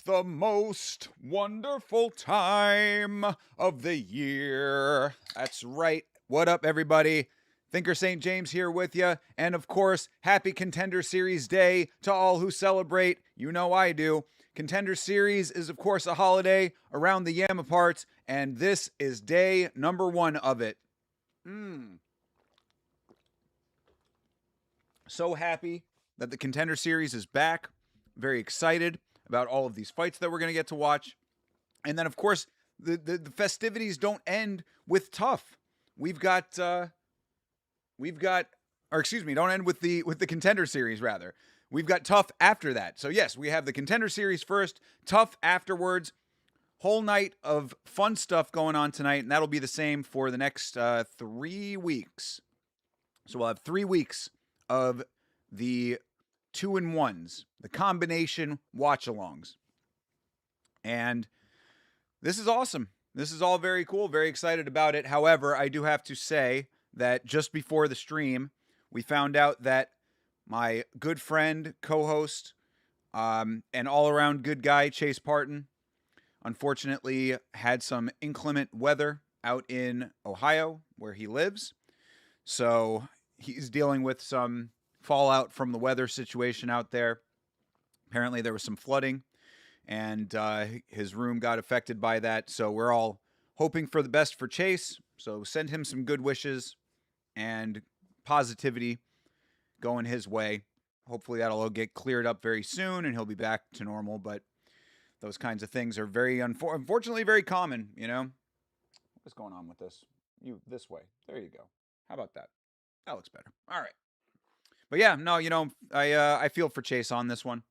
the most wonderful time of the year. That's right. What up, everybody? Thinker St. James here with you. And of course, happy Contender Series Day to all who celebrate. You know I do. Contender Series is, of course, a holiday around the Yama parts, and this is day number 1 of it. So happy that the Contender Series is back. Very excited about all of these fights that we're going to get to watch. And then, of course, the festivities don't end with TUF. Don't end with the Contender Series, rather. We've got TUF after that. So, yes, we have the Contender Series first, TUF afterwards. Whole night of fun stuff going on tonight, and that'll be the same for the next 3 weeks. So we'll have 3 weeks of the 2-in-1s, the combination watch-alongs. And this is awesome. This is all very cool, very excited about it. However, I do have to say that just before the stream, we found out that my good friend, co-host, and all-around good guy, Chase Parton, unfortunately had some inclement weather out in Ohio, where he lives. So he's dealing with some fallout from the weather situation out there. Apparently there was some flooding, and his room got affected by that. So we're all hoping for the best for Chase. So send him some good wishes and positivity going his way. Hopefully that'll all get cleared up very soon and he'll be back to normal. But those kinds of things are very unfortunately very common, you know. What's going on with this? This way. There you go. How about that? That looks better. All right. But yeah, no, you know, I feel for Chase on this one.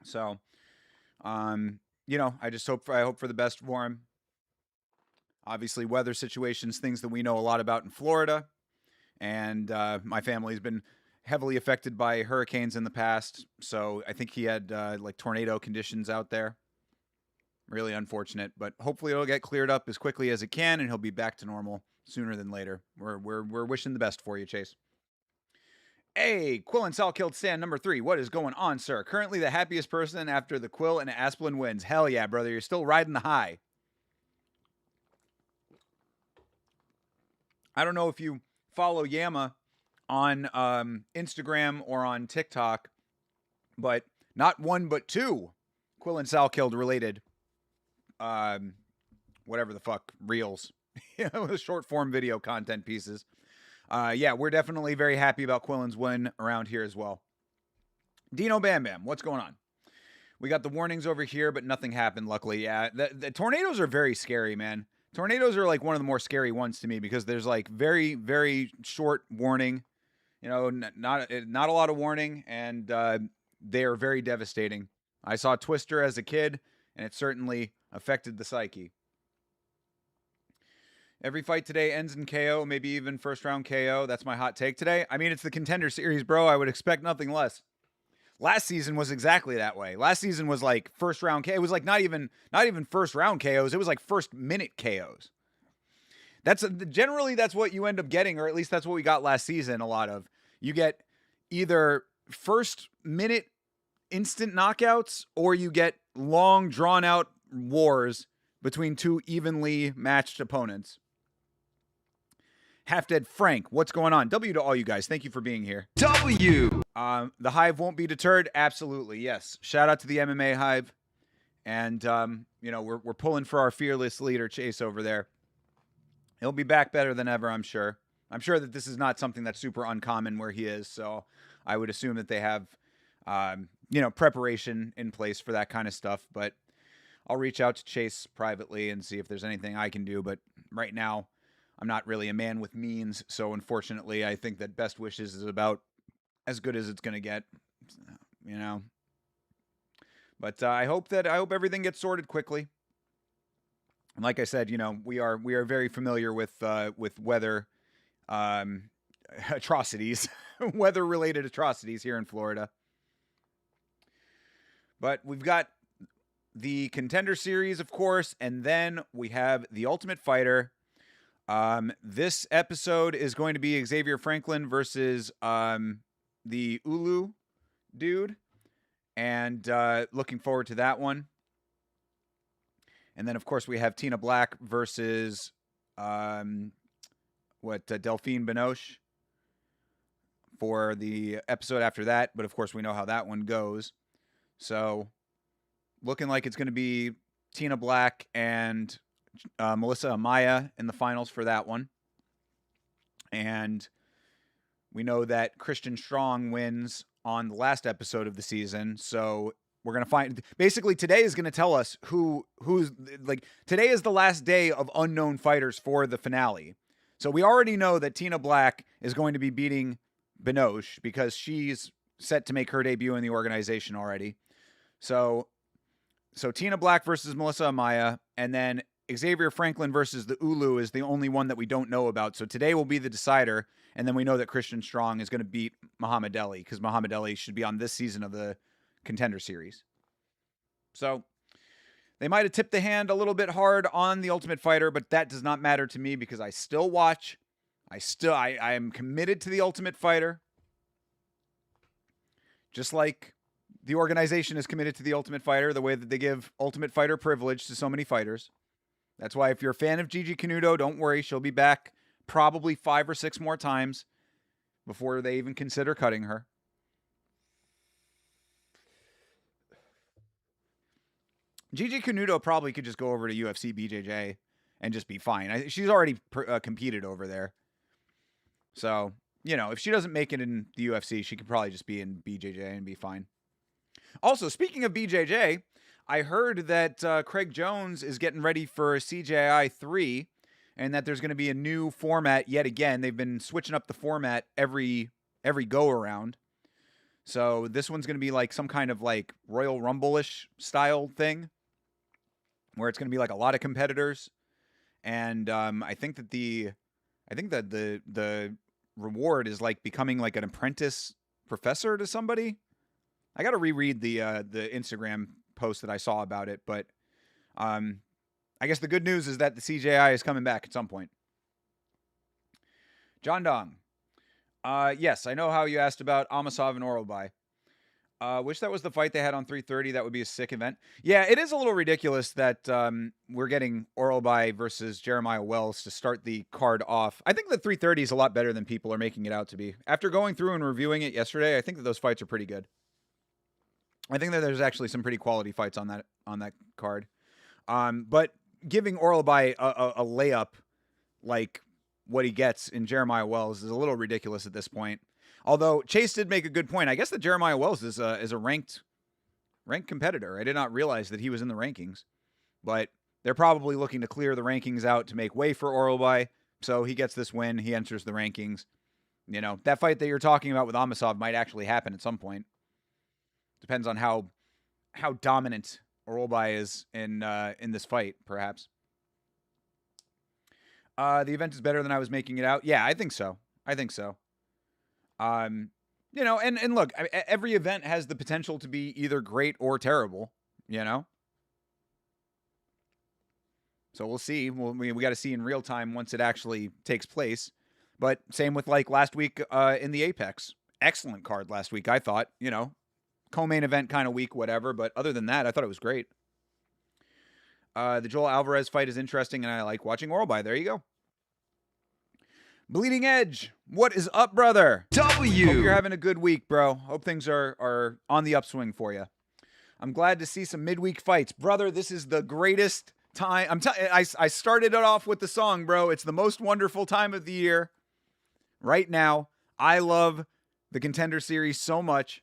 So, you know, I hope for the best for him. Obviously, weather situations, things that we know a lot about in Florida, and my family's been heavily affected by hurricanes in the past. So I think he had like tornado conditions out there. Really unfortunate, but hopefully it'll get cleared up as quickly as it can, and he'll be back to normal sooner than later. We're wishing the best for you, Chase. Hey, Quill and Sal killed stand number 3. What is going on, sir? Currently the happiest person after the Quill and Asplin wins. Hell yeah, brother. You're still riding the high. I don't know if you follow Yama on Instagram or on TikTok, but not one but 2 Quill and Sal killed related whatever the fuck reels. Short form video content pieces. Yeah, we're definitely very happy about Quillen's win around here as well. Dino Bam Bam, what's going on? We got the warnings over here, but nothing happened, luckily. Yeah, the tornadoes are very scary, man. Tornadoes are like one of the more scary ones to me because there's like very, very short warning. You know, not a lot of warning, and they are very devastating. I saw Twister as a kid, and it certainly affected the psyche. Every fight today ends in KO, maybe even first round KO. That's my hot take today. I mean, it's the Contender Series, bro. I would expect nothing less. Last season was exactly that way. Last season was like first round KO. It was like not even first round KOs. It was like first minute KOs. Generally that's what you end up getting, or at least that's what we got last season. A lot of you get either first minute instant knockouts, or you get long drawn out wars between 2 evenly matched opponents. Half Dead Frank, what's going on? W to all you guys. Thank you for being here. W. The Hive won't be deterred. Absolutely, yes. Shout out to the MMA Hive, and you know we're pulling for our fearless leader Chase over there. He'll be back better than ever, I'm sure. I'm sure that this is not something that's super uncommon where he is, so I would assume that they have you know, preparation in place for that kind of stuff. But I'll reach out to Chase privately and see if there's anything I can do. But right now, I'm not really a man with means, so unfortunately, I think that best wishes is about as good as it's going to get, you know. But I hope everything gets sorted quickly. And like I said, you know, we are very familiar with weather atrocities, weather-related atrocities here in Florida. But we've got the Contender Series, of course, and then we have the Ultimate Fighter. This episode is going to be Xavier Franklin versus the Ulu dude. and looking forward to that one. And then, of course, we have Tina Black versus Delphine Benoche for the episode after that. But, of course, we know how that one goes. So, looking like it's going to be Tina Black and Melissa Amaya in the finals for that one. And we know that Christian Strong wins on the last episode of the season. So we're going to find, basically today is going to tell us who's like, today is the last day of unknown fighters for the finale. So we already know that Tina Black is going to be beating Benoche because she's set to make her debut in the organization already. So Tina Black versus Melissa Amaya, and then Xavier Franklin versus the Ulu is the only one that we don't know about. So today will be the decider, and then we know that Christian Strong is going to beat Muhammad Ali because Muhammad Ali should be on this season of the Contender Series. So they might have tipped the hand a little bit hard on The Ultimate Fighter, but that does not matter to me because I still watch. I am committed to The Ultimate Fighter. Just like the organization is committed to The Ultimate Fighter, the way that they give Ultimate Fighter privilege to so many fighters. That's why if you're a fan of Gigi Canuto, don't worry. She'll be back probably 5 or 6 more times before they even consider cutting her. Gigi Canuto probably could just go over to UFC BJJ and just be fine. She's already competed over there. So, if she doesn't make it in the UFC, she could probably just be in BJJ and be fine. Also, speaking of BJJ, I heard that Craig Jones is getting ready for CJI 3 and that there's going to be a new format yet again. They've been switching up the format every go-around. So this one's going to be like some kind of like Royal Rumble-ish style thing where it's going to be like a lot of competitors. And I think that the reward is like becoming like an apprentice professor to somebody. I got to reread the Instagram post that I saw about it, but I guess the good news is that the CJI is coming back at some point. John Dong. Yes, I know how you asked about Amasov and Oralbai. Wish that was the fight they had on 330. That would be a sick event. Yeah, it is a little ridiculous that we're getting Oralbai versus Jeremiah Wells to start the card off. I think the 330 is a lot better than people are making it out to be. After going through and reviewing it yesterday, I think that those fights are pretty good. I think that there's actually some pretty quality fights on that card. But giving Oralbai a layup like what he gets in Jeremiah Wells is a little ridiculous at this point. Although Chase did make a good point. I guess that Jeremiah Wells is a ranked competitor. I did not realize that he was in the rankings. But they're probably looking to clear the rankings out to make way for Oralbai. So he gets this win. He enters the rankings. That fight that you're talking about with Amasov might actually happen at some point. Depends on how dominant Oralbai is in this fight, perhaps. The event is better than I was making it out. Yeah, I think so. And look, every event has the potential to be either great or terrible, So we'll see. We got to see in real time once it actually takes place. But same with like last week in the Apex. Excellent card last week, I thought. Co-main event kind of week, whatever. But other than that, I thought it was great. The Joel Alvarez fight is interesting, and I like watching Oralbai. There you go. Bleeding Edge, what is up, brother? W. Hope you're having a good week, bro. Hope things are on the upswing for you. I'm glad to see some midweek fights. Brother, this is the greatest time. I started it off with the song, bro. It's the most wonderful time of the year. Right now, I love the Contender Series so much.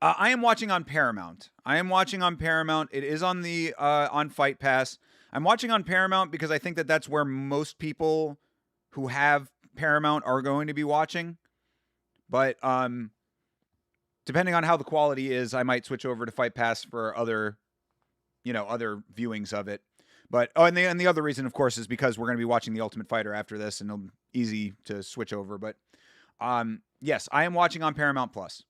I am watching on Paramount. It is on the on Fight Pass. I'm watching on Paramount because I think that that's where most people who have Paramount are going to be watching. But depending on how the quality is, I might switch over to Fight Pass for other viewings of it. But and the other reason, of course, is because we're going to be watching The Ultimate Fighter after this, and it'll be easy to switch over. But yes, I am watching on Paramount Plus.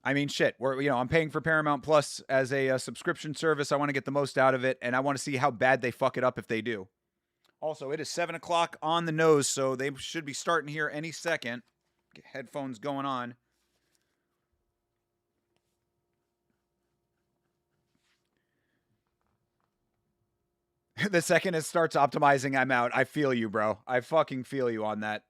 I mean, shit. I'm paying for Paramount Plus as a subscription service. I want to get the most out of it, and I want to see how bad they fuck it up if they do. Also, it is 7 o'clock on the nose, so they should be starting here any second. headphones going on. The second it starts optimizing, I'm out. I feel you, bro. I fucking feel you on that.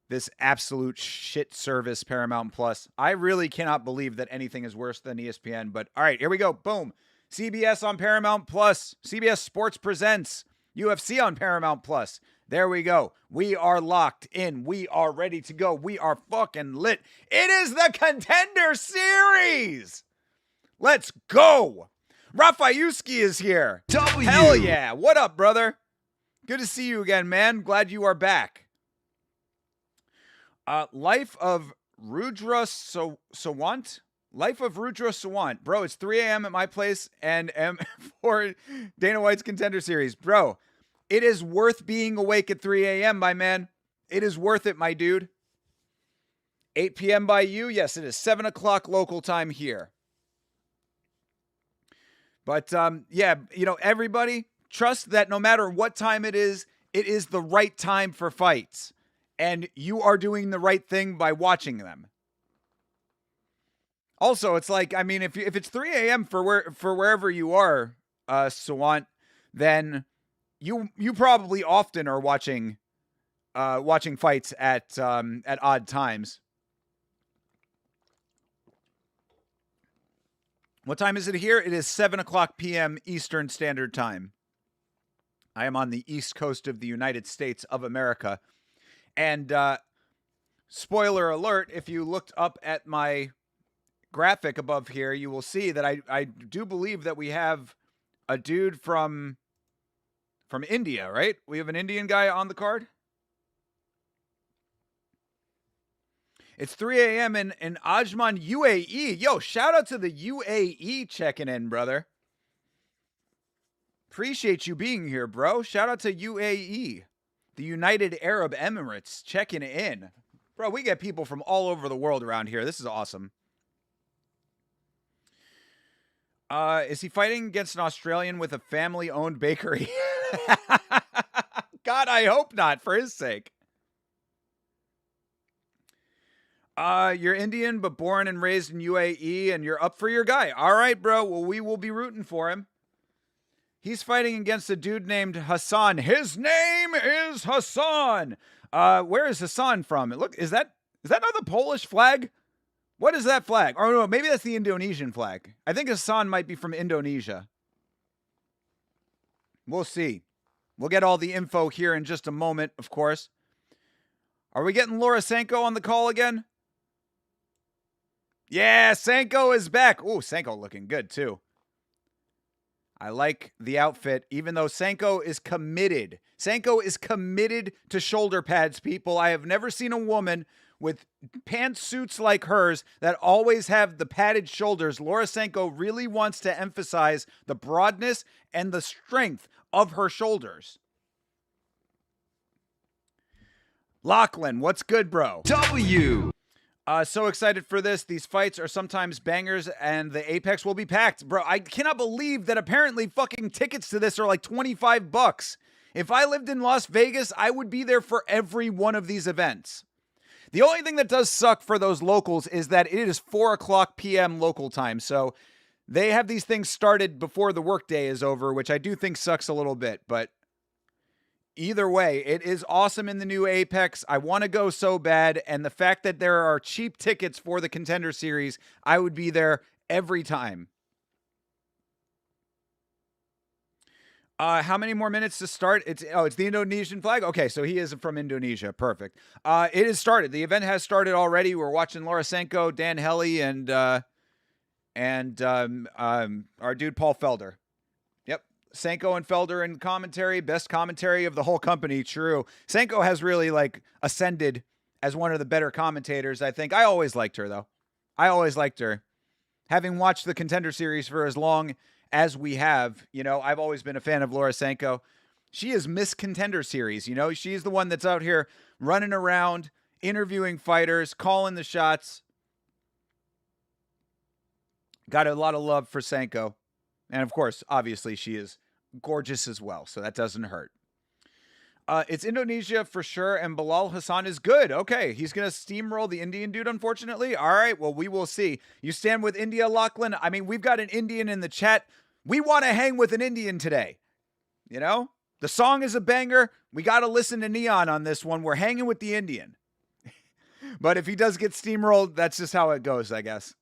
This absolute shit service, Paramount Plus. I really cannot believe that anything is worse than ESPN. But all right, here we go. Boom. CBS on Paramount Plus. CBS Sports presents UFC on Paramount Plus. There we go. We are locked in. We are ready to go. We are fucking lit. It is the Contender Series. Let's go. Rafayuski is here. Hell yeah. What up, brother? Good to see you again, man. Glad you are back. Life of Rudra Sawant. Life of Rudra Sawant. Bro, it's 3 a.m. at my place and for Dana White's Contender Series. Bro, it is worth being awake at 3 a.m., my man. It is worth it, my dude. 8 p.m. by you? Yes, it is 7 o'clock local time here. But, yeah, you know, everybody, trust that no matter what time it is the right time for fights. And you are doing the right thing by watching them. Also, it's like, I mean, if it's 3 a.m. for wherever you are, Sawant, then you probably often are watching fights at odd times. What time is it here? It is 7 o'clock p.m. Eastern Standard Time. I am on the East Coast of the United States of America. And spoiler alert, if you looked up at my graphic above here, you will see that I do believe that we have a dude from India, right? We have an Indian guy on the card. It's 3 a.m. in Ajman, UAE. Yo, shout out to the UAE checking in, brother. Appreciate you being here, bro. Shout out to UAE. The United Arab Emirates checking in. Bro, we get people from all over the world around here. This is awesome. Is he fighting against an Australian with a family-owned bakery? God, I hope not, for his sake. You're Indian, but born and raised in UAE, and you're up for your guy. All right, bro. Well, we will be rooting for him. He's fighting against a dude named Hassan. His name is Hassan. Where is Hassan from? Look, is that not the Polish flag? What is that flag? Or no, maybe that's the Indonesian flag. I think Hassan might be from Indonesia. We'll see. We'll get all the info here in just a moment, of course. Are we getting Laura Sanko on the call again? Yeah, Sanko is back. Ooh, Sanko looking good, too. I like the outfit, even though Sanko is committed. Sanko is committed to shoulder pads, people. I have never seen a woman with pantsuits like hers that always have the padded shoulders. Laura Sanko really wants to emphasize the broadness and the strength of her shoulders. Lachlan, what's good, bro? W. So excited for this. These fights are sometimes bangers, and the Apex will be packed. Bro, I cannot believe that apparently fucking tickets to this are like $25. If I lived in Las Vegas, I would be there for every one of these events. The only thing that does suck for those locals is that it is 4 o'clock p.m. local time. So they have these things started before the workday is over, which I do think sucks a little bit. But either way, it is awesome in the new Apex. I want to go so bad. And the fact that there are cheap tickets for the Contender Series, I would be there every time. How many more minutes to start? It's the Indonesian flag. Okay, so he is from Indonesia. Perfect. It has started. The event has started already. We're watching Laura Sanko, Dan Helly, and our dude Paul Felder. Yep, Sanko and Felder in commentary. Best commentary of the whole company. True. Sanko has really like ascended as one of the better commentators. I think. I always liked her though. I always liked her. Having watched the Contender Series for as long as we have, you know, I've always been a fan of Laura Sanko. She is Miss Contender Series, you know. She's the one that's out here running around, interviewing fighters, calling the shots. Got a lot of love for Sanko. And of course, obviously, she is gorgeous as well, so that doesn't hurt. It's Indonesia for sure, and Bilal Hassan is good. Okay, he's going to steamroll the Indian dude, unfortunately. All right, well, we will see. You stand with India, Lachlan? I mean, we've got an Indian in the chat. We want to hang with an Indian today. You know? The song is a banger. We got to listen to Neon on this one. We're hanging with the Indian. But if he does get steamrolled, that's just how it goes, I guess.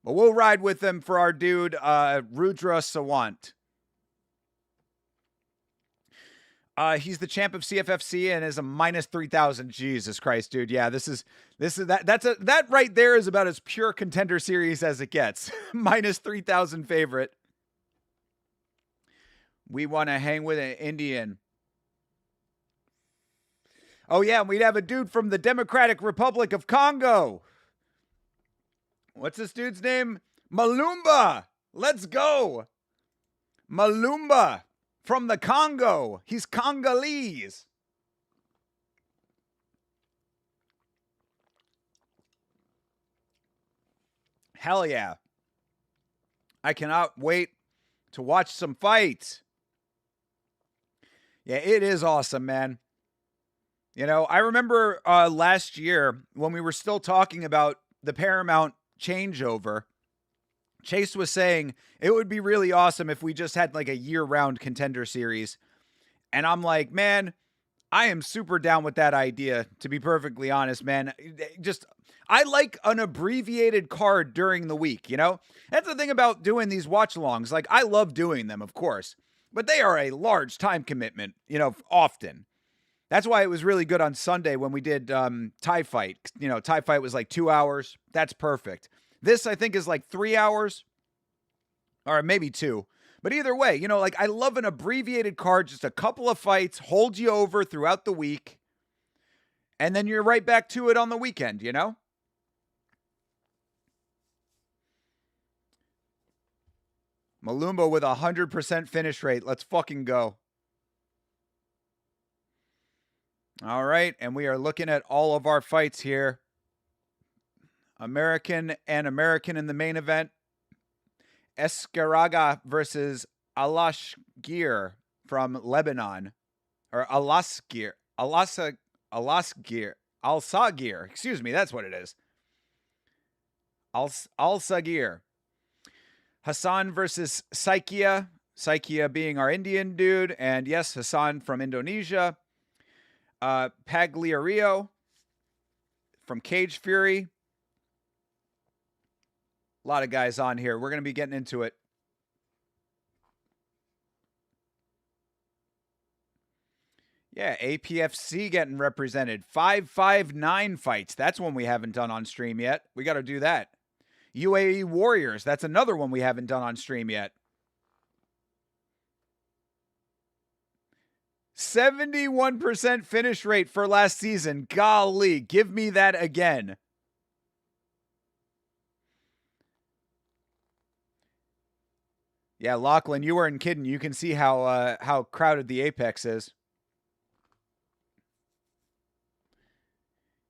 But we'll ride with him for our dude, Rudra Sawant. He's the champ of CFFC and is a minus 3,000. Jesus Christ, dude. Yeah, that right there is about as pure Contender Series as it gets. Minus 3,000 favorite. We want to hang with an Indian. Oh yeah, and we'd have a dude from the Democratic Republic of Congo. What's this dude's name? Malumba. Let's go. Malumba. From the Congo. He's Congolese. Hell yeah. I cannot wait to watch some fights. Yeah, it is awesome, man. You know, I remember last year when we were still talking about the Paramount changeover, Chase was saying it would be really awesome if we just had like a year-round Contender Series. And I'm like, man, I am super down with that idea, to be perfectly honest, man. I like an abbreviated card during the week, you know? That's the thing about doing these watch-alongs. Like, I love doing them, of course. But they are a large time commitment, you know, often. That's why it was really good on Sunday when we did TIE Fight. You know, TIE Fight was like 2 hours. That's perfect. This, I think, is like 3 hours. Or maybe 2. But either way, you know, like I love an abbreviated card, just a couple of fights, hold you over throughout the week. And then you're right back to it on the weekend, you know? Malumba with 100% finish rate. Let's fucking go. All right, and we are looking at all of our fights here. American and American in the main event. Escaraga versus Alashgir from Lebanon. Or Alsagir. Excuse me, that's what it is. Alsagir. Hassan versus Saikia. Saikia being our Indian dude. And yes, Hassan from Indonesia. Pagliario from Cage Fury. A lot of guys on here. We're going to be getting into it. Yeah, APFC getting represented. 559 fights. That's one we haven't done on stream yet. We got to do that. UAE Warriors. That's another one we haven't done on stream yet. 71% finish rate for last season. Golly, give me that again. Yeah, Lachlan, you weren't kidding. You can see how crowded the Apex is.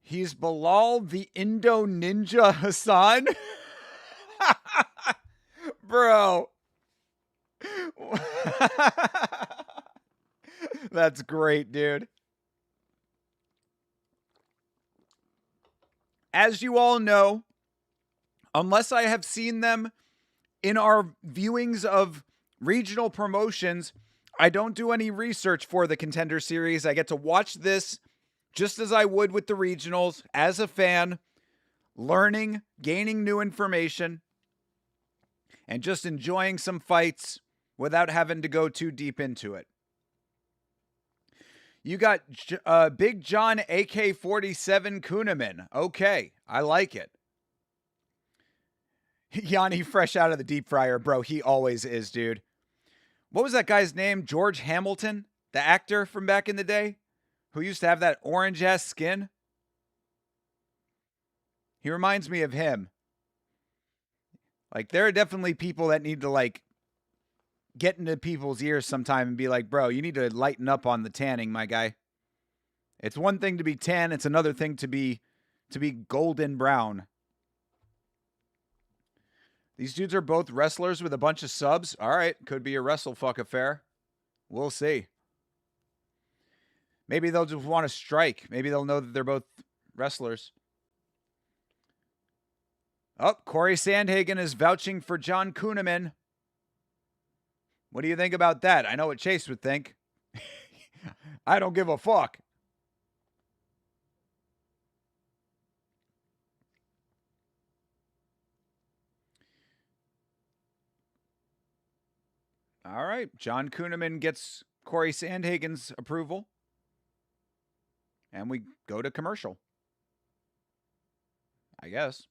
He's Bilal the Indo Ninja Hassan? Bro. That's great, dude. As you all know, unless I have seen them in our viewings of regional promotions, I don't do any research for the Contender Series. I get to watch this just as I would with the regionals, as a fan, learning, gaining new information, and just enjoying some fights without having to go too deep into it. You got Big John AK-47 Kuhneman. Okay, I like it. Yanni fresh out of the deep fryer, bro. He always is, dude. What was that guy's name? George Hamilton? The actor from back in the day? Who used to have that orange-ass skin? He reminds me of him. Like, there are definitely people that need to, like, get into people's ears sometime and be like, bro, you need to lighten up on the tanning, my guy. It's one thing to be tan. It's another thing to be golden brown. These dudes are both wrestlers with a bunch of subs. All right, could be a WrestleFuck affair. We'll see. Maybe they'll just want to strike. Maybe they'll know that they're both wrestlers. Oh, Corey Sandhagen is vouching for John Kuhneman. What do you think about that? I know what Chase would think. I don't give a fuck. All right. John Kuhneman gets Corey Sandhagen's approval. And we go to commercial. I guess.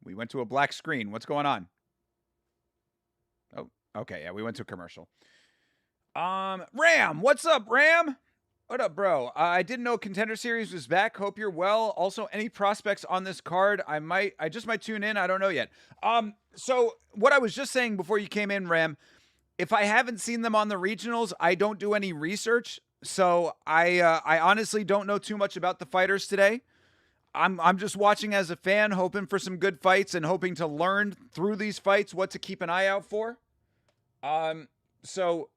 We went to a black screen. What's going on? Oh, okay. Yeah, we went to a commercial. Ram, what's up, Ram? What up, bro? I didn't know Contender Series was back. Hope you're well. Also, any prospects on this card? I just might tune in. I don't know yet. So what I was just saying before you came in, Ram, if I haven't seen them on the regionals, I don't do any research. So I honestly don't know too much about the fighters today. I'm just watching as a fan, hoping for some good fights and hoping to learn through these fights what to keep an eye out for. So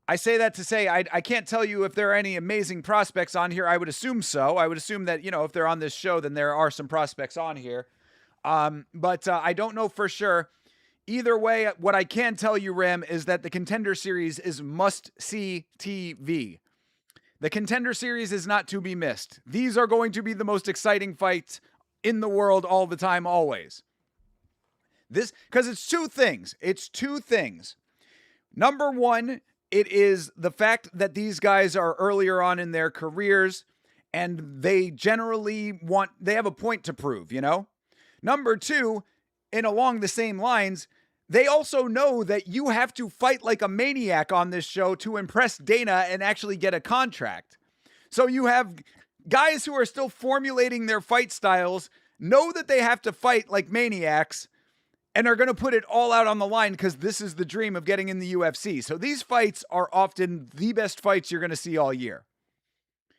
I say that to say I can't tell you if there are any amazing prospects on here. I would assume so. I would assume that, if they're on this show, then there are some prospects on here. But I don't know for sure. Either way, what I can tell you, Ram, is that the Contender Series is must-see TV. The Contender Series is not to be missed. These are going to be the most exciting fights in the world all the time, always. Because it's two things. It's two things. Number one, it is the fact that these guys are earlier on in their careers and they generally they have a point to prove, Number two, and along the same lines, they also know that you have to fight like a maniac on this show to impress Dana and actually get a contract. So you have guys who are still formulating their fight styles, know that they have to fight like maniacs, and are going to put it all out on the line because this is the dream of getting in the UFC. So these fights are often the best fights you're going to see all year.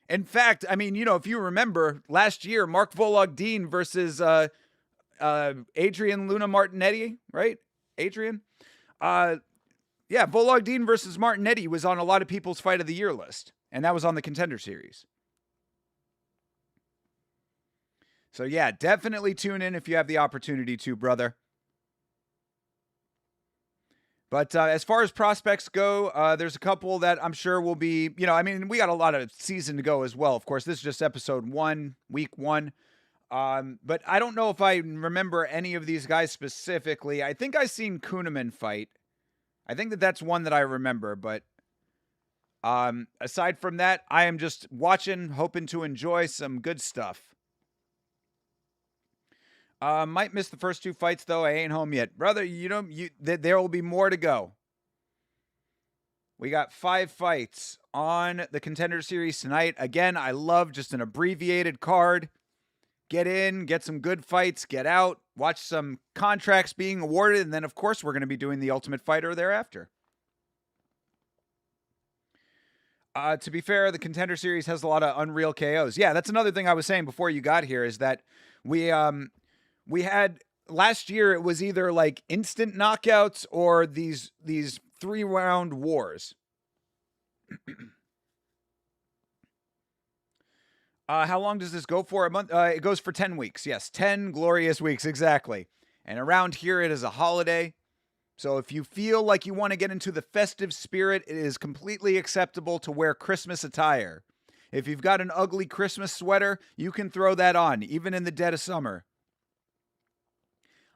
In fact, if you remember last year, Mark Vologdin versus Adrian Luna Martinetti, right? Adrian? Vologdin versus Martinetti was on a lot of people's Fight of the Year list, and that was on the Contender Series. So yeah, definitely tune in if you have the opportunity to, brother. But as far as prospects go, there's a couple that I'm sure will be, we got a lot of season to go as well. Of course, this is just episode 1, week 1. But I don't know if I remember any of these guys specifically. I think I seen Kuhneman fight. I think that's one that I remember. But aside from that, I am just watching, hoping to enjoy some good stuff. Might miss the first 2 fights, though. I ain't home yet. Brother, there will be more to go. We got 5 fights on the Contender Series tonight. Again, I love just an abbreviated card. Get in, get some good fights, get out, watch some contracts being awarded, and then, of course, we're going to be doing the Ultimate Fighter thereafter. To be fair, the Contender Series has a lot of unreal KOs. Yeah, that's another thing I was saying before you got here is that we had last year, it was either like instant knockouts or these 3-round wars. How long does this go for? A month? It goes for 10 weeks. Yes, 10 glorious weeks, exactly. And around here, it is a holiday. So if you feel like you want to get into the festive spirit, it is completely acceptable to wear Christmas attire. If you've got an ugly Christmas sweater, you can throw that on, even in the dead of summer.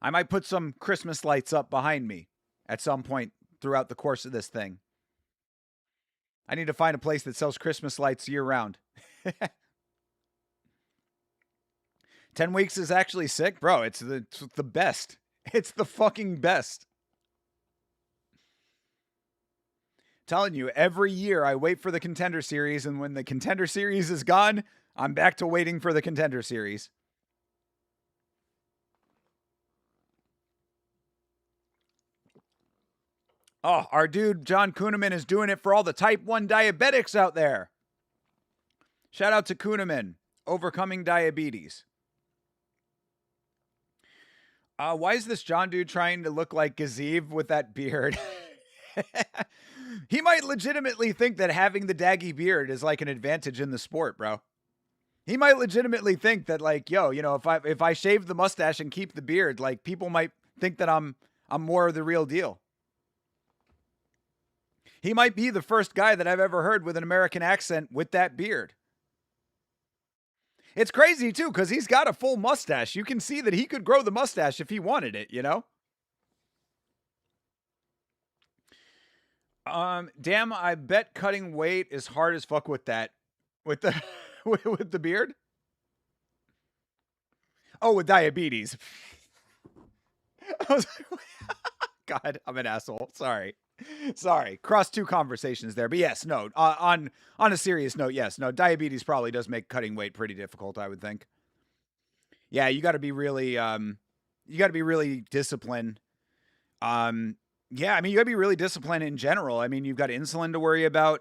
I might put some Christmas lights up behind me at some point throughout the course of this thing. I need to find a place that sells Christmas lights year-round. 10 weeks is actually sick. Bro, it's the best. It's the fucking best. Telling you, every year I wait for the Contender Series, and when the Contender Series is gone, I'm back to waiting for the Contender Series. Oh, our dude John Kuhneman is doing it for all the type 1 diabetics out there. Shout out to Kuhneman, overcoming diabetes. Why is this John dude trying to look like Gazeev with that beard? He might legitimately think that having the daggy beard is like an advantage in the sport, bro. He might legitimately think that, like, yo, if I shave the mustache and keep the beard, like, people might think that I'm more of the real deal. He might be the first guy that I've ever heard with an American accent with that beard. It's crazy too, because he's got a full mustache. You can see that he could grow the mustache if he wanted it, you know? Damn, I bet cutting weight is hard as fuck with that. With the with the beard? Oh, with diabetes. I was like, God, I'm an asshole. Sorry. Cross two conversations there. But yes, no. On a serious note, yes, no. Diabetes probably does make cutting weight pretty difficult, I would think. Yeah, you got to be really disciplined. Yeah, I mean, you got to be really disciplined in general. I mean, you've got insulin to worry about.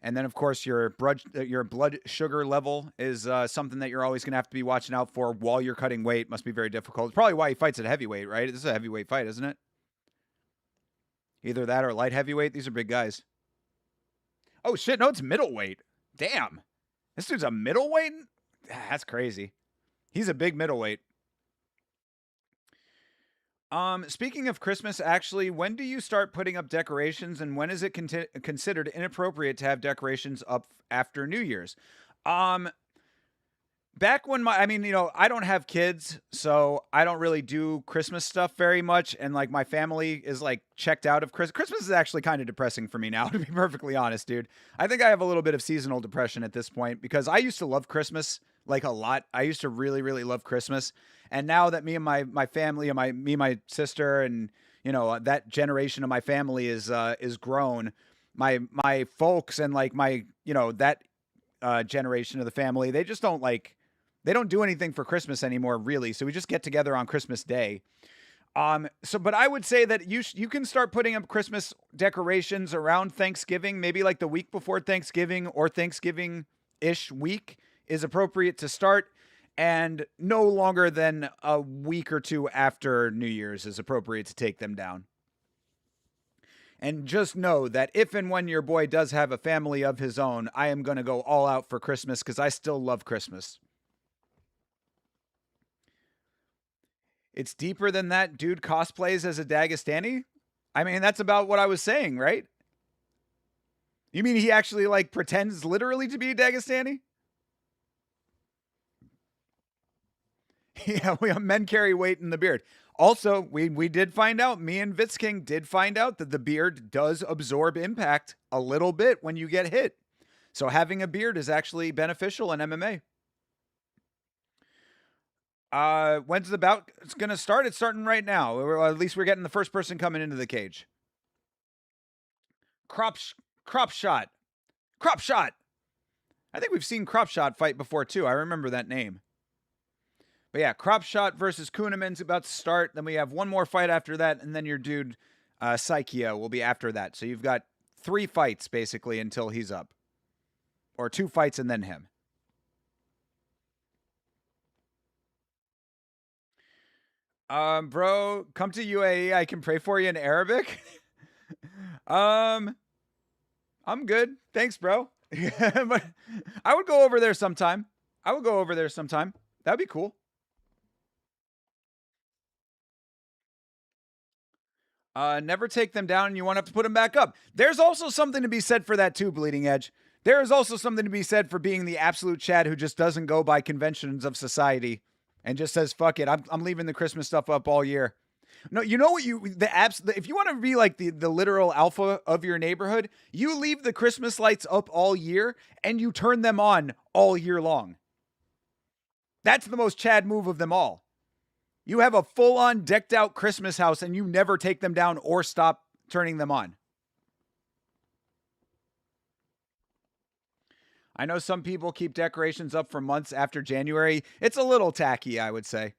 And then, of course, your blood sugar level is something that you're always going to have to be watching out for while you're cutting weight. Must be very difficult. It's probably why he fights at heavyweight, right? This is a heavyweight fight, isn't it? Either that or light heavyweight. These are big guys. Oh, shit. No, it's middleweight. Damn. This dude's a middleweight? That's crazy. He's a big middleweight. Speaking of Christmas, actually, when do you start putting up decorations, and when is it considered inappropriate to have decorations up after New Year's? Back when I don't have kids, so I don't really do Christmas stuff very much, and like my family is like checked out of Christmas. Christmas is actually kind of depressing for me now, to be perfectly honest, dude. I think I have a little bit of seasonal depression at this point because I used to love Christmas like a lot. I used to really, really love Christmas. And now that me and my family and my sister and that generation of my family is grown, my folks and like my that generation of the family, they just they don't do anything for Christmas anymore, really. So we just get together on Christmas Day. But I would say that you can start putting up Christmas decorations around Thanksgiving, maybe like the week before Thanksgiving or Thanksgiving-ish week is appropriate to start. And no longer than a week or two after New Year's is appropriate to take them down. And just know that if and when your boy does have a family of his own, I am going to go all out for Christmas because I still love Christmas. It's deeper than that. Dude cosplays as a Dagestani? I mean, that's about what I was saying, right? You mean he actually like pretends literally to be a Dagestani? Yeah, men carry weight in the beard. Also, we did find out, me and Vitzking did find out that the beard does absorb impact a little bit when you get hit. So having a beard is actually beneficial in MMA. When's the bout? It's going to start. It's starting right now. Or at least we're getting the first person coming into the cage. Crop shot. I think we've seen Crop Shot fight before too. I remember that name. But yeah, Crop Shot versus Kuhneman's about to start. Then we have one more fight after that, and then your dude, Psychia, will be after that. So you've got 3 fights, basically, until he's up. Or 2 fights and then him. Bro, come to UAE. I can pray for you in Arabic. I'm good. Thanks, bro. But I would go over there sometime. That'd be cool. Never take them down and you want to have to put them back up. There's also something to be said for that too, Bleeding Edge. There is also something to be said for being the absolute Chad who just doesn't go by conventions of society and just says, fuck it, I'm leaving the Christmas stuff up all year. No, you know what if you want to be like the literal alpha of your neighborhood, you leave the Christmas lights up all year and you turn them on all year long. That's the most Chad move of them all. You have a full-on decked-out Christmas house and you never take them down or stop turning them on. I know some people keep decorations up for months after January. It's a little tacky, I would say.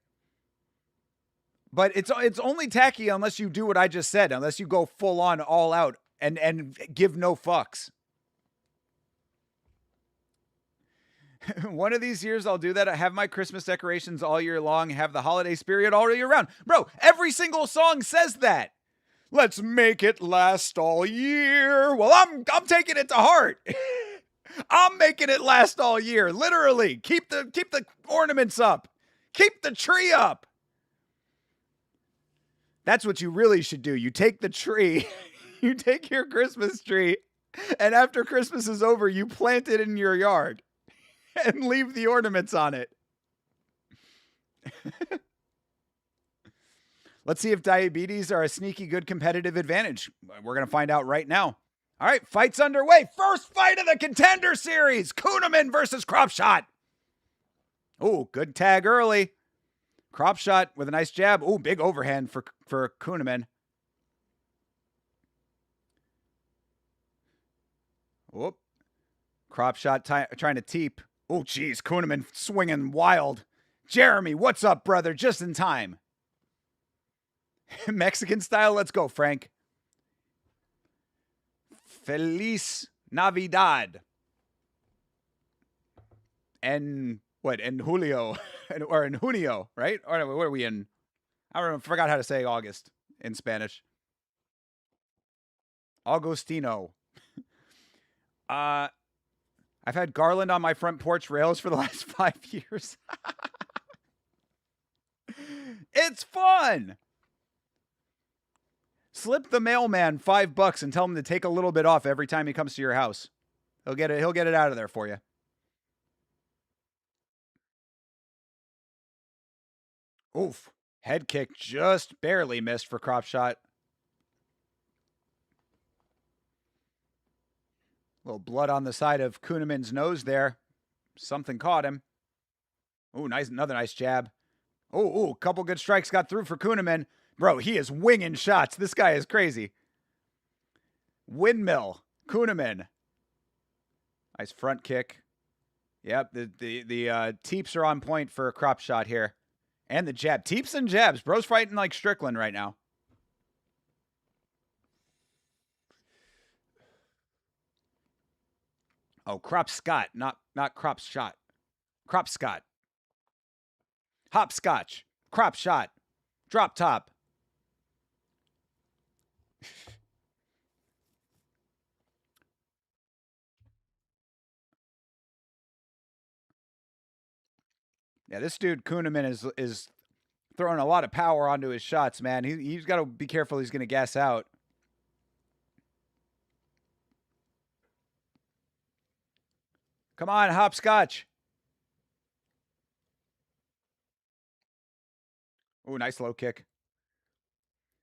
But it's only tacky unless you do what I just said, unless you go full-on all out and give no fucks. One of these years I'll do that. I have my Christmas decorations all year long, have the holiday spirit all year round. Bro, every single song says that. Let's make it last all year. Well, I'm taking it to heart. I'm making it last all year. Literally. Keep the ornaments up. Keep the tree up. That's what you really should do. You take the tree, you take your Christmas tree, and after Christmas is over, you plant it in your yard and leave the ornaments on it. Let's see if diabetes are a sneaky good competitive advantage. We're going to find out right now. All right, fight's underway. First fight of the Contender Series. Kuhneman versus Cropshot. Oh, good tag early. Cropshot with a nice jab. Oh, big overhand for Kuhneman. Whoop. Cropshot trying to teep. Oh, geez. Kuhneman swinging wild. Jeremy, what's up, brother? Just in time. Mexican style. Let's go, Frank. Feliz Navidad. And what? And Julio. Or in Junio, right? Or what are we in? I don't know. Forgot how to say August in Spanish. Augustino. I've had garland on my front porch rails for the last 5 years. It's fun. Slip the mailman $5 and tell him to take a little bit off every time he comes to your house. He'll get it out of there for you. Oof. Head kick just barely missed for Cropshot. A little blood on the side of Kuhneman's nose there. Something caught him. Oh, nice. Another nice jab. Oh, a couple good strikes got through for Kuhneman. Bro, he is winging shots. This guy is crazy. Windmill. Kuhneman. Nice front kick. Yep, the teeps are on point for a Cropshot here. And the jab. Teeps and jabs. Bro's fighting like Strickland right now. Oh, Cropscott, not Cropshot. Cropscott. Hopscotch. Cropshot. Drop top. Yeah, this dude Kuhneman is throwing a lot of power onto his shots, man. He's got to be careful. He's going to gas out. Come on, hopscotch. Oh, nice low kick.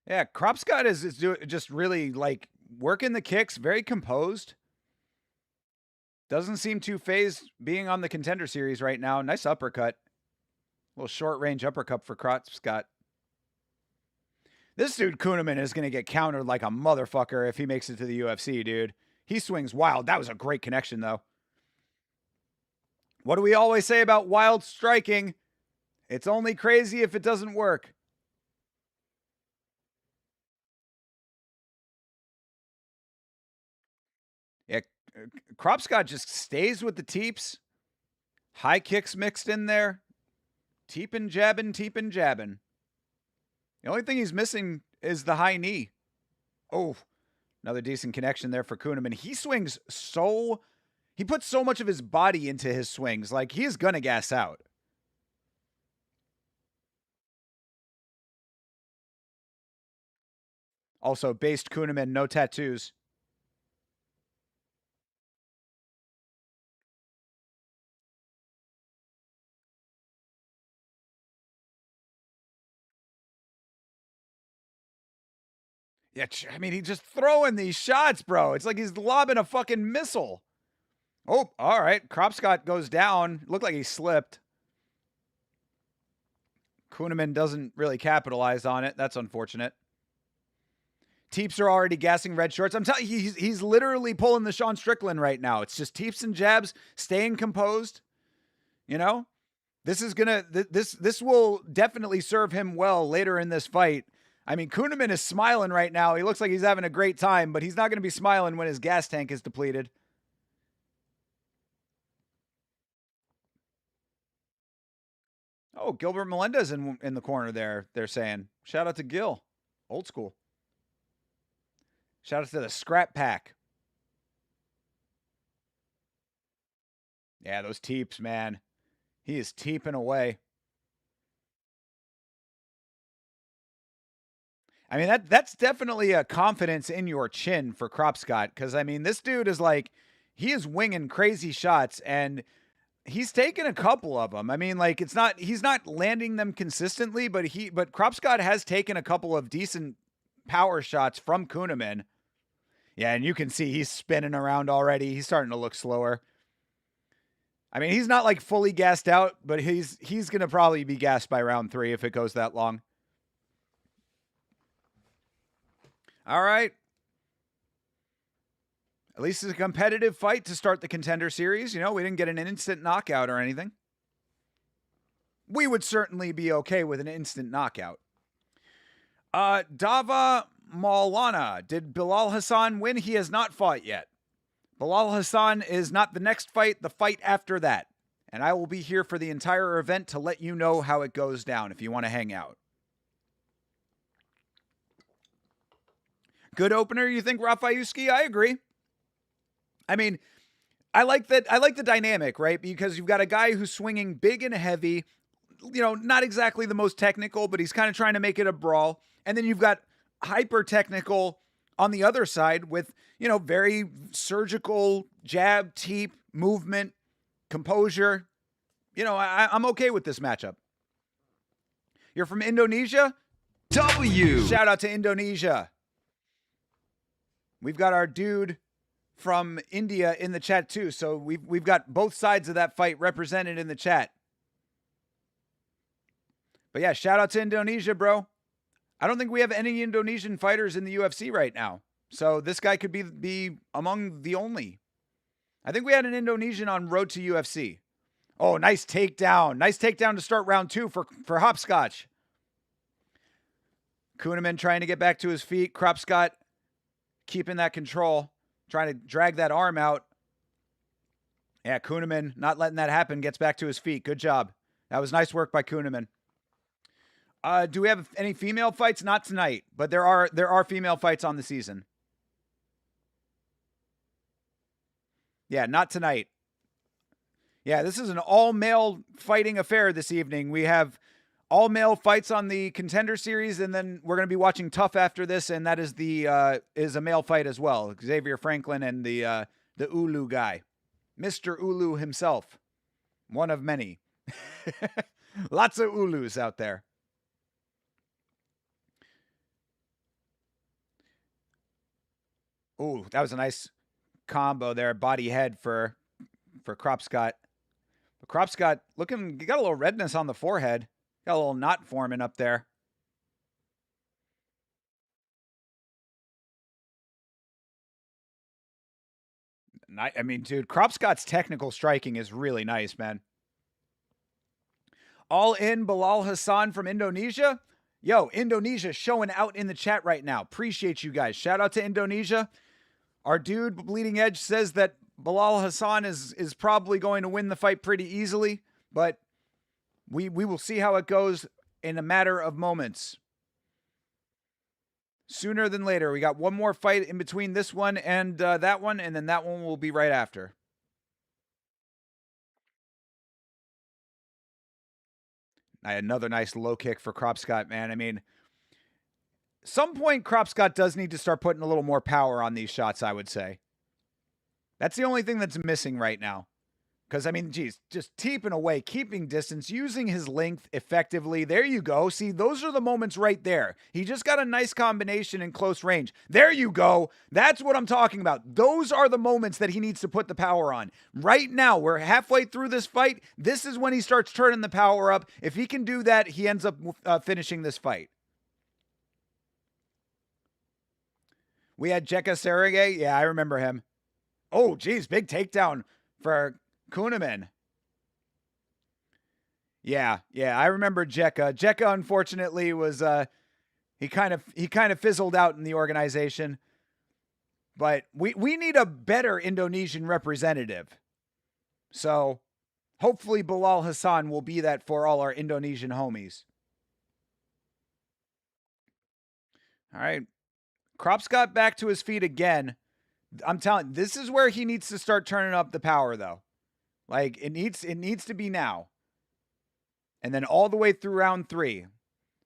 Yeah, Cropscott is just really like working the kicks, very composed. Doesn't seem too phased being on the Contender Series right now. Nice uppercut. A little short range uppercut for Cropscott. This dude Kuhneman is going to get countered like a motherfucker if he makes it to the UFC, dude. He swings wild. That was a great connection, though. What do we always say about wild striking? It's only crazy if it doesn't work. Yeah, Cropscott just stays with the teeps. High kicks mixed in there. Teepin' jabbin', teepin' jabbin'. The only thing he's missing is the high knee. Oh, another decent connection there for Kuhneman. He swings so... He puts so much of his body into his swings. Like, he is going to gas out. Also, based Kuhneman, no tattoos. Yeah, I mean, he's just throwing these shots, bro. It's like he's lobbing a fucking missile. Oh, all right. Cropscott goes down. Looked like he slipped. Kuhneman doesn't really capitalize on it. That's unfortunate. Teeps are already gassing red shorts. I'm telling you, he's literally pulling the Sean Strickland right now. It's just teeps and jabs, staying composed. You know, this is gonna this will definitely serve him well later in this fight. I mean, Kuhneman is smiling right now. He looks like he's having a great time, but he's not going to be smiling when his gas tank is depleted. Oh, Gilbert Melendez in the corner there, they're saying. Shout out to Gil. Old school. Shout out to the Scrap Pack. Yeah, those teeps, man. He is teeping away. I mean, that's definitely a confidence in your chin for Kropscott, because I mean, this dude is like, he is winging crazy shots, and he's taken a couple of them. I mean, like, he's not landing them consistently, but Kropscott has taken a couple of decent power shots from Kuhneman. Yeah, and you can see he's spinning around already. He's starting to look slower. I mean, he's not like fully gassed out, but he's going to probably be gassed by round 3 if it goes that long. All right. At least it's a competitive fight to start the Contender Series. You know, we didn't get an instant knockout or anything. We would certainly be okay with an instant knockout. Dava Maulana. Did Bilal Hassan win? He has not fought yet. Bilal Hassan is not the next fight, the fight after that. And I will be here for the entire event to let you know how it goes down if you want to hang out. Good opener, you think, Rafayuski? I agree. I mean, I like that. I like the dynamic, right? Because you've got a guy who's swinging big and heavy, you know, not exactly the most technical, but he's kind of trying to make it a brawl. And then you've got hyper technical on the other side with, you know, very surgical jab, teep, movement, composure. You know, I'm okay with this matchup. You're from Indonesia? W. Shout out to Indonesia. We've got our dude from India in the chat too. So we've got both sides of that fight represented in the chat. But yeah, shout out to Indonesia, bro. I don't think we have any Indonesian fighters in the UFC right now. So this guy could be among the only. I think we had an Indonesian on road to UFC. Oh, nice takedown. Nice takedown to start round 2 for Hopscotch. Kuhneman trying to get back to his feet. Kropscott keeping that control. Trying to drag that arm out. Yeah, Kuhneman not letting that happen. Gets back to his feet. Good job. That was nice work by Kuhneman. Do we have any female fights? Not tonight, but there are female fights on the season. Yeah, not tonight. Yeah, this is an all-male fighting affair this evening. We have all-male fights on the Contender Series, and then we're going to be watching TUF after this, and that is is a male fight as well. Xavier Franklin and the Ulu guy. Mr. Ulu himself. One of many. Lots of Ulus out there. Ooh, that was a nice combo there. Body head for Kropscott. But Kropscott looking, got a little redness on the forehead. Got a little knot forming up there. I mean, dude, Kropscott's technical striking is really nice, man. All in Bilal Hassan from Indonesia. Yo, Indonesia showing out in the chat right now. Appreciate you guys. Shout out to Indonesia. Our dude, Bleeding Edge, says that Bilal Hassan is probably going to win the fight pretty easily, but we will see how it goes in a matter of moments. Sooner than later. We got one more fight in between this one and that one, and then that one will be right after. Another nice low kick for Kropscott, man. I mean, some point Kropscott does need to start putting a little more power on these shots, I would say. That's the only thing that's missing right now. Because, I mean, geez, just teeping away, keeping distance, using his length effectively. There you go. See, those are the moments right there. He just got a nice combination in close range. There you go. That's what I'm talking about. Those are the moments that he needs to put the power on. Right now, we're halfway through this fight. This is when he starts turning the power up. If he can do that, he ends up finishing this fight. We had Jekka Sergey. Yeah, I remember him. Oh, geez, big takedown for Kuhneman. Yeah, I remember Jekka. Jekka, unfortunately, was he kind of fizzled out in the organization. But we need a better Indonesian representative. So hopefully Bilal Hassan will be that for all our Indonesian homies. All right. Kropscott back to his feet again. I'm telling, this is where he needs to start turning up the power, though. Like, it needs to be now. And then all the way through round 3.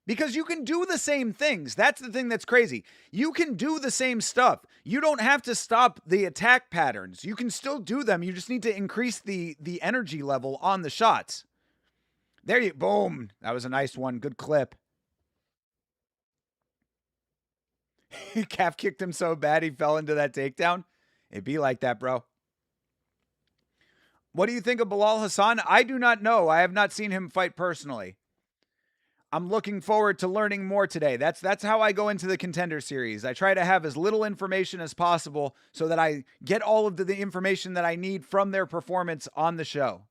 Because you can do the same things. That's the thing that's crazy. You can do the same stuff. You don't have to stop the attack patterns. You can still do them. You just need to increase the energy level on the shots. There you, boom. That was a nice one. Good clip. Calf kicked him so bad he fell into that takedown. It'd be like that, bro. What do you think of Bilal Hassan? I do not know. I have not seen him fight personally. I'm looking forward to learning more today. That's how I go into the Contender Series. I try to have as little information as possible so that I get all of the information that I need from their performance on the show.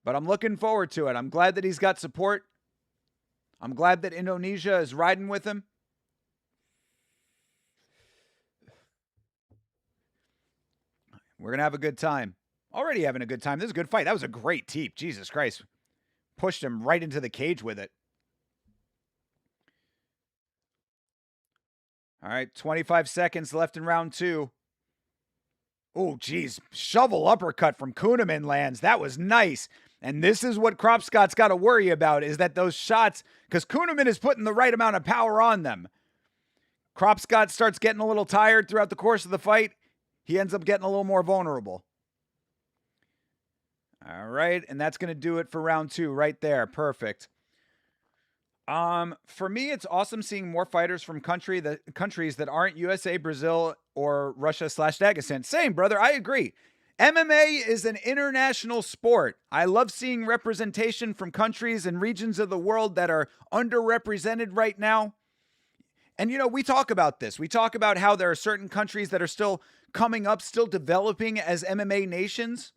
But I'm looking forward to it. I'm glad that he's got support. I'm glad that Indonesia is riding with him. We're going to have a good time. Already having a good time. This is a good fight. That was a great teep. Jesus Christ. Pushed him right into the cage with it. All right, 25 seconds left in round 2. Oh, geez. Shovel uppercut from Kuhneman lands. That was nice. And this is what Kropscott's got to worry about, is that those shots, because Kuhneman is putting the right amount of power on them. Kropscott starts getting a little tired throughout the course of the fight. He ends up getting a little more vulnerable. All right, and that's going to do it for round 2 right there. Perfect. For me, it's awesome seeing more fighters from countries that aren't USA, Brazil, or Russia/Dagestan. Same, brother. I agree. MMA is an international sport. I love seeing representation from countries and regions of the world that are underrepresented right now. And, you know, we talk about this. We talk about how there are certain countries that are still coming up, still developing as MMA nations.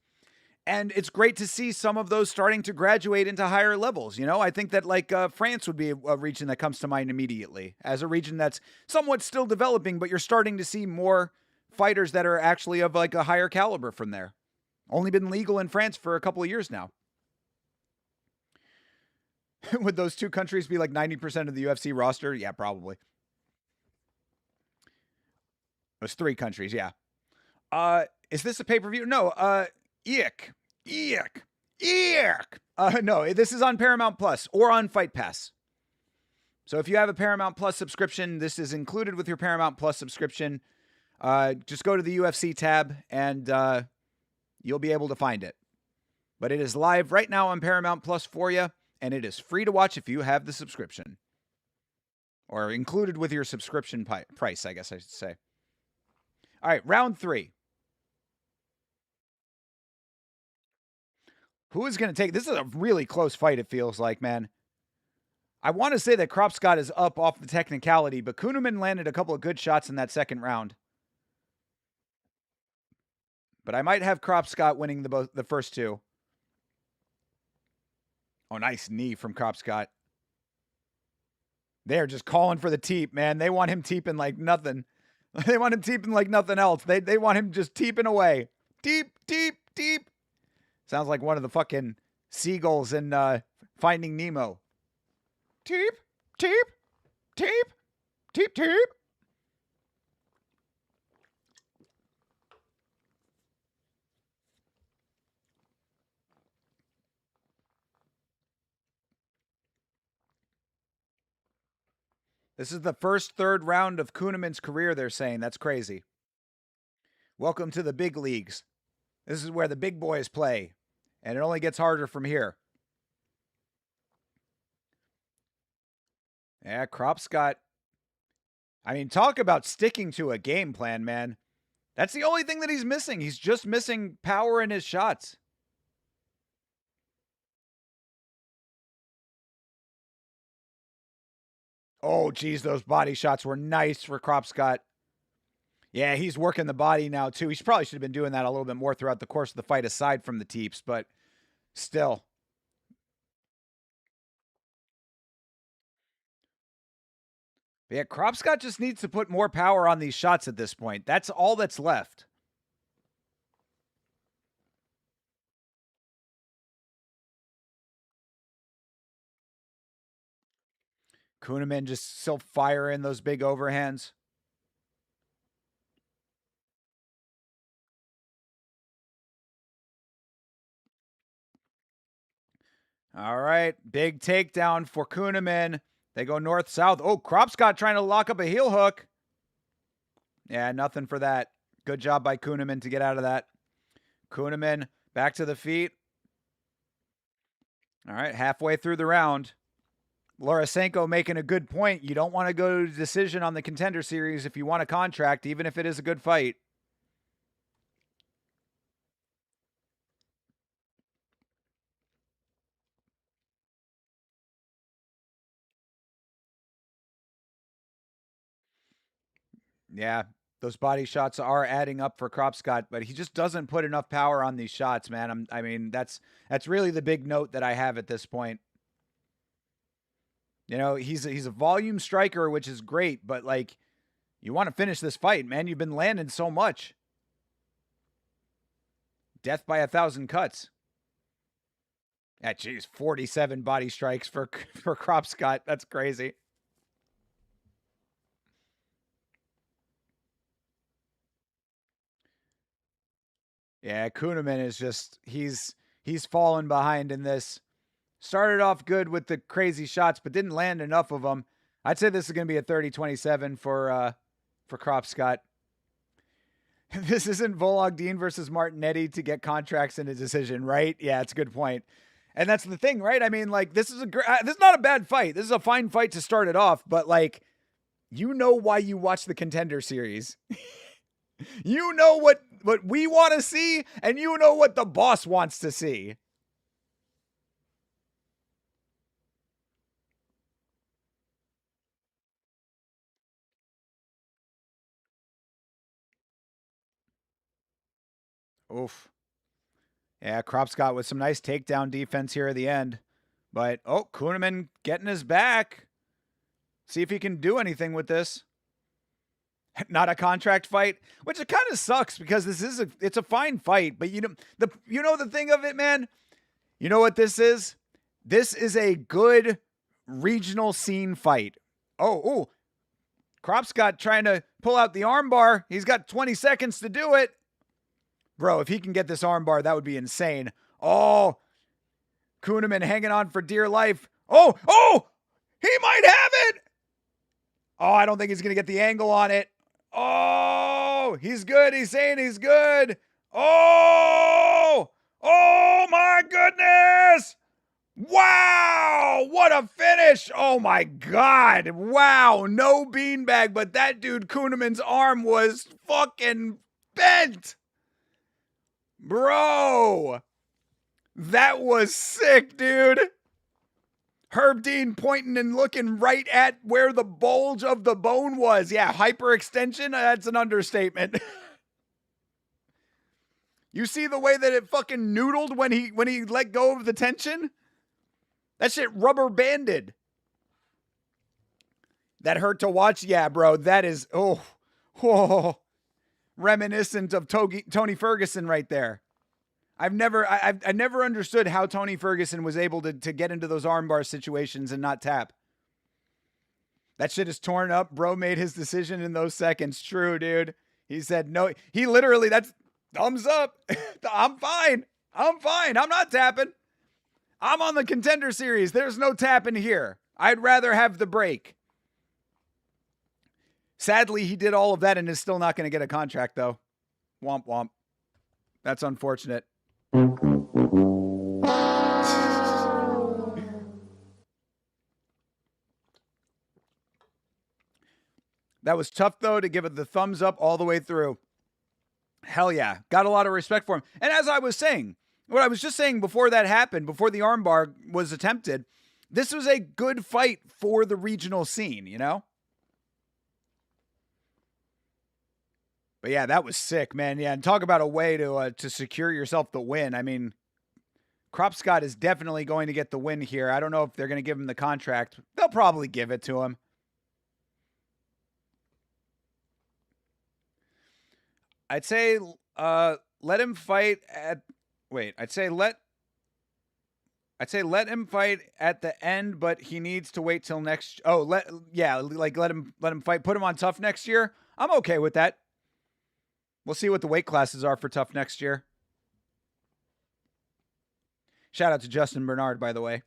And it's great to see some of those starting to graduate into higher levels. You know, I think that like France would be a region that comes to mind immediately as a region that's somewhat still developing, but you're starting to see more fighters that are actually of like a higher caliber from there. Only been legal in France for a couple of years now. Would those two countries be like 90% of the UFC roster? Yeah, probably. Those 3 countries, yeah. Is this a pay-per-view? No, Eek. No, this is on Paramount Plus or on Fight Pass. So if you have a Paramount Plus subscription, this is included with your Paramount Plus subscription. Just go to the UFC tab and you'll be able to find it. But it is live right now on Paramount Plus for you, and it is free to watch if you have the subscription. Or included with your subscription price, I guess I should say. All right, round 3. Who is going to take... This is a really close fight, it feels like, man. I want to say that Kropscott is up off the technicality, but Kuhneman landed a couple of good shots in that second round. But I might have Kropscott winning the first 2. Oh, nice knee from Kropscott. They're just calling for the teep, man. They want him teeping like nothing. They want him teeping like nothing else. They want him just teeping away. Teep, teep, teep. Sounds like one of the fucking seagulls in Finding Nemo. Teep, teep, teep, teep, teep. This is the first third round of Kuhneman's career, they're saying. That's crazy. Welcome to the big leagues. This is where the big boys play. And it only gets harder from here. Yeah, Kropscott. I mean, talk about sticking to a game plan, man. That's the only thing that he's missing. He's just missing power in his shots. Oh, geez, those body shots were nice for Kropscott. Yeah, he's working the body now, too. He probably should have been doing that a little bit more throughout the course of the fight, aside from the teeps, but still. But yeah, Kropscott just needs to put more power on these shots at this point. That's all that's left. Kuhneman just still firing those big overhands. All right, big takedown for Kuhneman. They go north-south. Oh, Kropscott trying to lock up a heel hook. Yeah, nothing for that. Good job by Kuhneman to get out of that. Kuhneman back to the feet. All right, halfway through the round. Lorisenko making a good point. You don't want to go to decision on the Contender Series if you want a contract, even if it is a good fight. Yeah, those body shots are adding up for Kropscott, but he just doesn't put enough power on these shots, man. I mean, that's really the big note that I have at this point. You know, he's a volume striker, which is great, but like, you want to finish this fight, man. You've been landing so much. Death by 1,000 cuts. Yeah, geez, 47 body strikes for Kropscott. That's crazy. Yeah, Kuhneman is just he's fallen behind in this. Started off good with the crazy shots, but didn't land enough of them. I'd say this is going to be a 30-27 for Kropscott. This isn't Vologdin versus Martinetti to get contracts in a decision, right? Yeah, it's a good point. And that's the thing, right? I mean, like, this is not a bad fight. This is a fine fight to start it off, but like, you know why you watch the Contender Series. You know what we want to see, and you know what the boss wants to see. Oof. Yeah, Kropscott with some nice takedown defense here at the end. But, oh, Kuhneman getting his back. See if he can do anything with this. Not a contract fight, which it kind of sucks because it's a fine fight. But you know the thing of it, man. You know what this is? This is a good regional scene fight. Oh, Kropscott trying to pull out the armbar. He's got 20 seconds to do it. Bro, if he can get this armbar, that would be insane. Oh, Kuhneman hanging on for dear life. Oh, he might have it. Oh, I don't think he's going to get the angle on it. Oh, he's good. He's saying he's good. Oh my goodness. Wow, what a finish. Oh my God. Wow, no beanbag, but that dude Kuhneman's arm was fucking bent. Bro, that was sick, dude. Herb Dean pointing and looking right at where the bulge of the bone was. Yeah, hyperextension, that's an understatement. You see the way that it fucking noodled when he let go of the tension? That shit rubber banded. That hurt to watch? Yeah, bro, that is, reminiscent of Tony Ferguson right there. I've never understood how Tony Ferguson was able to get into those armbar situations and not tap. That shit is torn up. Bro made his decision in those seconds. True, dude. He said no. He literally, that's thumbs up. I'm fine. I'm not tapping. I'm on the Contender Series. There's no tapping here. I'd rather have the break. Sadly, he did all of that and is still not going to get a contract, though. Womp womp. That's unfortunate. That was tough, though, to give it the thumbs up all the way through. Hell yeah. Got a lot of respect for him. And as I was saying, what I was just saying before that happened, before the armbar was attempted, this was a good fight for the regional scene, you know? But yeah, that was sick, man. Yeah, and talk about a way to secure yourself the win. I mean, Kropscott is definitely going to get the win here. I don't know if they're going to give him the contract. They'll probably give it to him. I'd say let him fight at... Wait, I'd say let I'd say let him fight at the end, but he needs to wait till next. Oh, let him fight. Put him on TUF next year. I'm okay with that. We'll see what the weight classes are for TUF next year. Shout out to Justin Bernard, by the way.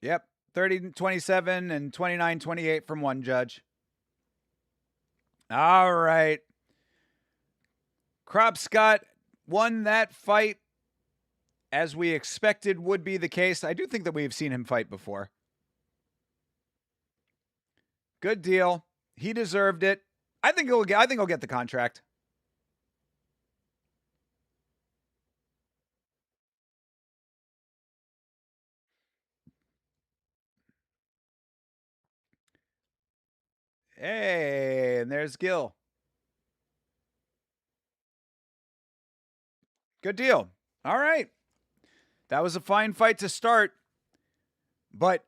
Yep, 30-27 and 29-28 from one judge. All right. Crop Scott won that fight as we expected would be the case. I do think that we've seen him fight before. Good deal. He deserved it. I think he'll get the contract. Hey, and there's Gil. Good deal. All right. That was a fine fight to start. But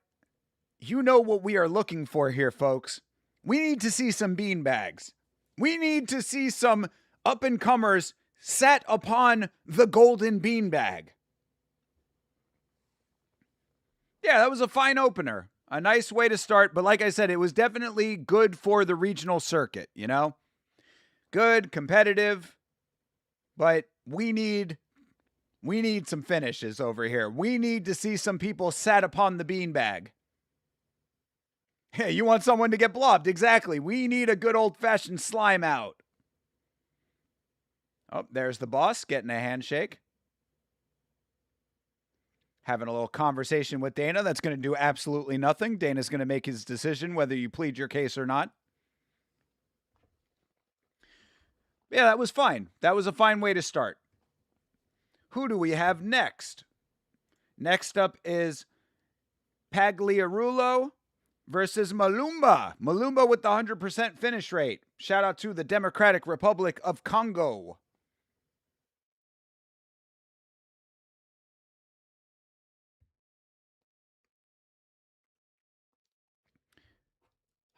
you know what we are looking for here, folks. We need to see some beanbags. We need to see some up-and-comers sat upon the golden beanbag. Yeah, that was a fine opener. A nice way to start, but like I said, it was definitely good for the regional circuit, you know? Good, competitive, but we need some finishes over here. We need to see some people sat upon the beanbag. Hey, you want someone to get blobbed? Exactly. We need a good old-fashioned slime out. Oh, there's the boss getting a handshake. Having a little conversation with Dana that's going to do absolutely nothing. Dana's going to make his decision whether you plead your case or not. Yeah, that was fine. That was a fine way to start. Who do we have next? Next up is Pagliarulo versus Malumba. Malumba with the 100% finish rate. Shout out to the Democratic Republic of Congo.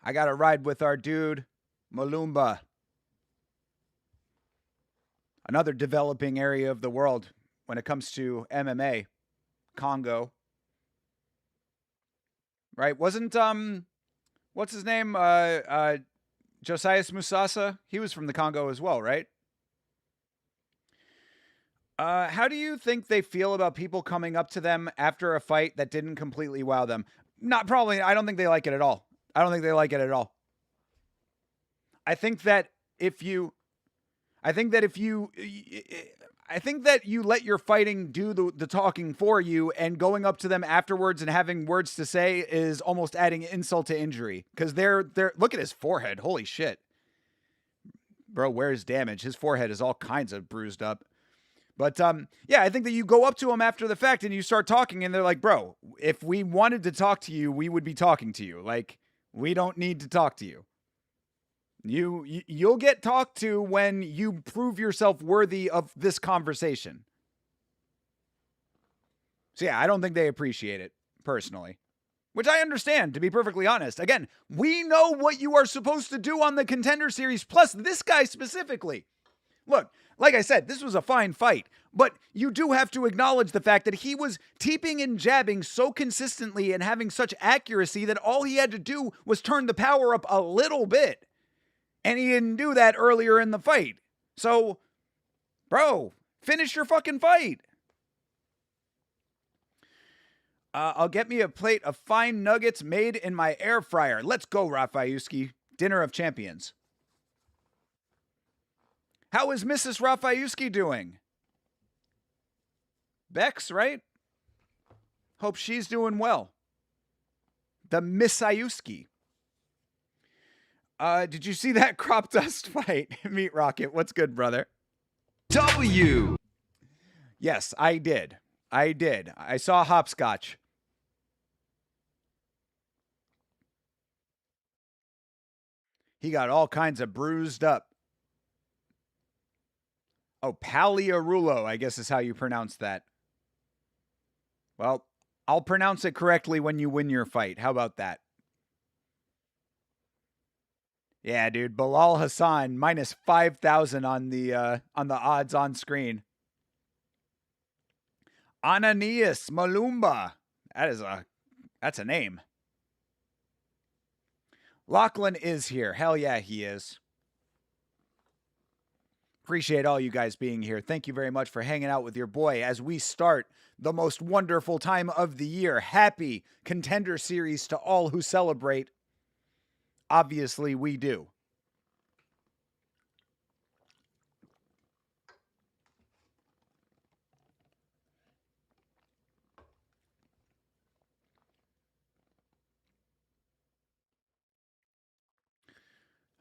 I got to ride with our dude, Malumba. Another developing area of the world when it comes to MMA. Congo. Right? Wasn't, what's his name? Josias Musasa? He was from the Congo as well, right? How do you think they feel about people coming up to them after a fight that didn't completely wow them? I don't think they like it at all. I don't think they like it at all. I think that you let your fighting do the talking for you, and going up to them afterwards and having words to say is almost adding insult to injury. Because they're look at his forehead. Holy shit. Bro, where's damage? His forehead is all kinds of bruised up. But yeah, I think that you go up to him after the fact and you start talking, and they're like, bro, if we wanted to talk to you, we would be talking to you. Like, we don't need to talk to you. You'll get talked to when you prove yourself worthy of this conversation. So yeah, I don't think they appreciate it, personally. Which I understand, to be perfectly honest. Again, we know what you are supposed to do on the Contender Series, plus this guy specifically. Look, like I said, this was a fine fight, but you do have to acknowledge the fact that he was teeping and jabbing so consistently and having such accuracy that all he had to do was turn the power up a little bit. And he didn't do that earlier in the fight. So, bro, finish your fucking fight. I'll get me a plate of fine nuggets made in my air fryer. Let's go, Rafayuski. Dinner of Champions. How is Mrs. Rafayuski doing? Bex, right? Hope she's doing well. The Miss Ayuski. Did you see that crop dust fight? Meat Rocket, what's good, brother? W. Yes, I did. I saw Hopscotch. He got all kinds of bruised up. Oh, Pagliarulo, I guess is how you pronounce that. Well, I'll pronounce it correctly when you win your fight. How about that? Yeah, dude. Bilal Hassan minus 5,000 on the odds on screen. Ananias Malumba. That's a name. Lachlan is here. Hell yeah, he is. Appreciate all you guys being here. Thank you very much for hanging out with your boy as we start the most wonderful time of the year. Happy Contender Series to all who celebrate. Obviously, we do.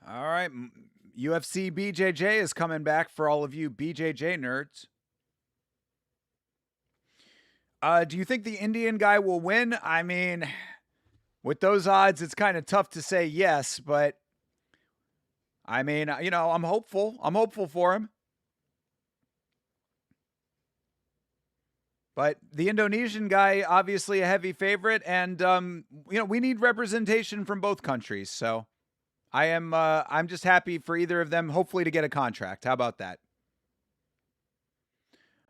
All right. UFC BJJ is coming back for all of you BJJ nerds. Do you think the Indian guy will win? I mean, with those odds, it's kind of tough to say yes, but I mean, I'm hopeful. I'm hopeful for him. But the Indonesian guy, obviously a heavy favorite, and we need representation from both countries. So I'm just happy for either of them, hopefully to get a contract. How about that?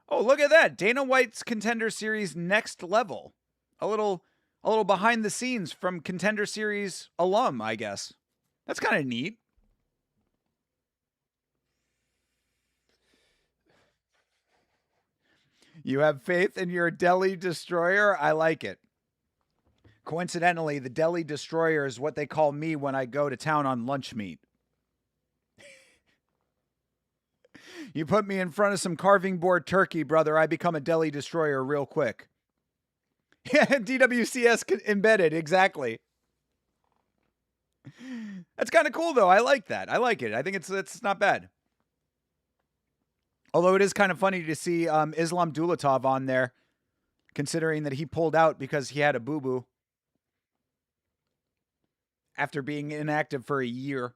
Oh, look at that. Dana White's Contender Series next level. A little behind the scenes from Contender Series alum, I guess. That's kind of neat. You have faith in your Delhi Destroyer? I like it. Coincidentally, the Delhi Destroyer is what they call me when I go to town on lunch meat. You put me in front of some carving board turkey, brother, I become a Delhi Destroyer real quick. Yeah, DWCS embedded, exactly. That's kind of cool, though. I like that. I like it. I think it's not bad. Although it is kind of funny to see Islam Dulatov on there, considering that he pulled out because he had a boo-boo after being inactive for a year.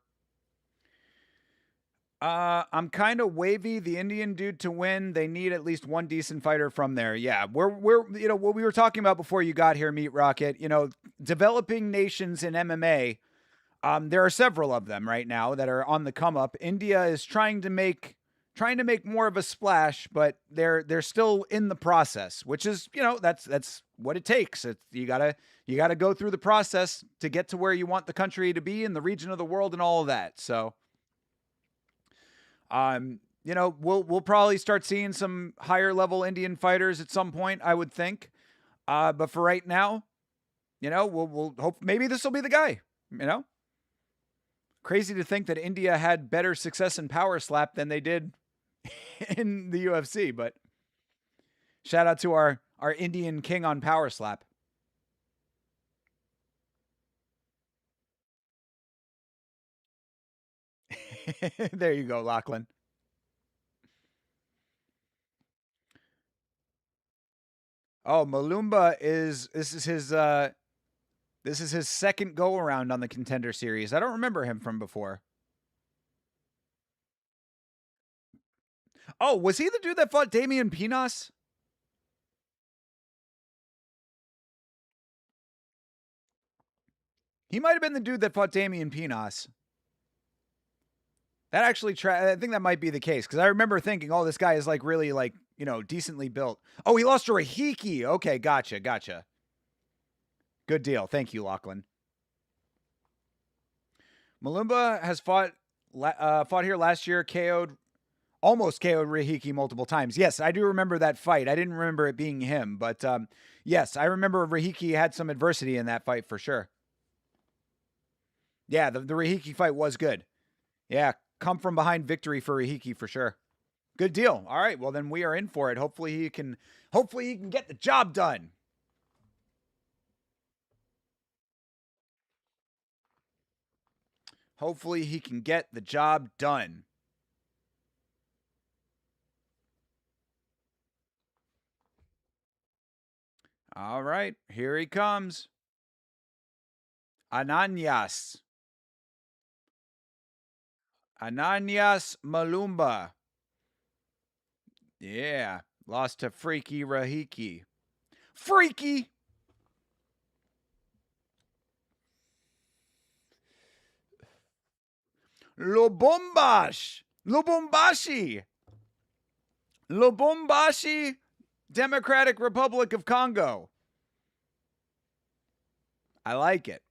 I'm kind of wavy. The Indian dude to win, they need at least one decent fighter from there. Yeah, we're what we were talking about before you got here, Meat Rocket. Developing nations in MMA. There are several of them right now that are on the come up. India is trying to make more of a splash, but they're still in the process, which is that's what it takes. You gotta go through the process to get to where you want the country to be in the region of the world and all of that. So. We'll probably start seeing some higher level Indian fighters at some point, I would think. But for right now, we'll hope maybe this will be the guy. Crazy to think that India had better success in power slap than they did in the UFC. But shout out to our Indian king on power slap. There you go, Lachlan. Oh, Malumba this is his second go around on the Contender Series. I don't remember him from before. Oh, was he the dude that fought Damian Pinos? He might have been the dude that fought Damian Pinos. That actually, I think that might be the case because I remember thinking, oh, this guy is like really like decently built. Oh, he lost to Rahiki. Okay, gotcha. Good deal. Thank you, Lachlan. Malumba has fought here last year, almost KO'd Rahiki multiple times. Yes, I do remember that fight. I didn't remember it being him, but yes, I remember Rahiki had some adversity in that fight for sure. Yeah, the Rahiki fight was good. Yeah, come from behind victory for Rahiki for sure. Good deal. All right, well then we are in for it. Hopefully he can get the job done. Hopefully he can get the job done. All right, here he comes. Ananias Malumba. Yeah, lost to Freaky Rahiki. Freaky! Lubumbashi, Democratic Republic of Congo. I like it.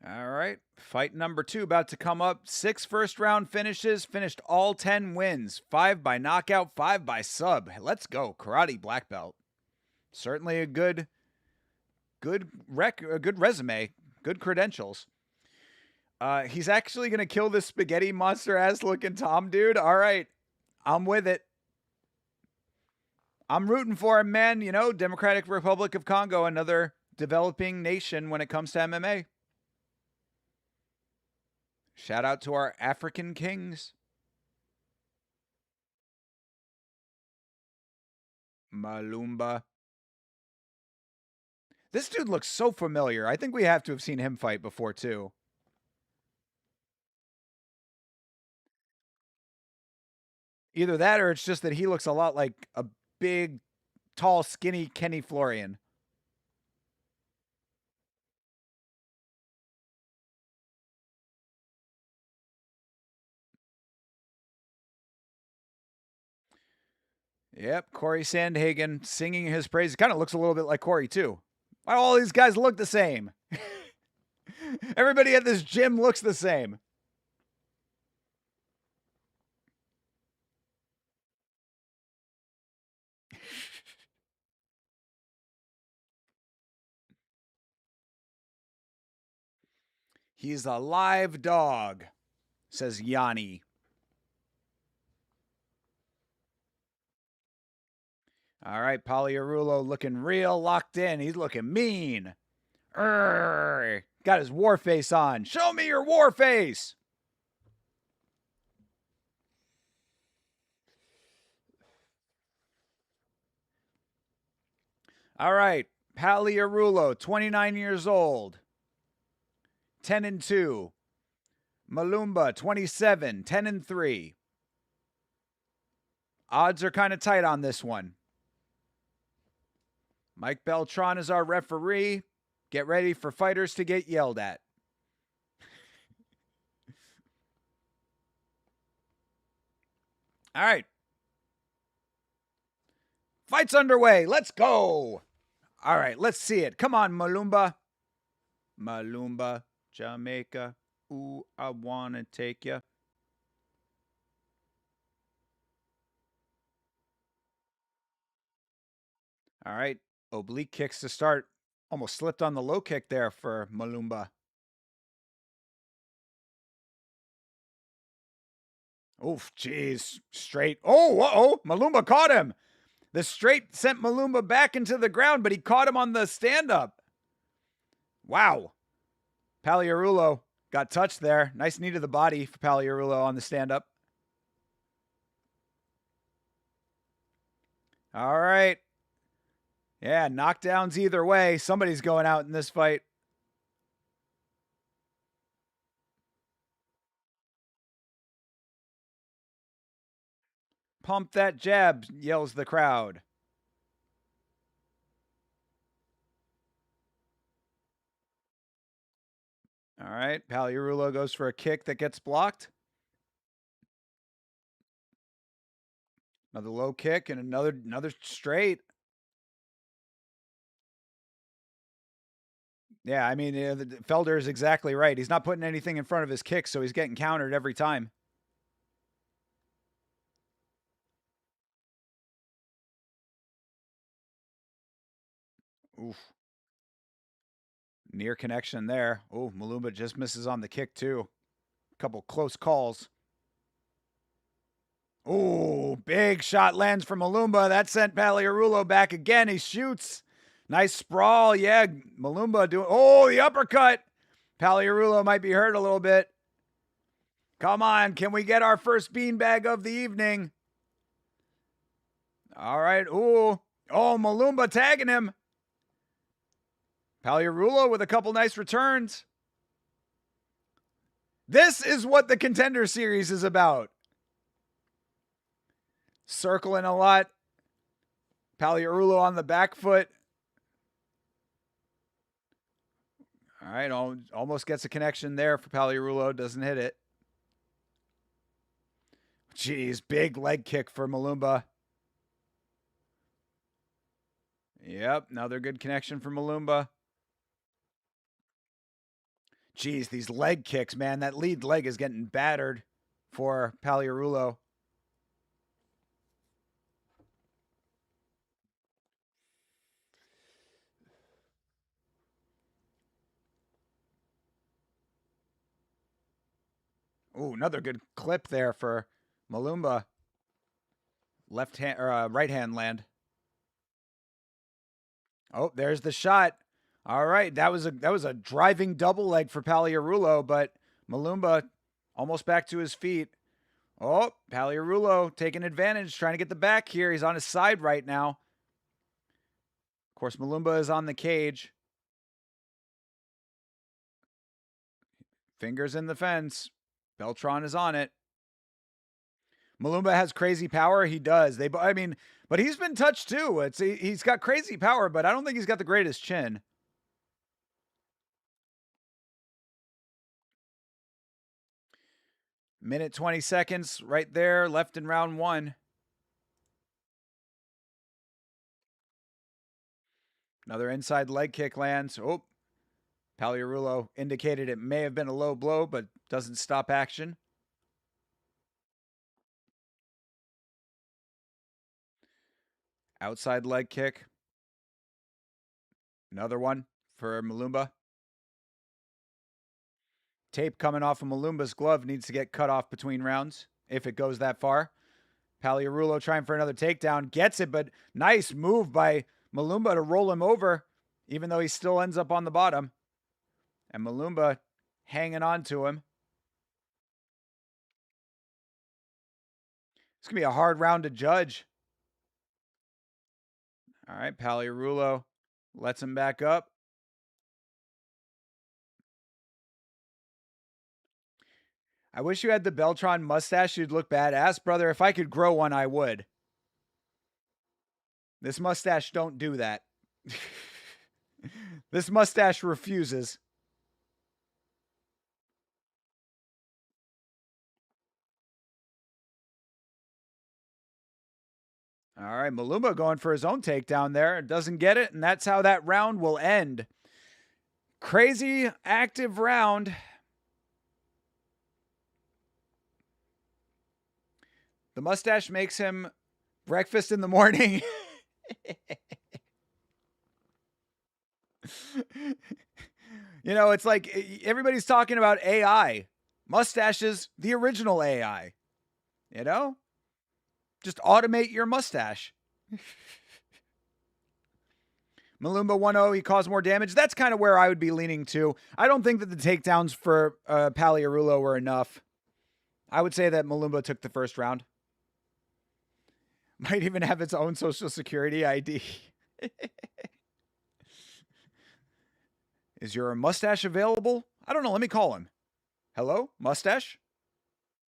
All right. Fight number 2 about to come up. 6 first-round finishes, finished all 10 wins. 5 by knockout, 5 by sub. Let's go. Karate black belt. Certainly a good resume, good credentials. He's actually going to kill this spaghetti monster-ass looking Tom dude. All right. I'm with it. I'm rooting for him, man. You know, Democratic Republic of Congo, another developing nation when it comes to MMA. Shout out to our African kings. Malumba. This dude looks so familiar. I think we have to have seen him fight before, too. Either that or it's just that he looks a lot like a big, tall, skinny Kenny Florian. Yep, Corey Sandhagen singing his praises. Kind of looks a little bit like Corey, too. Why do all these guys look the same? Everybody at this gym looks the same. He's a live dog, says Yanni. All right, Polyarulo looking real locked in. He's looking mean. Got his war face on. Show me your war face. All right, Polyarulo, 29 years old, 10-2. Malumba, 27, 10-3. Odds are kind of tight on this one. Mike Beltran is our referee. Get ready for fighters to get yelled at. All right. Fight's underway. Let's go. All right, let's see it. Come on, Malumba. Malumba, Jamaica. Ooh, I want to take you. All right, oblique kicks to start. Almost slipped on the low kick there for Malumba. Oof, jeez. Straight. Oh, Malumba caught him. The straight sent Malumba back into the ground, but he caught him on the stand-up. Wow. Polyarulo got touched there. Nice knee to the body for Polyarulo on the stand-up. All right. Yeah, knockdowns either way. Somebody's going out in this fight. Pump that jab, yells the crowd. All right, Polyarulo goes for a kick that gets blocked. Another low kick and another straight. Yeah, I mean, Felder is exactly right. He's not putting anything in front of his kick, so he's getting countered every time. Oof. Near connection there. Oh, Malumba just misses on the kick, too. Couple close calls. Oh, big shot lands from Malumba. That sent Polyarulo back again. He shoots. Nice sprawl. Yeah, Malumba doing. Oh, the uppercut. Polyarulo might be hurt a little bit. Come on. Can we get our first beanbag of the evening? All right. Ooh. Oh, Malumba tagging him. Polyarulo with a couple nice returns. This is what the Contender Series is about. Circling a lot. Polyarulo on the back foot. All right, almost gets a connection there for Paliarulo. Doesn't hit it. Jeez, big leg kick for Malumba. Yep, another good connection for Malumba. Jeez, these leg kicks, man. That lead leg is getting battered for Paliarulo. Ooh, another good clip there for Malumba. Left hand or right hand land. Oh, there's the shot. All right, that was a driving double leg for Paliarulo, but Malumba almost back to his feet. Oh, Paliarulo taking advantage, trying to get the back here. He's on his side right now. Of course, Malumba is on the cage. Fingers in the fence. Beltran is on it. Malumba has crazy power. He does. But he's been touched too. He's got crazy power, but I don't think he's got the greatest chin. Minute 20 seconds right there, left in round one. Another inside leg kick lands. Oh, Paliarulo indicated it may have been a low blow, but doesn't stop action. Outside leg kick. Another one for Malumba. Tape coming off of Malumba's glove needs to get cut off between rounds if it goes that far. Paliarulo trying for another takedown. Gets it, but nice move by Malumba to roll him over, even though he still ends up on the bottom. And Malumba hanging on to him. It's going to be a hard round to judge. All right, Paliarulo lets him back up. I wish you had the Beltran mustache. You'd look badass, brother. If I could grow one, I would. This mustache don't do that. This mustache refuses. All right, Malumba going for his own takedown there. Doesn't get it, and that's how that round will end. Crazy active round. The mustache makes him breakfast in the morning. It's like everybody's talking about AI. Mustaches, the original AI. Just automate your mustache. Malumba 1-0, he caused more damage. That's kind of where I would be leaning to. I don't think that the takedowns for Paliarulo were enough. I would say that Malumba took the first round. Might even have its own social security ID. Is your mustache available? I don't know. Let me call him. Hello, mustache?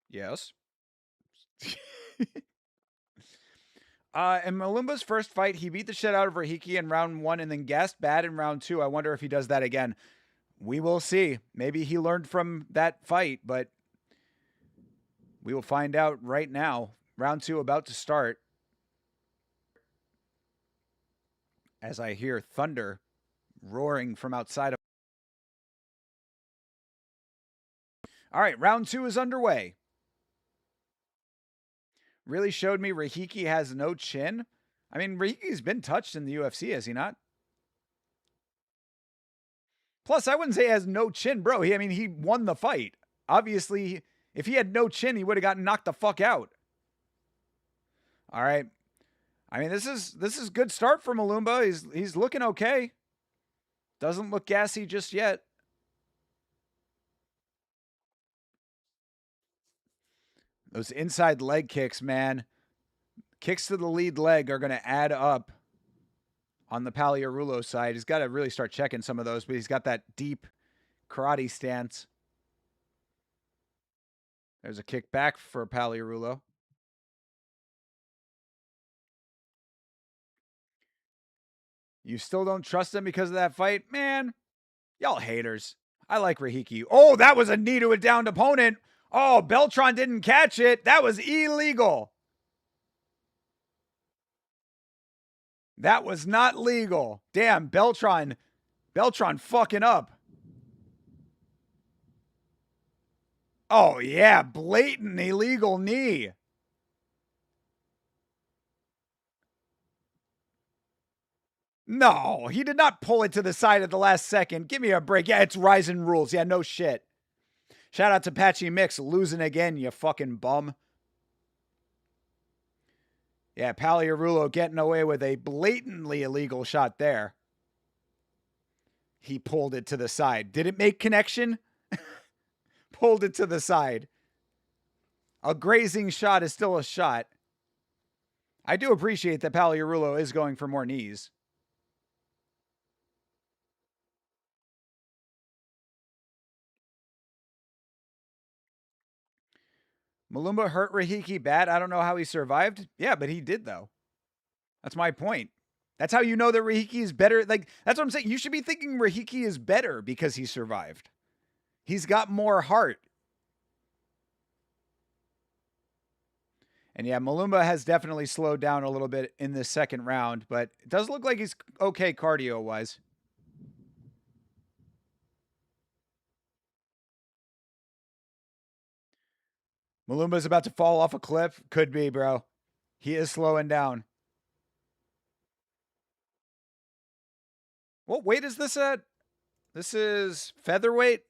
Yes. In Malumba's first fight, he beat the shit out of Rahiki in round one and then gassed bad in round two. I wonder if he does that again. We will see. Maybe he learned from that fight, but we will find out right now. Round two about to start. As I hear thunder roaring from outside of. All right, round two is underway. Really showed me Rahiki has no chin. I mean, Rahiki's been touched in the UFC, has he not? Plus, I wouldn't say he has no chin, bro. He won the fight. Obviously, if he had no chin, he would have gotten knocked the fuck out. All right. This is good start for Malumba. He's looking okay. Doesn't look gassy just yet. Those inside leg kicks, man. Kicks to the lead leg are going to add up on the Paliarulo side. He's got to really start checking some of those, but he's got that deep karate stance. There's a kick back for Paliarulo. You still don't trust him because of that fight? Man, Y'all haters. I like Rahiki. Oh, that was a knee to a downed opponent. Oh, Beltran didn't catch it. That was illegal. That was not legal. Damn, Beltran fucking up. Oh, yeah, blatant illegal knee. No, he did not pull it to the side at the last second. Give me a break. Yeah, it's Ryzen rules. Yeah, no shit. Shout out to Patchy Mix, losing again, you fucking bum. Yeah, Paliarulo getting away with a blatantly illegal shot there. He pulled it to the side. Did it make connection? Pulled it to the side. A grazing shot is still a shot. I do appreciate that Paliarulo is going for more knees. Malumba hurt Rahiki bad. I don't know how he survived. Yeah, but he did, though. That's my point. That's how you know that Rahiki is better. Like, that's what I'm saying. You should be thinking Rahiki is better because he survived. He's got more heart. And yeah, Malumba has definitely slowed down a little bit in this second round, but it does look like he's okay cardio-wise. Malumba's about to fall off a cliff. Could be, bro. He is slowing down. What weight is this at? This is featherweight.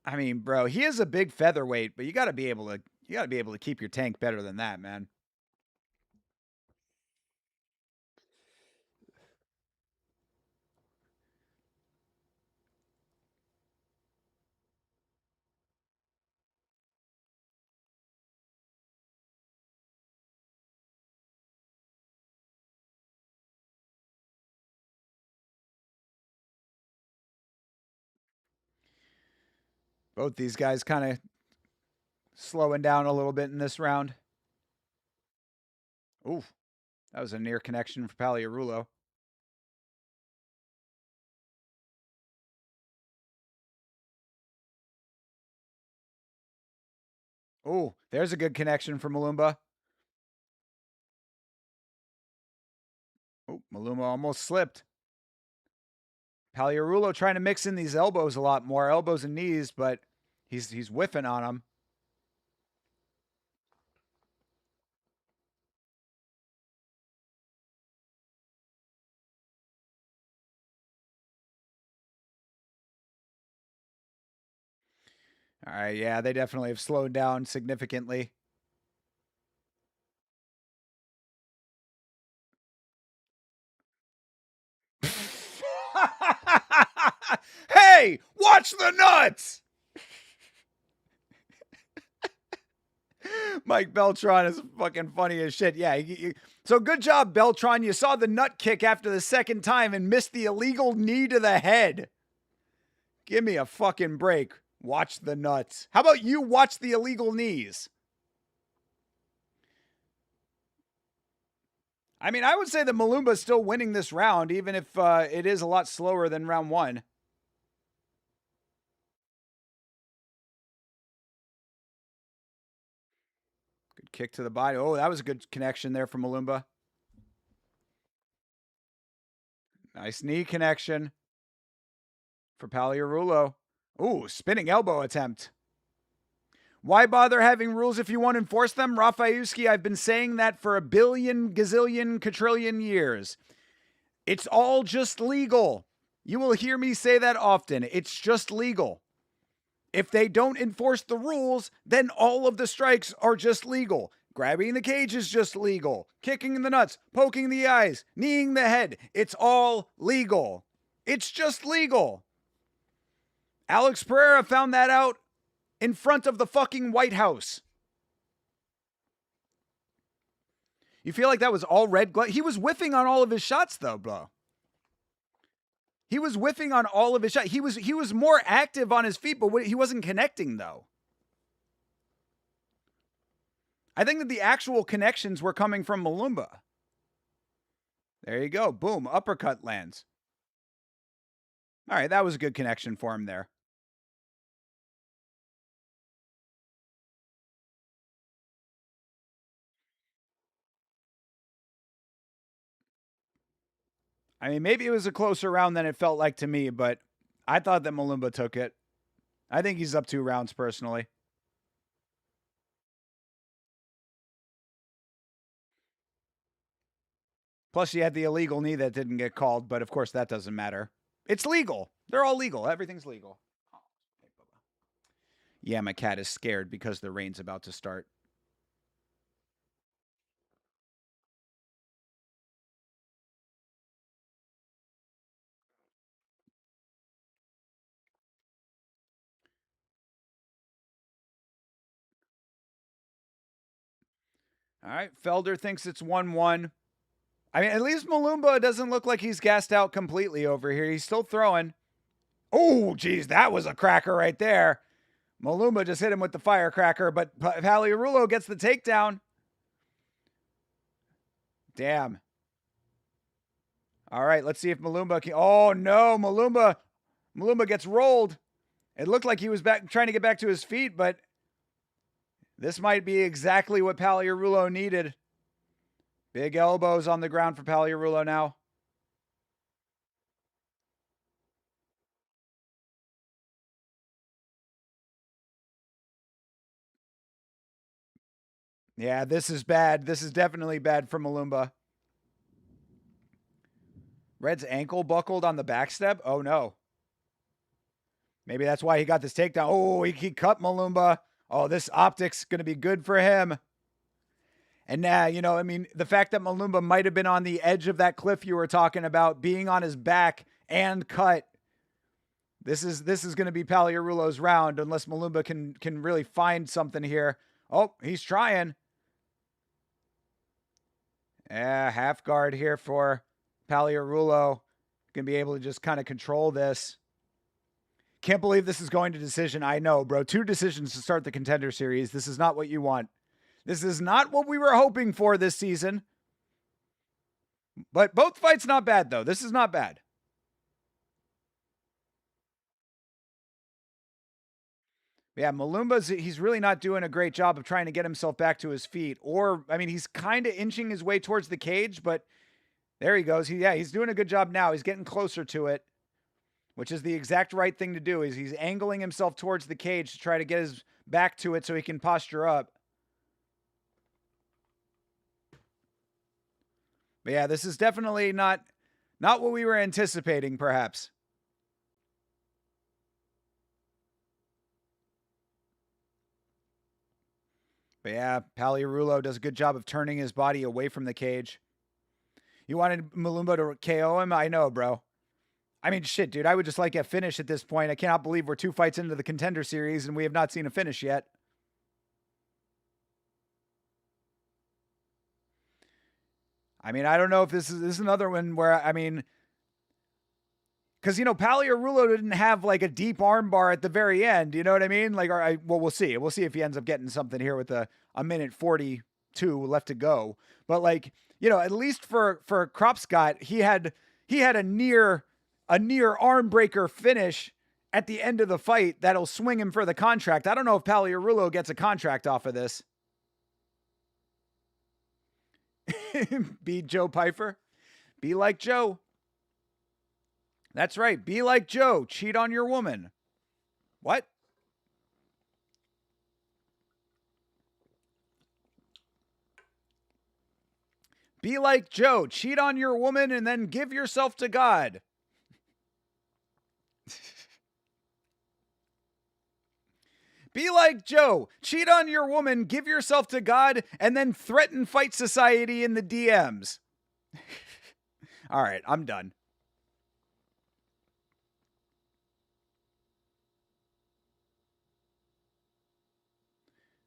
I mean, bro, he is a big featherweight, but you got to be able to keep your tank better than that, man. Both these guys kind of slowing down a little bit in this round. Ooh, that was a near connection for Paliarulo. Ooh, there's a good connection for Malumba. Oh, Malumba almost slipped. Paliarulo trying to mix in these elbows a lot more, elbows and knees, but he's whiffing on them. All right, yeah, they definitely have slowed down significantly. Hey, watch the nuts! Mike Beltran is fucking funny as shit. Yeah. So good job, Beltran. You saw the nut kick after the second time and missed the illegal knee to the head. Give me a fucking break. Watch the nuts. How about you watch the illegal knees? I mean, I would say that Malumba's still winning this round, even if it is a lot slower than round one. Good kick to the body. Oh, that was a good connection there from Malumba. Nice knee connection for Paliarulo. Ooh, spinning elbow attempt. Why bother having rules if you won't enforce them? Rafayuski, I've been saying that for a billion, gazillion, quadrillion years. It's all just legal. You will hear me say that often. It's just legal. If they don't enforce the rules, then all of the strikes are just legal. Grabbing the cage is just legal. Kicking in the nuts, poking the eyes, kneeing the head. It's all legal. It's just legal. Alex Pereira found that out in front of the fucking White House. You feel like that was all red glove? He was whiffing on all of his shots, though, bro. He was whiffing on all of his shots. He was more active on his feet, but he wasn't connecting, though. I think that the actual connections were coming from Malumba. There you go. Boom. Uppercut lands. All right, that was a good connection for him there. I mean, maybe it was a closer round than it felt like to me, but I thought that Malumba took it. I think he's up 2 rounds personally. Plus, he had the illegal knee that didn't get called, but of course that doesn't matter. It's legal. They're all legal. Everything's legal. Yeah, my cat is scared because the rain's about to start. All right, Felder thinks it's 1-1. I mean, at least Malumba doesn't look like he's gassed out completely over here. He's still throwing. Oh, geez, that was a cracker right there. Malumba just hit him with the firecracker, but Paliarulo gets the takedown. Damn. All right, let's see if Malumba can. Oh, no, Malumba gets rolled. It looked like he was trying to get back to his feet, but this might be exactly what Paliarulo needed. Big elbows on the ground for Paliarulo now. Yeah, this is bad. This is definitely bad for Malumba. Red's ankle buckled on the backstep. Oh, no. Maybe that's why he got this takedown. Oh, he cut Malumba. Oh, this optic's going to be good for him. And now, I mean, the fact that Malumba might have been on the edge of that cliff you were talking about, being on his back and cut. This is going to be Paliarulo's round unless Malumba can really find something here. Oh, he's trying. Yeah, half guard here for Paliarulo. Going to be able to just kind of control this. Can't believe this is going to decision. I know, bro. 2 decisions to start the Contender Series. This is not what you want. This is not what we were hoping for this season. But both fights not bad, though. This is not bad. Yeah, Malumba's, he's really not doing a great job of trying to get himself back to his feet. Or, I mean, he's kind of inching his way towards the cage, but there he goes. He's doing a good job now. He's getting closer to it, which is the exact right thing to do. Is he's angling himself towards the cage to try to get his back to it so he can posture up. But yeah, this is definitely not what we were anticipating, perhaps. But yeah, Paliarulo does a good job of turning his body away from the cage. You wanted Malumba to KO him? I know, bro. I mean, shit, dude. I would just like a finish at this point. I cannot believe we're 2 fights into the Contender Series and we have not seen a finish yet. I mean, I don't know if this is another one where, I mean, because, Paliarulo didn't have like a deep arm bar at the very end. You know what I mean? Like, well, we'll see. We'll see if he ends up getting something here with a minute 42 left to go. But like, at least for Kropscott, he had a near arm breaker finish at the end of the fight that'll swing him for the contract. I don't know if Paliarulo gets a contract off of this. Be Joe Pyfer. Be like Joe. That's right. Be like Joe. Cheat on your woman. What? Be like Joe. Cheat on your woman and then give yourself to God. Be like Joe. Cheat on your woman, give yourself to God, and then threaten Fight Society in the DMs. All right, I'm done.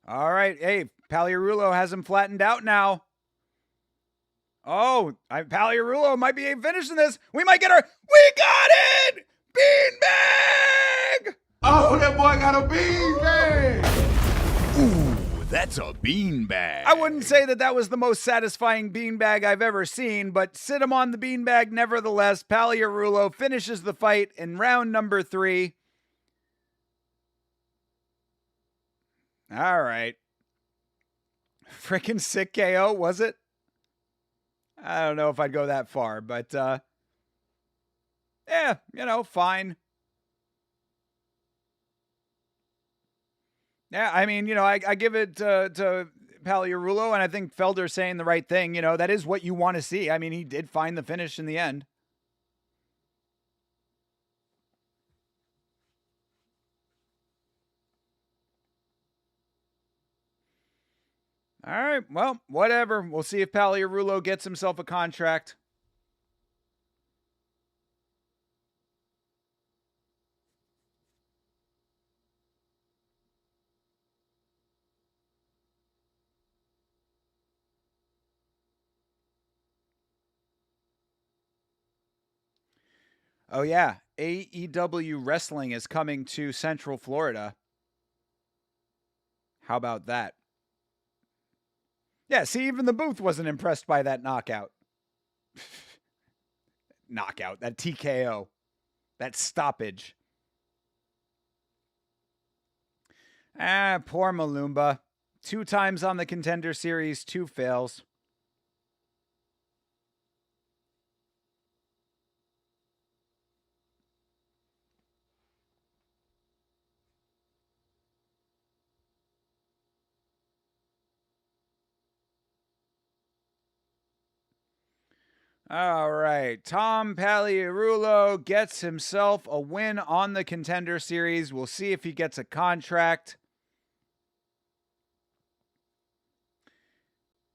All right, hey, Paliarulo has him flattened out now. Oh, Paliarulo might be finishing this. We might get her. We got it! Beanbag! Oh, that boy got a beanbag! Ooh, that That's a beanbag. I wouldn't say that was the most satisfying beanbag I've ever seen, but sit him on the beanbag nevertheless. Paliarulo finishes the fight in round number 3. All right. Freaking sick KO, was it? I don't know if I'd go that far, but yeah, fine. Yeah, I mean, I give it to Paliarulo, and I think Felder's saying the right thing. That is what you want to see. I mean, he did find the finish in the end. All right, well, whatever. We'll see if Paliarulo gets himself a contract. Oh, yeah. AEW Wrestling is coming to Central Florida. How about that? Yeah, see, even the booth wasn't impressed by that knockout. That TKO. That stoppage. Poor Malumba. 2 times on the Contender Series, 2 fails. All right. Tom Paliarulo gets himself a win on the Contender Series. We'll see if he gets a contract.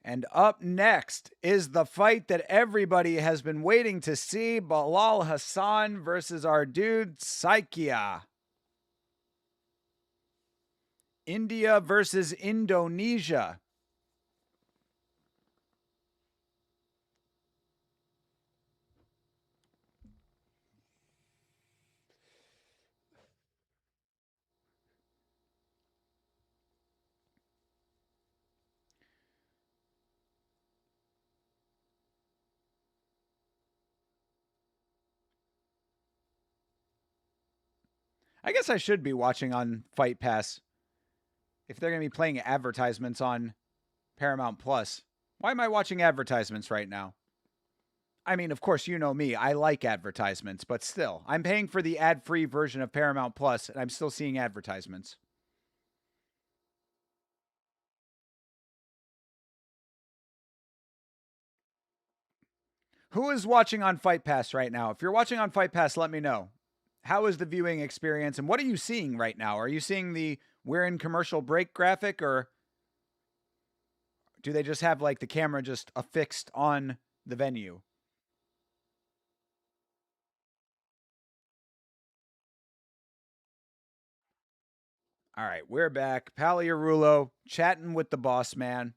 And up next is the fight that everybody has been waiting to see. Bilal Hassan versus our dude Saikia. India versus Indonesia. I guess I should be watching on Fight Pass if they're going to be playing advertisements on Paramount Plus. Why am I watching advertisements right now? I mean, of course, you know me. I like advertisements, but still, I'm paying for the ad-free version of Paramount Plus, and I'm still seeing advertisements. Who is watching on Fight Pass right now? If you're watching on Fight Pass, let me know. How is the viewing experience, and what are you seeing right now? Are you seeing the we're in commercial break graphic, or do they just have like the camera just affixed on the venue? All right, we're back. Paliarulo chatting with the boss man.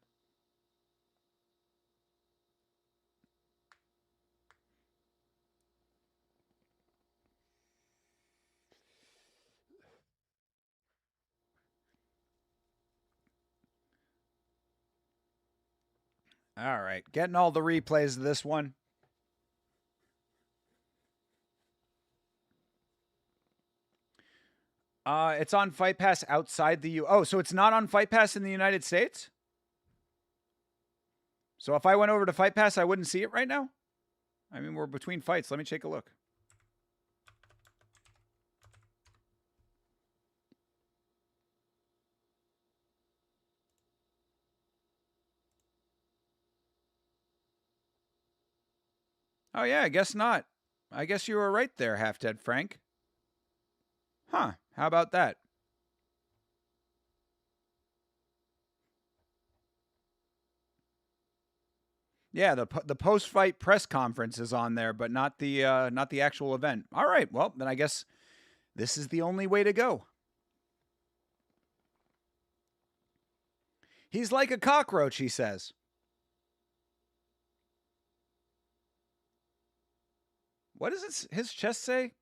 All right, getting all the replays of this one. It's on Fight Pass outside the U. Oh, so it's not on Fight Pass in the United States? So if I went over to Fight Pass, I wouldn't see it right now? I mean, we're between fights. Let me take a look. Oh, yeah, I guess not. I guess you were right there, Half Dead Frank. Huh, how about that? Yeah, the post-fight press conference is on there, but not the actual event. All right, well, then I guess this is the only way to go. He's like a cockroach, he says. What does his chest say?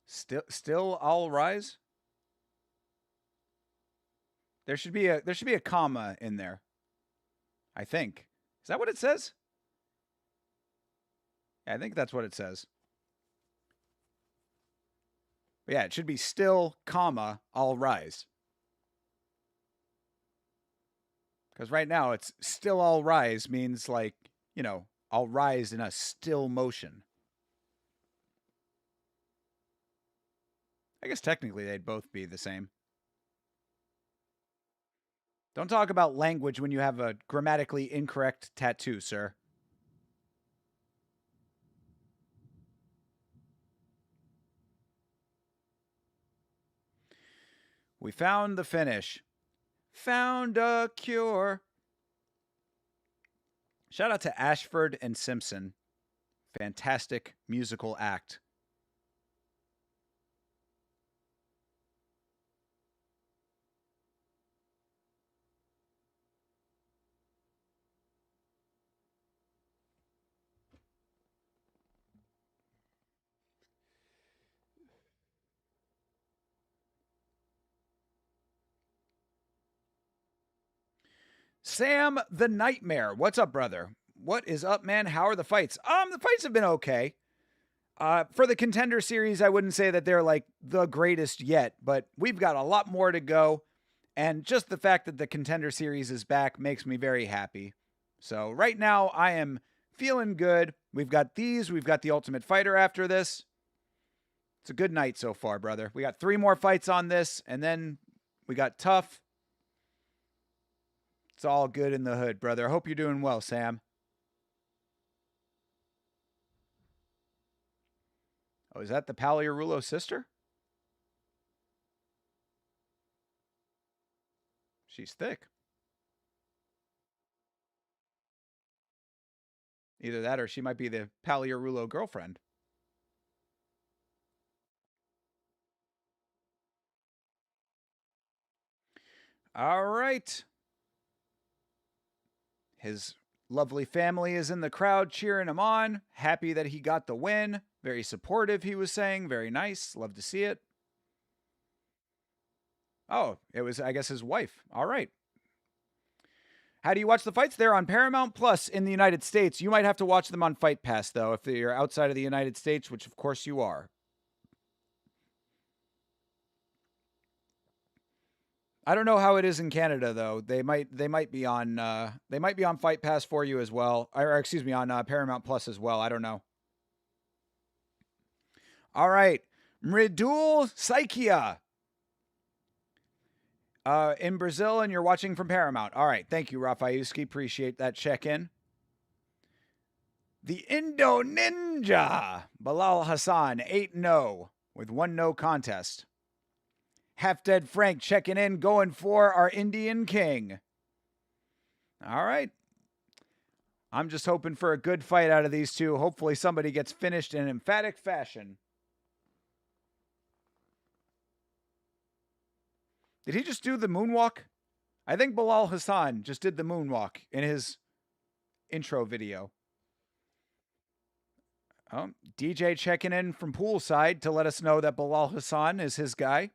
Still I'll rise? There should be a comma in there. I think. Is that what it says? Yeah, I think that's what it says. But yeah, it should be still, comma, I'll rise. Because right now it's still I'll rise means like, I'll rise in a still motion. I guess technically they'd both be the same. Don't talk about language when you have a grammatically incorrect tattoo, sir. We found the finish. Found a cure. Shout out to Ashford and Simpson. Fantastic musical act. Sam the Nightmare. What's up, brother? What is up, man? How are the fights? The fights have been okay. For the Contender Series, I wouldn't say that they're like the greatest yet, but we've got a lot more to go. And just the fact that the Contender Series is back makes me very happy. So right now, I am feeling good. We've got the Ultimate Fighter after this. It's a good night so far, brother. We got 3 more fights on this, and then we got TUF. It's all good in the hood, brother. I hope you're doing well, Sam. Oh, is that the Paliarulo sister? She's thick. Either that or she might be the Paliarulo girlfriend. All right. His lovely family is in the crowd cheering him on. Happy that he got the win. Very supportive, he was saying. Very nice. Love to see it. Oh, it was, I guess, his wife. All right. How do you watch the fights? They're on Paramount Plus in the United States. You might have to watch them on Fight Pass, though, if you're outside of the United States, which of course you are. I don't know how it is in Canada though. They might be on Fight Pass for you as well, or excuse me, on Paramount Plus as well. I don't know. All right, Mridul Saikia. In Brazil, and you're watching from Paramount. All right, thank you, Rafayuski. Appreciate that check-in. The Indo Ninja, Bilal Hassan, 8-0 with 1 no contest. Half Dead Frank checking in, going for our Indian King. All right. I'm just hoping for a good fight out of these two. Hopefully somebody gets finished in emphatic fashion. Did he just do the moonwalk? I think Bilal Hassan just did the moonwalk in his intro video. Oh, DJ checking in from poolside to let us know that Bilal Hassan is his guy.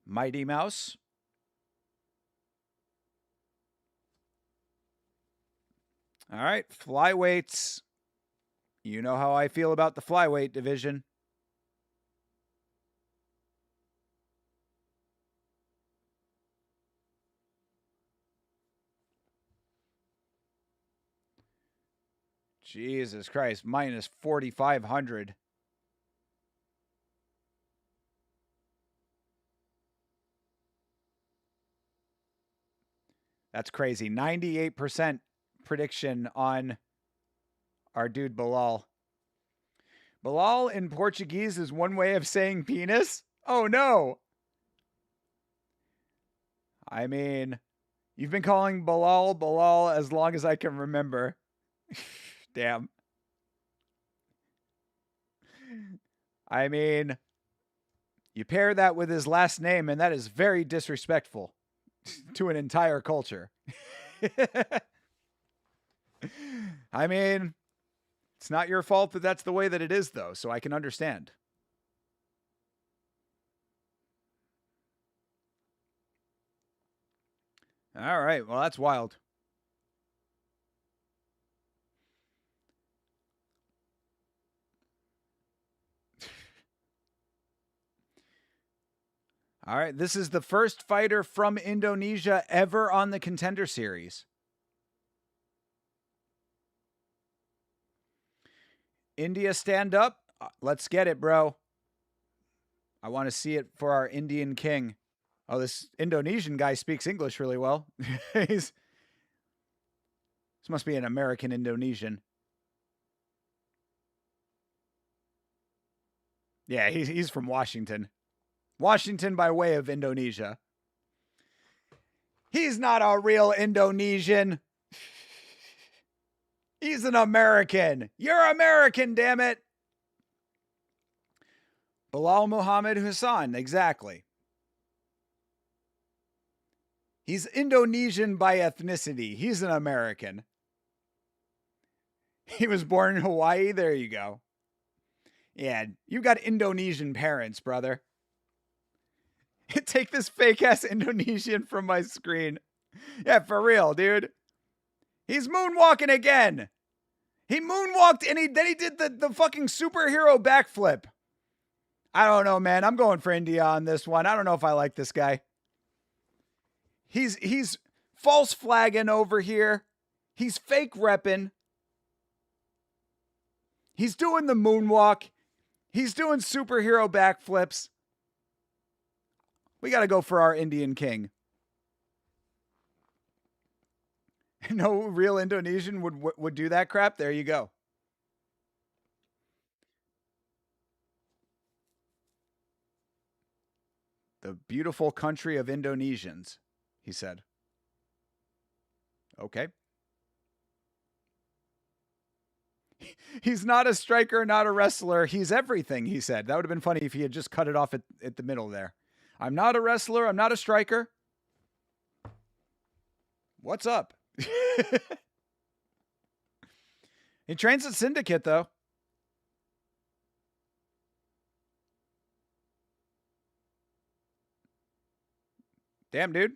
Mighty Mouse. All right, flyweights. You know how I feel about the flyweight division. Jesus Christ, minus 4,500. That's crazy. 98% prediction on our dude Bilal. Bilal in Portuguese is one way of saying penis? Oh no. I mean, you've been calling Bilal as long as I can remember. Damn. I mean, you pair that with his last name, and that is very disrespectful to an entire culture. I mean, it's not your fault that that's the way that it is, though, so I can understand. All right. Well, that's wild. All right. This is the first fighter from Indonesia ever on the Contender Series. India, stand up. Let's get it, bro. I want to see it for our Indian king. Oh, this Indonesian guy speaks English really well. This must be an American Indonesian. Yeah, he's from Washington. Washington by way of Indonesia. He's not a real Indonesian. He's an American. You're American, damn it. Bilal Muhammad Hassan, exactly. He's Indonesian by ethnicity. He's an American. He was born in Hawaii. There you go. Yeah, you got Indonesian parents, brother. Take this fake ass Indonesian from my screen. Yeah, for real, dude. He's moonwalking again. He moonwalked and then he did the fucking superhero backflip. I don't know, man. I'm going for India on this one. I don't know if I like this guy. He's false flagging over here. He's fake repping. He's doing the moonwalk. He's doing superhero backflips. We got to go for our Indian king. No real Indonesian would do that crap. There you go. The beautiful country of Indonesians, he said. Okay. He's not a striker, not a wrestler. He's everything, he said. That would have been funny if he had just cut it off at the middle there. I'm not a wrestler. I'm not a striker. What's up? He trains at Syndicate, though. Damn, dude.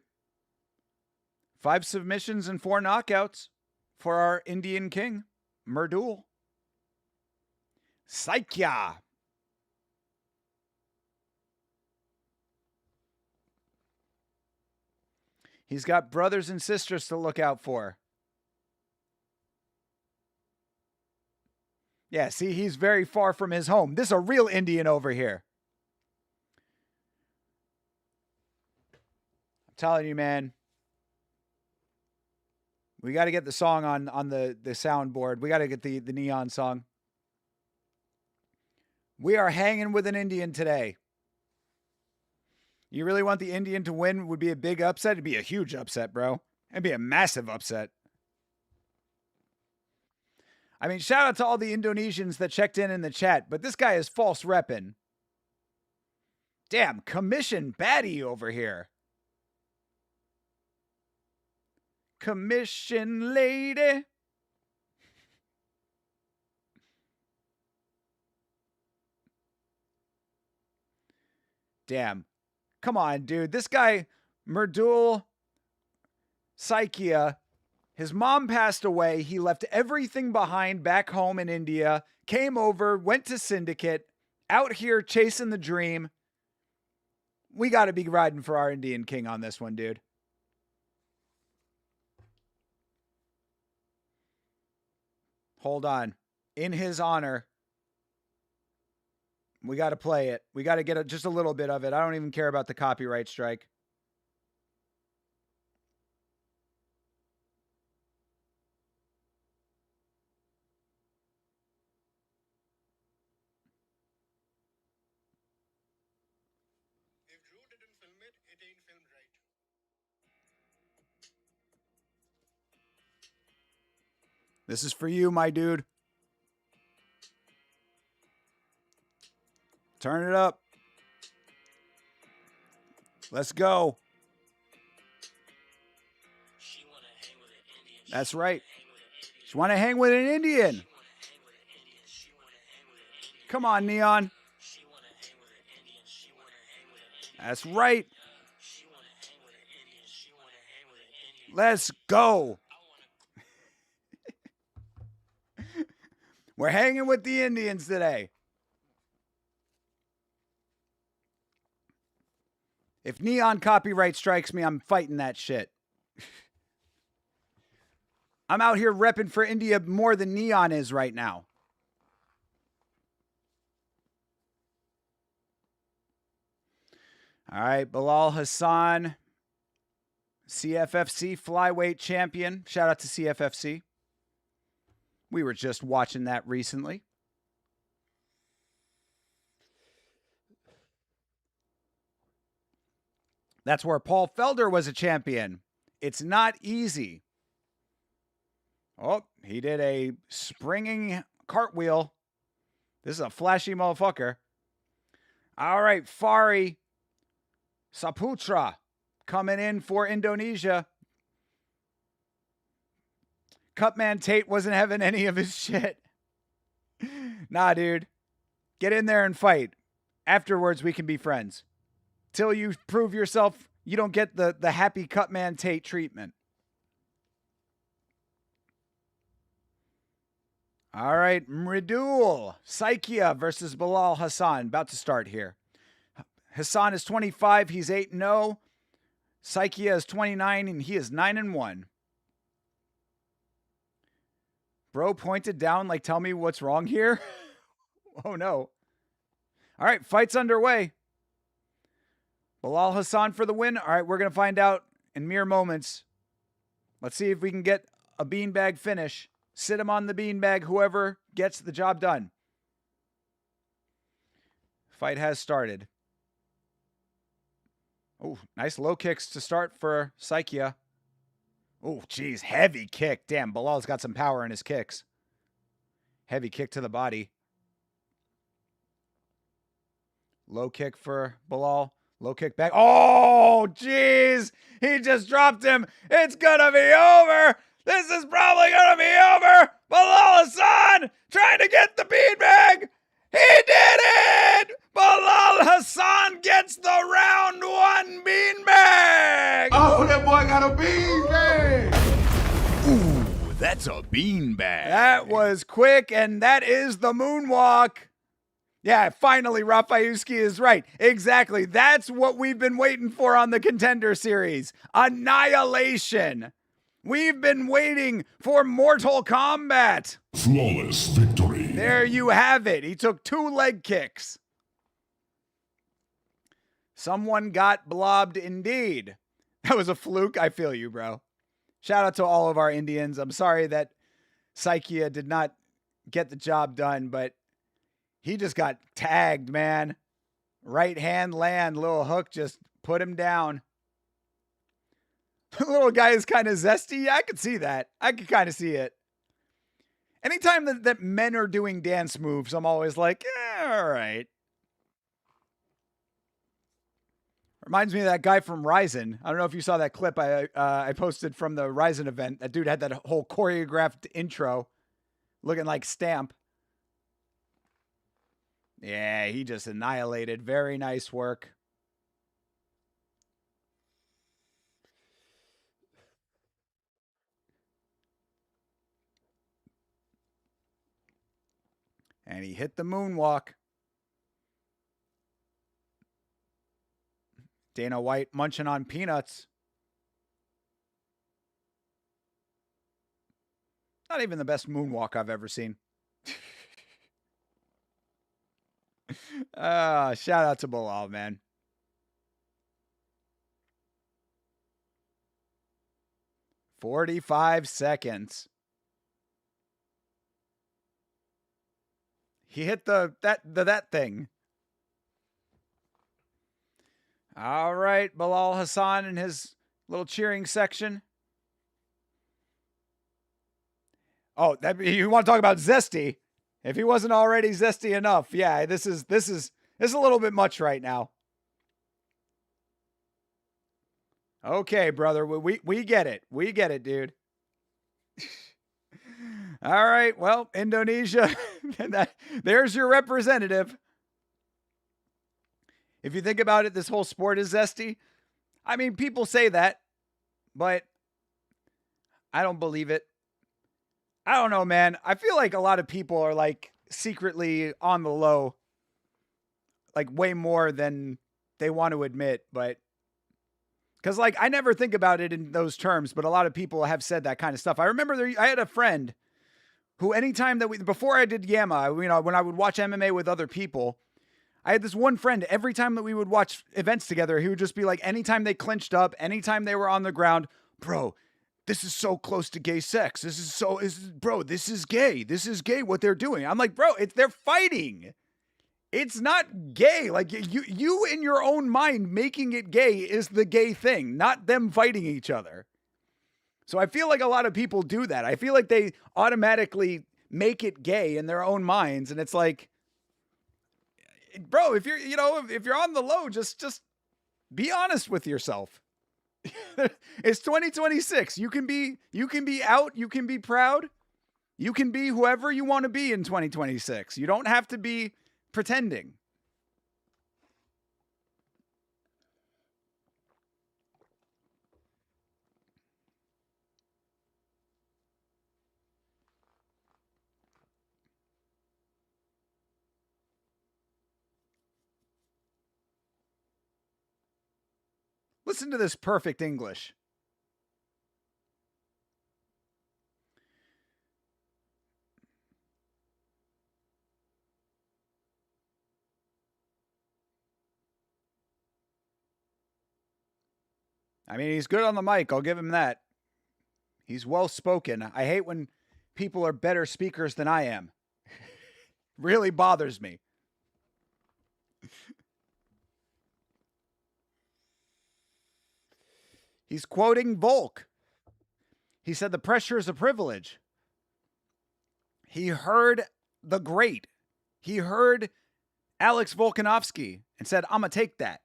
5 submissions and 4 knockouts for our Indian king, Merdul. Saikya. He's got brothers and sisters to look out for. Yeah, see, he's very far from his home. This is a real Indian over here. I'm telling you, man. We got to get the song on the soundboard. We got to get the neon song. We are hanging with an Indian today. You really want the Indian to win? Would be a big upset? It'd be a huge upset, bro. It'd be a massive upset. I mean, shout out to all the Indonesians that checked in the chat, but this guy is false repping. Damn, commission baddie over here. Commission lady. Damn. Come on, dude. This guy, Merdul Saikya, his mom passed away. He left everything behind back home in India, came over, went to Syndicate, out here chasing the dream. We got to be riding for our Indian king on this one, dude. Hold on. In his honor, we got to play it. We got to get just a little bit of it. I don't even care about the copyright strike. If Drew didn't film it, it ain't filmed right. This is for you, my dude. Turn it up. Let's go. That's right. She want to hang with an Indian. Come on, Neon. That's right. Let's go. We're hanging with the Indians today. If Neon copyright strikes me, I'm fighting that shit. I'm out here repping for India more than Neon is right now. All right, Bilal Hassan, CFFC flyweight champion. Shout out to CFFC. We were just watching that recently. That's where Paul Felder was a champion. It's not easy. Oh, he did a springing cartwheel. This is a flashy motherfucker. All right, Fari Saputra coming in for Indonesia. Cutman Tate wasn't having any of his shit. Nah, dude. Get in there and fight. Afterwards, we can be friends. Till you prove yourself, you don't get the happy Cutman Tate treatment. All right, Mridul Saikia versus Bilal Hassan. About to start here. Hassan is 25. He's 8-0. Saikia is 29, and he is 9-1. Bro pointed down like, tell me what's wrong here. Oh, no. All right, fight's underway. Bilal Hassan for the win. All right, we're going to find out in mere moments. Let's see if we can get a beanbag finish. Sit him on the beanbag, whoever gets the job done. Fight has started. Oh, nice low kicks to start for Saikia. Oh, geez, heavy kick. Damn, Bilal's got some power in his kicks. Heavy kick to the body. Low kick for Bilal. Low kick back. Oh, jeez. He just dropped him. It's going to be over. This is probably going to be over. Bilal Hassan trying to get the beanbag. He did it. Bilal Hassan gets the round one beanbag. Oh, that boy got a beanbag. Ooh, that's a beanbag. That was quick, and that is the moonwalk. Yeah, finally, Rafayuski is right. Exactly. That's what we've been waiting for on the Contender Series. Annihilation. We've been waiting for Mortal Kombat. Flawless victory. There you have it. He took 2 leg kicks. Someone got blobbed indeed. That was a fluke. I feel you, bro. Shout out to all of our Indians. I'm sorry that Saikia did not get the job done, but he just got tagged, man. Right hand land, little hook just put him down. The little guy is kind of zesty. Yeah, I could see that. I could kind of see it. Anytime that men are doing dance moves, I'm always like, all right. Reminds me of that guy from Ryzen. I don't know if you saw that clip I posted from the Ryzen event. That dude had that whole choreographed intro looking like Stamp. Yeah, he just annihilated. Very nice work. And he hit the moonwalk. Dana White munching on peanuts. Not even the best moonwalk I've ever seen. Shout out to Bilal, man. "45 seconds. He hit that thing. All right, Bilal Hassan and his little cheering section. Oh, you want to talk about zesty? If he wasn't already zesty enough, yeah, this is a little bit much right now. Okay, brother, we get it. We get it, dude. All right, well, Indonesia, there's your representative. If you think about it, this whole sport is zesty. I mean, people say that, but I don't believe it. I don't know, man. I feel like a lot of people are like secretly on the low, like way more than they want to admit. But because like I never think about it in those terms, but a lot of people have said that kind of stuff. I remember I had a friend who anytime that before I did Yama, when I would watch MMA with other people, I had this one friend, every time that we would watch events together, he would just be like, anytime they clinched up, anytime they were on the ground, bro, this is so close to gay sex. This is gay. This is gay what they're doing. I'm like, bro, they're fighting. It's not gay. Like you in your own mind making it gay is the gay thing, not them fighting each other. So I feel like a lot of people do that. I feel like they automatically make it gay in their own minds. And it's like, bro, if you're on the low, just be honest with yourself. It's 2026. You can be out. You can be proud. You can be whoever you want to be in 2026. You don't have to be pretending. Listen to this perfect English. I mean, he's good on the mic. I'll give him that. He's well spoken. I hate when people are better speakers than I am. Really bothers me. He's quoting Volk. He said the pressure is a privilege. He heard the great. He heard Alex Volkanovski and said, I'm going to take that.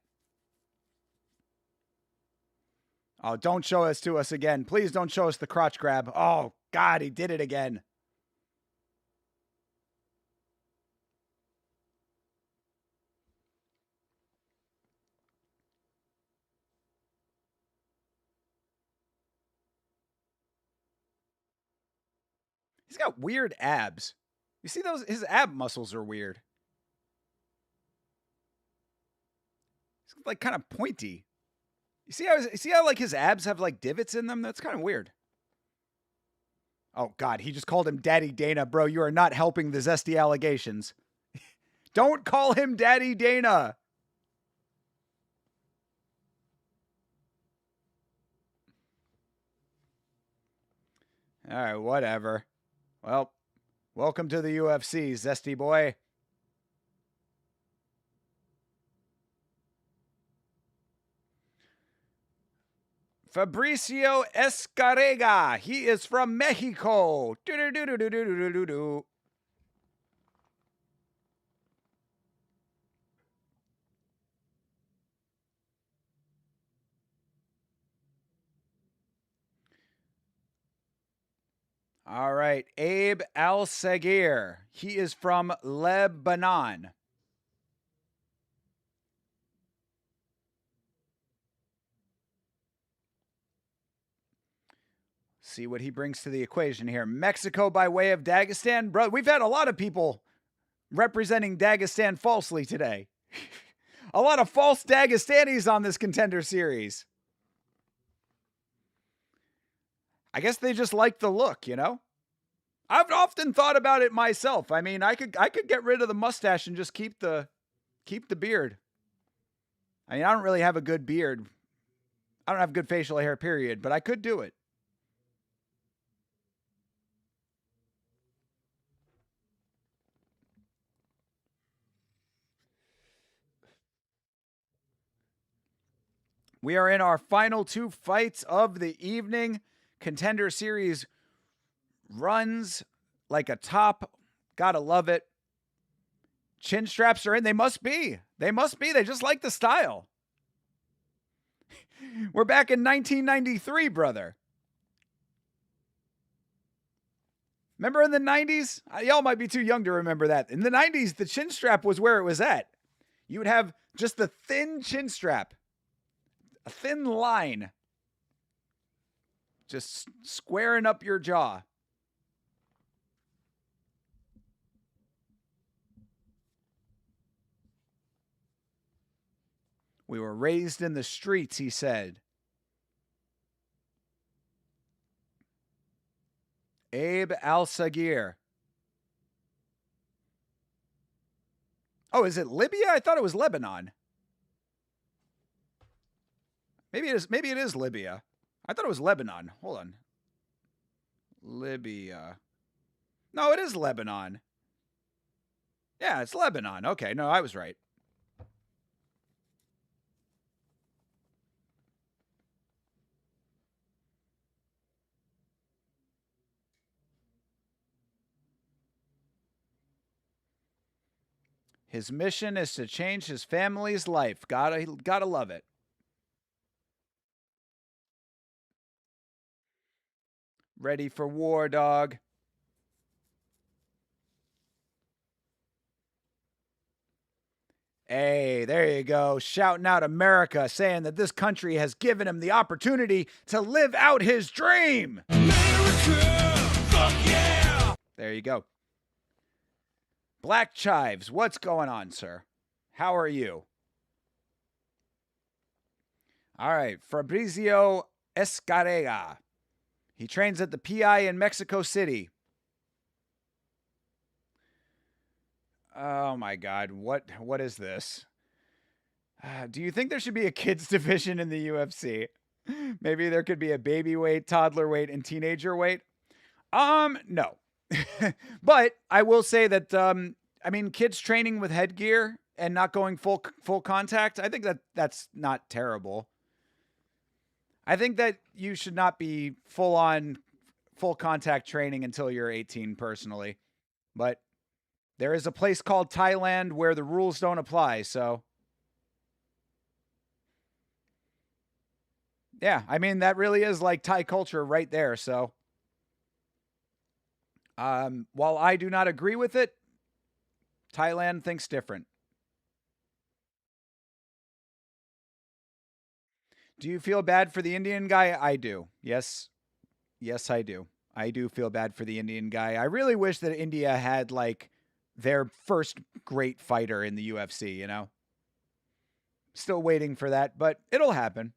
Oh, don't show us to us again. Please don't show us the crotch grab. Oh, God, he did it again. He's got weird abs. You see those? His ab muscles are weird. He's like kind of pointy. You see how like his abs have like divots in them? That's kind of weird. Oh God, he just called him Daddy Dana. Bro, you are not helping the zesty allegations. Don't call him Daddy Dana. All right, whatever. Well, welcome to the UFC, zesty boy. Fabricio Escarrega. He is from Mexico. Do-do-do-do-do-do-do-do. All right, Abe Al-Sagir. He is from Lebanon. See what he brings to the equation here. Mexico by way of Dagestan. Bro, we've had a lot of people representing Dagestan falsely today. A lot of false Dagestanis on this Contender Series. I guess they just like the look, you know? I've often thought about it myself. I mean, I could get rid of the mustache and just keep the beard. I mean, I don't really have a good beard. I don't have good facial hair, period, but I could do it. We are in our final two fights of the evening. Contender Series runs like a top. Gotta love it. Chin straps are in. They must be. They just like the style. We're back in 1993, brother. Remember in the 90s? Y'all might be too young to remember that. In the 90s, the chin strap was where it was at. You would have just the thin chin strap. A thin line. Just squaring up your jaw. We were raised in the streets, he said. Abe Al-Sagir. Oh, is it Libya? I thought it was Lebanon. Maybe it is Libya. I thought it was Lebanon. Hold on. Libya. No, it is Lebanon. Yeah, it's Lebanon. Okay, no, I was right. His mission is to change his family's life. Gotta love it. Ready for war, dog. Hey, there you go. Shouting out America, saying that this country has given him the opportunity to live out his dream. America, fuck yeah! There you go. Black Chives, what's going on, sir? How are you? All right, Fabrizio Escarega. He trains at the PI in Mexico City. Oh my God, what is this? Do you think there should be a kids division in the UFC? Maybe there could be a baby weight, toddler weight, and teenager weight. No. But I will say that I mean, kids training with headgear and not going full contact, I think that's not terrible. I think that you should not be full contact training until you're 18 personally. But there is a place called Thailand where the rules don't apply, so yeah, I mean that really is like Thai culture right there, so while I do not agree with it, Thailand thinks different. Do you feel bad for the Indian guy? I do. Yes. Yes, I do. I do feel bad for the Indian guy. I really wish that India had like their first great fighter in the UFC, you know? Still waiting for that, but it'll happen.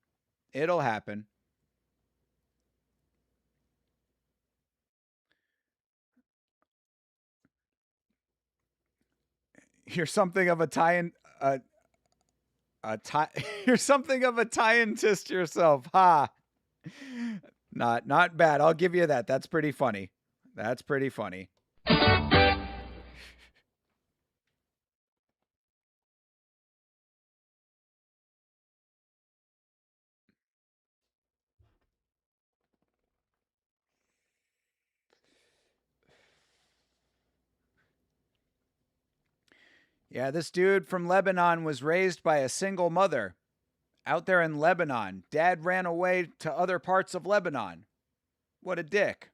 It'll happen. You're something of a you're something of a scientist yourself, ha. Not bad. I'll give you that. That's pretty funny. That's pretty funny. Yeah, this dude from Lebanon was raised by a single mother out there in Lebanon. Dad ran away to other parts of Lebanon. What a dick.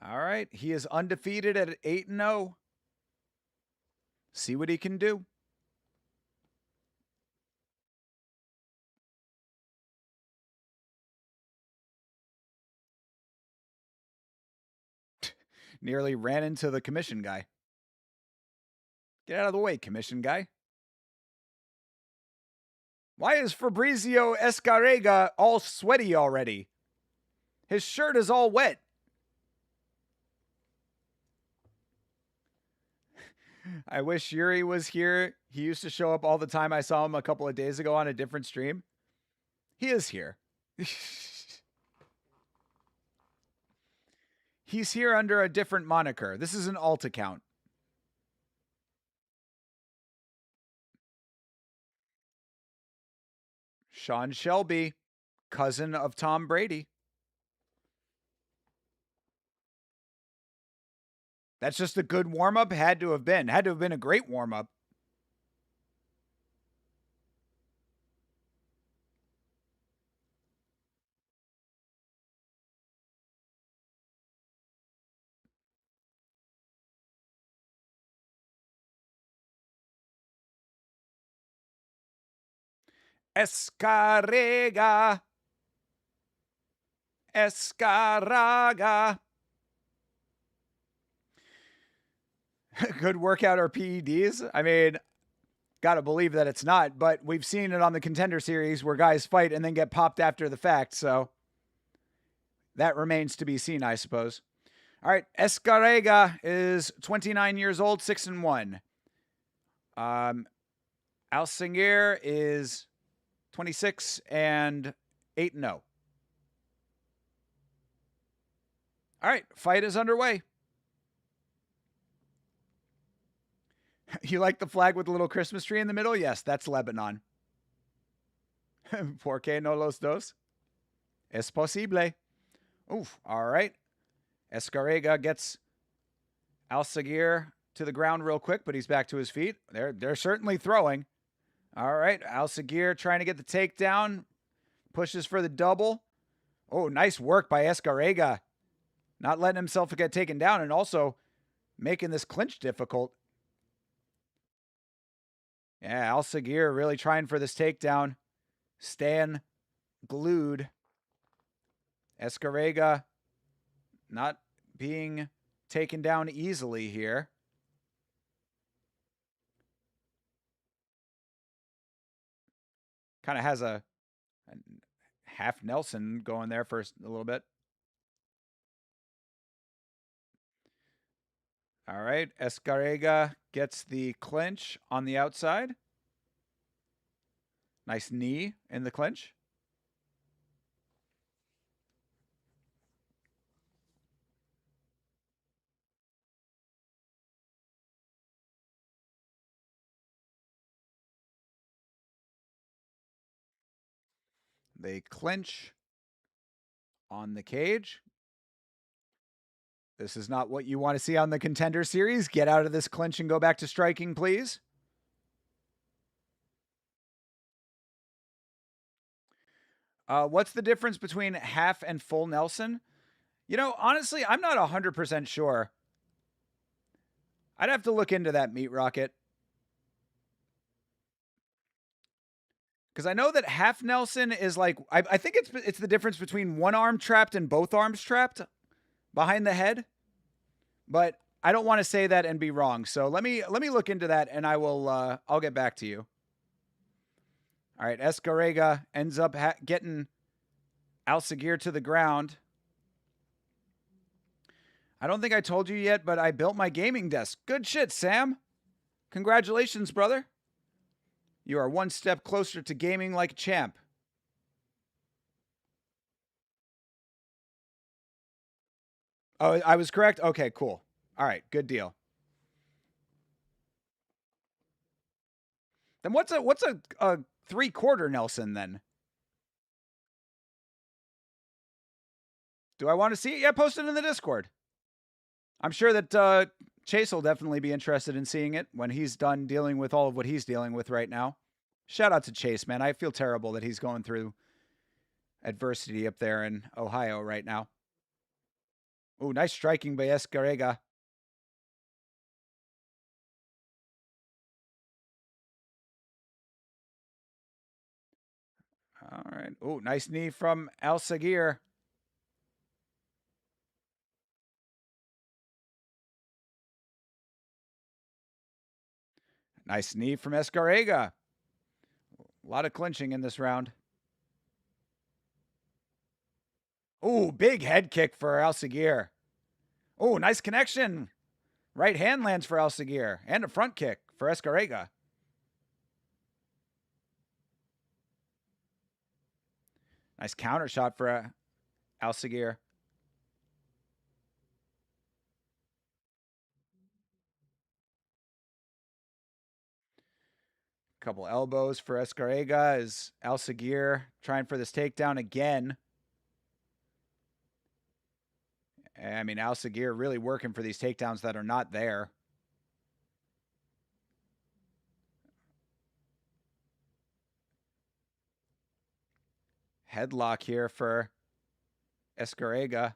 All right, he is undefeated at 8-0. See what he can do. Nearly ran into the commission guy. Get out of the way, commission guy. Why is Fabrizio Escarega all sweaty already? His shirt is all wet. I wish Yuri was here. He used to show up all the time. I saw him a couple of days ago on a different stream. He is here. He's here under a different moniker. This is an alt account. Sean Shelby, cousin of Tom Brady. That's just a good warm-up. Had to have been a great warm-up. Escarrega. Escarraga. Good workout or PEDs? I mean, gotta believe that it's not, but we've seen it on the Contender Series where guys fight and then get popped after the fact, so that remains to be seen, I suppose. All right, Escarrega is 29 years old, 6-1. Alcingir is 26 and 8-0. All right, fight is underway. You like the flag with the little Christmas tree in the middle? Yes, that's Lebanon. ¿Por qué no los dos? Es posible. Oof, all right. Escarrega gets Alcingir to the ground real quick, but he's back to his feet. They're certainly throwing. All right, Alcingir trying to get the takedown. Pushes for the double. Oh, nice work by Escarrega. Not letting himself get taken down and also making this clinch difficult. Yeah, Alcingir really trying for this takedown. Staying glued. Escarrega not being taken down easily here. Kind of has a half Nelson going there for a little bit. All right, Escarrega gets the clinch on the outside. Nice knee in the clinch. They clinch on the cage. This is not what you want to see on the Contender Series. Get out of this clinch and go back to striking, please. What's the difference between half and full Nelson? You know, honestly, I'm not 100% sure. I'd have to look into that, Meat Rocket. Because I know that half Nelson is like, I think it's the difference between one arm trapped and both arms trapped behind the head. But I don't want to say that and be wrong. So let me look into that and I'll get back to you. All right, Escarrega ends up getting Alcingir to the ground. I don't think I told you yet, but I built my gaming desk. Good shit, Sam. Congratulations, brother. You are one step closer to gaming like a champ. Oh, I was correct? Okay, cool. All right, good deal. Then what's a 3/4 Nelson then? Do I want to see it? Yeah, post it in the Discord. I'm sure that Chase will definitely be interested in seeing it when he's done dealing with all of what he's dealing with right now. Shout out to Chase, man. I feel terrible that he's going through adversity up there in Ohio right now. Oh, nice striking by Escarrega. All right. Oh, nice knee from Alcingir. Nice knee from Escarrega. A lot of clinching in this round. Oh, big head kick for Alcingir. Oh, nice connection. Right hand lands for Alcingir. And a front kick for Escarrega. Nice counter shot for Alcingir. Couple elbows for Escarrega as Alcingir trying for this takedown again. I mean, Alcingir really working for these takedowns that are not there. Headlock here for Escarrega.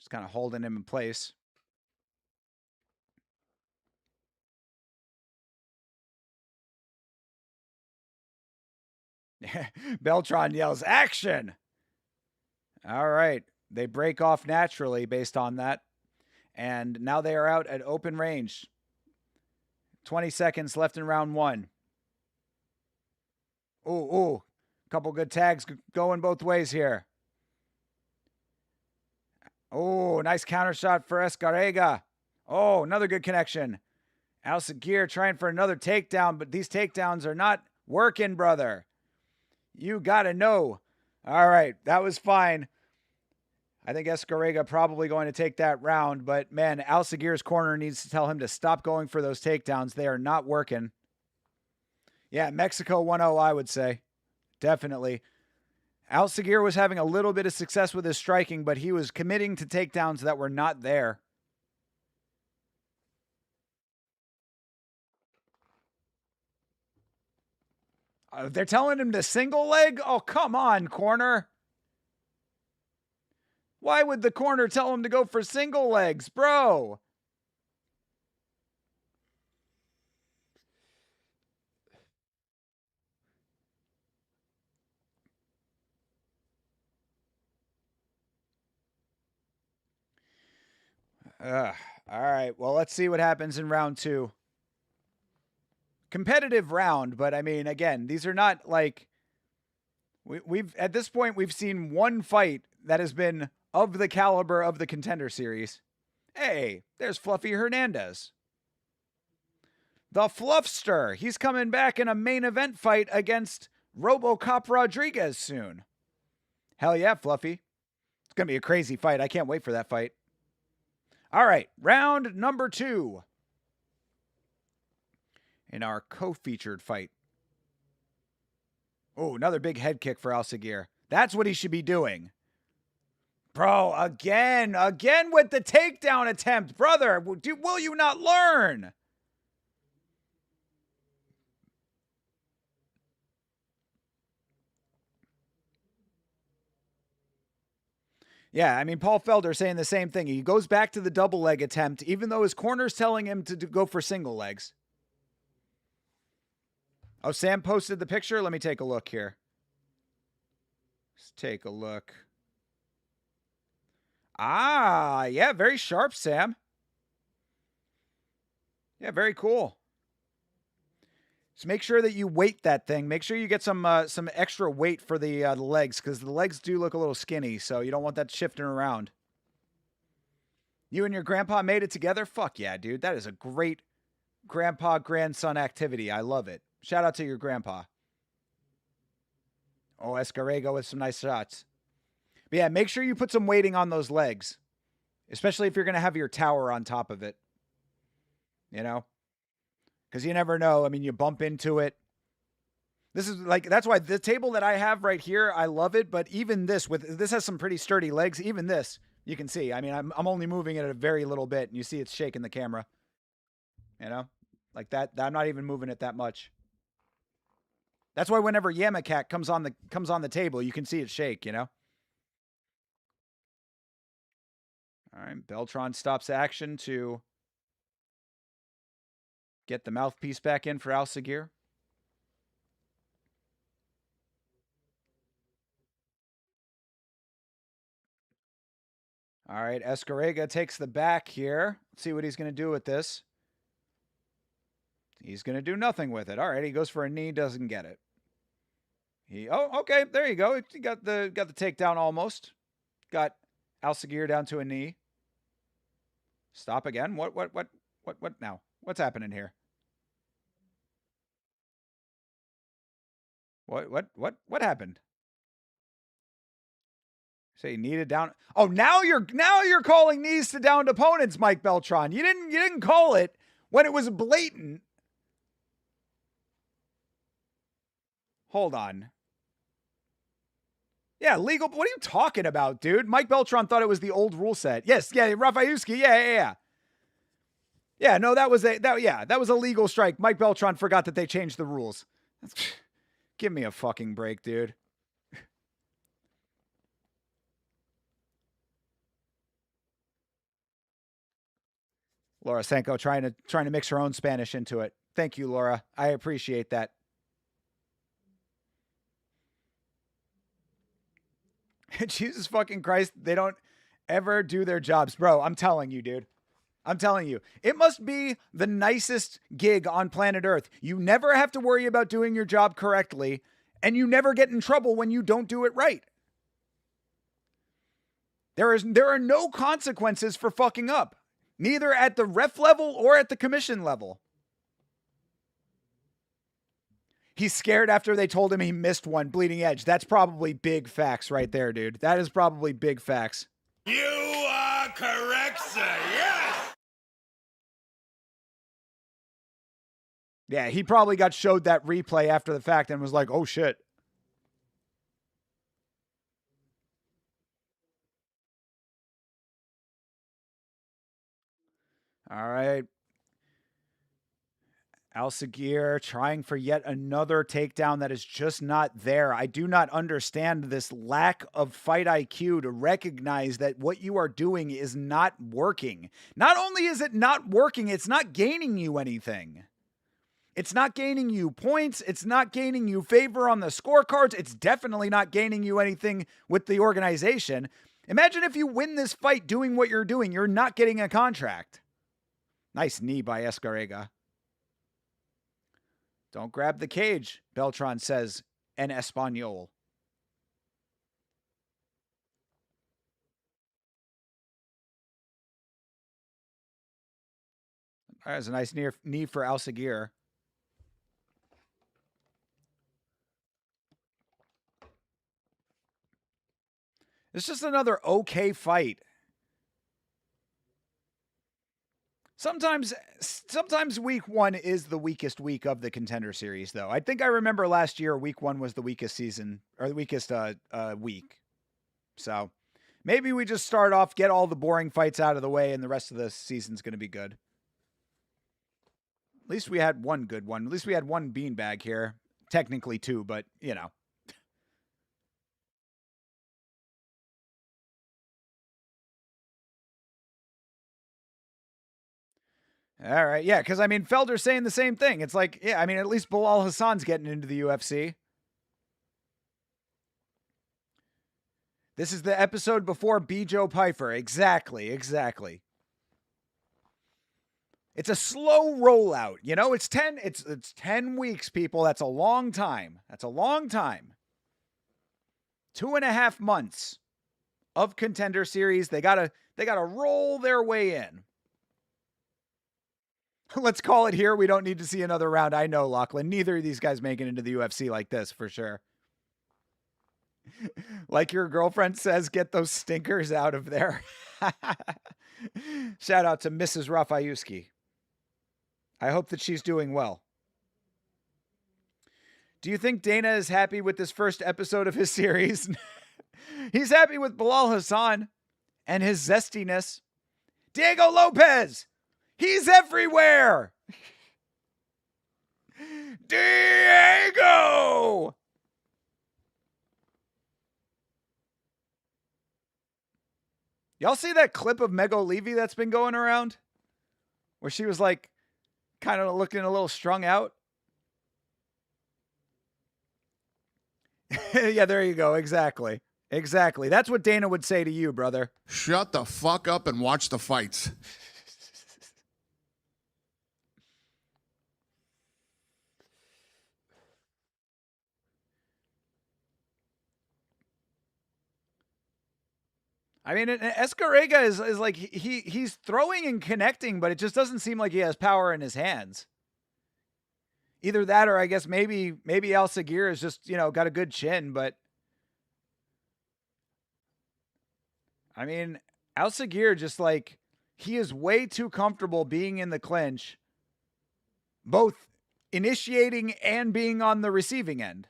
Just kind of holding him in place. Beltran yells, "Action!" All right. They break off naturally based on that. And now they are out at open range. 20 seconds left in round one. Ooh. Couple good tags going both ways here. Oh, nice counter shot for Escarrega. Oh, another good connection. Alciguer trying for another takedown, but these takedowns are not working, brother. You got to know. All right, that was fine. I think Escarrega probably going to take that round, but man, Alciguer's corner needs to tell him to stop going for those takedowns. They are not working. Yeah, Mexico 1-0, I would say. Definitely. Alciguer was having a little bit of success with his striking, but he was committing to takedowns that were not there. They're telling him to single leg? Oh, come on, corner. Why would the corner tell him to go for single legs, bro? All right, well, let's see what happens in round two. Competitive round, but I mean, again, these are not like we've at this point we've seen one fight that has been of the caliber of the Contender Series. Hey, there's Fluffy Hernandez. The Fluffster. He's coming back in a main event fight against RoboCop Rodriguez soon. Hell yeah, Fluffy. It's going to be a crazy fight. I can't wait for that fight. All right, round number 2 in our co-featured fight. Oh, another big head kick for Alciguer. That's what he should be doing. Bro, again with the takedown attempt. Brother, will you not learn? Yeah, I mean, Paul Felder saying the same thing. He goes back to the double leg attempt, even though his corner's telling him to go for single legs. Oh, Sam posted the picture? Let me take a look here. Let's take a look. Ah, yeah, very sharp, Sam. Yeah, very cool. So make sure that you weight that thing. Make sure you get some extra weight for the legs, because the legs do look a little skinny, so you don't want that shifting around. You and your grandpa made it together? Fuck yeah, dude. That is a great grandpa-grandson activity. I love it. Shout out to your grandpa. Oh, Escarrega with some nice shots. But yeah, make sure you put some weighting on those legs, especially if you're going to have your tower on top of it. You know? Because you never know. I mean, you bump into it. This is like, that's why the table that I have right here, I love it. But even this has some pretty sturdy legs. Even this, you can see. I mean, I'm only moving it a very little bit, and you see it's shaking the camera. You know, like that. I'm not even moving it that much. That's why whenever Yamacat comes on the table, you can see it shake. You know. All right, Beltran stops action to get the mouthpiece back in for Alciguer. All right, Escarrega takes the back here. Let's see what he's going to do with this. He's going to do nothing with it. All right, he goes for a knee, doesn't get it. Okay, there you go. He got the takedown almost. Got Alciguer down to a knee. Stop again. What now? What's happening here? What happened? Say needed down. Oh, now you're calling knees to downed opponents, Mike Beltran. You didn't call it when it was blatant. Hold on. Yeah, legal. What are you talking about, dude? Mike Beltran thought it was the old rule set. Yes, yeah, Rafayuski. Yeah. Yeah, no, that was a legal strike. Mike Beltran forgot that they changed the rules. Give me a fucking break, dude. Laura Senko trying to mix her own Spanish into it. Thank you, Laura. I appreciate that. Jesus fucking Christ, they don't ever do their jobs. Bro, I'm telling you, dude. I'm telling you. It must be the nicest gig on planet Earth. You never have to worry about doing your job correctly, and you never get in trouble when you don't do it right. There are no consequences for fucking up, neither at the ref level or at the commission level. He's scared after they told him he missed one, bleeding edge. That's probably big facts right there, dude. That is probably big facts. You are correct, sir. Yes. Yeah, he probably got showed that replay after the fact and was like, oh shit. All right. Al-Sagir trying for yet another takedown that is just not there. I do not understand this lack of fight IQ to recognize that what you are doing is not working. Not only is it not working, it's not gaining you anything. It's not gaining you points. It's not gaining you favor on the scorecards. It's definitely not gaining you anything with the organization. Imagine if you win this fight doing what you're doing. You're not getting a contract. Nice knee by Escarrega. Don't grab the cage, Beltran says en Espanol. That was a nice knee for Al-Sagir. It's just another okay fight. Sometimes week one is the weakest week of the Contender Series, though. I think I remember last year week one was the weakest season, or the weakest week. So maybe we just start off, get all the boring fights out of the way, and the rest of the season's going to be good. At least we had one good one. At least we had one beanbag here. Technically two, but, you know. All right. Yeah, because, I mean, Felder's saying the same thing. It's like, yeah, I mean, at least Bilal Hassan's getting into the UFC. This is the episode before Joe Pyfer. Exactly. It's a slow rollout. You know, it's 10 weeks, people. That's a long time. 2.5 months of Contender Series. They gotta roll their way in. Let's call it here. We don't need to see another round. I know, Lachlan. Neither of these guys make it into the UFC like this, for sure. Like your girlfriend says, get those stinkers out of there. Shout out to Mrs. Rafayuski. I hope that she's doing well. Do you think Dana is happy with this first episode of his series? He's happy with Bilal Hassan and his zestiness. Diego Lopez! He's everywhere! Diego! Y'all see that clip of Mego Levy that's been going around? Where she was like, kind of looking a little strung out? Yeah, there you go. Exactly. That's what Dana would say to you, brother. Shut the fuck up and watch the fights. I mean, Escarrega is like, he's throwing and connecting, but it just doesn't seem like he has power in his hands. Either that, or I guess maybe Al-Sagir is just, you know, got a good chin, but I mean, Al-Sagir just like, he is way too comfortable being in the clinch, both initiating and being on the receiving end.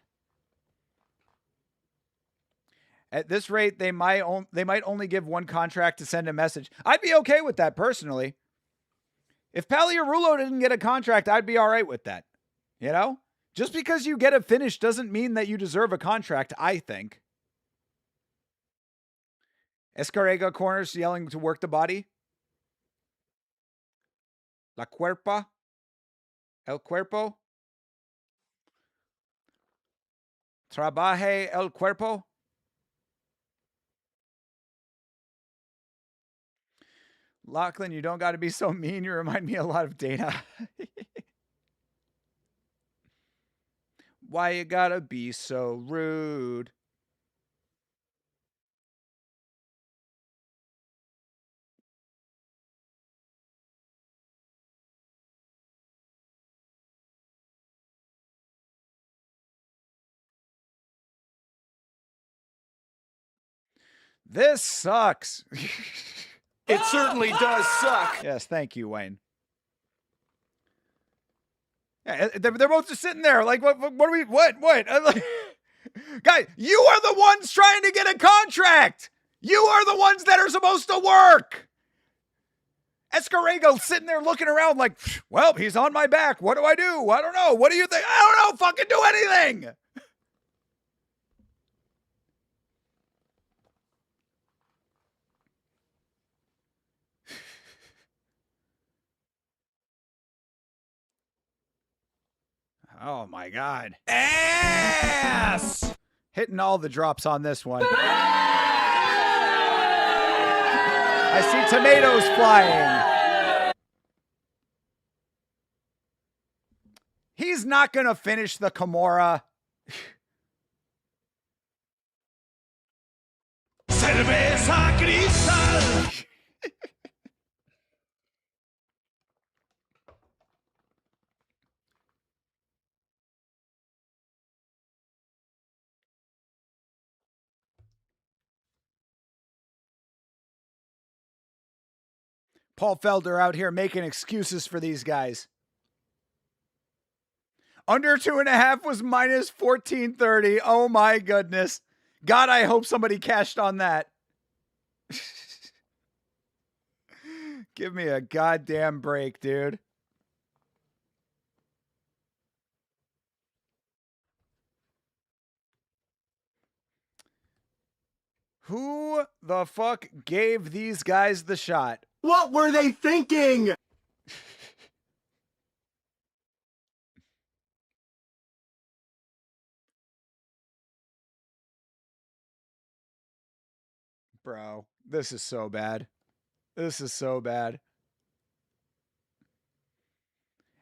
At this rate, they might only give one contract to send a message. I'd be okay with that personally. If Paliarulo didn't get a contract, I'd be all right with that. You know? Just because you get a finish doesn't mean that you deserve a contract, I think. Escarrega corners yelling to work the body. La cuerpa. El cuerpo. Trabaje el cuerpo. Lachlan, you don't got to be so mean. You remind me a lot of Dana. Why you gotta be so rude? This sucks. It certainly does suck. Yes, thank you, Wayne. Yeah, they're both just sitting there like, what are we, what? Guys, you are the ones trying to get a contract. You are the ones that are supposed to work. Escarego sitting there looking around like, well, he's on my back. What do I do? I don't know. What do you think? I don't know. Fucking do anything. Oh my God. Ass! Hitting all the drops on this one. I see tomatoes flying. He's not going to finish the Kimura. Cerveza cristal! Paul Felder out here making excuses for these guys. Under 2.5 was minus 1430. Oh my goodness. God, I hope somebody cashed on that. Give me a goddamn break, dude. Who the fuck gave these guys the shot? What were they thinking? Bro, this is so bad. This is so bad.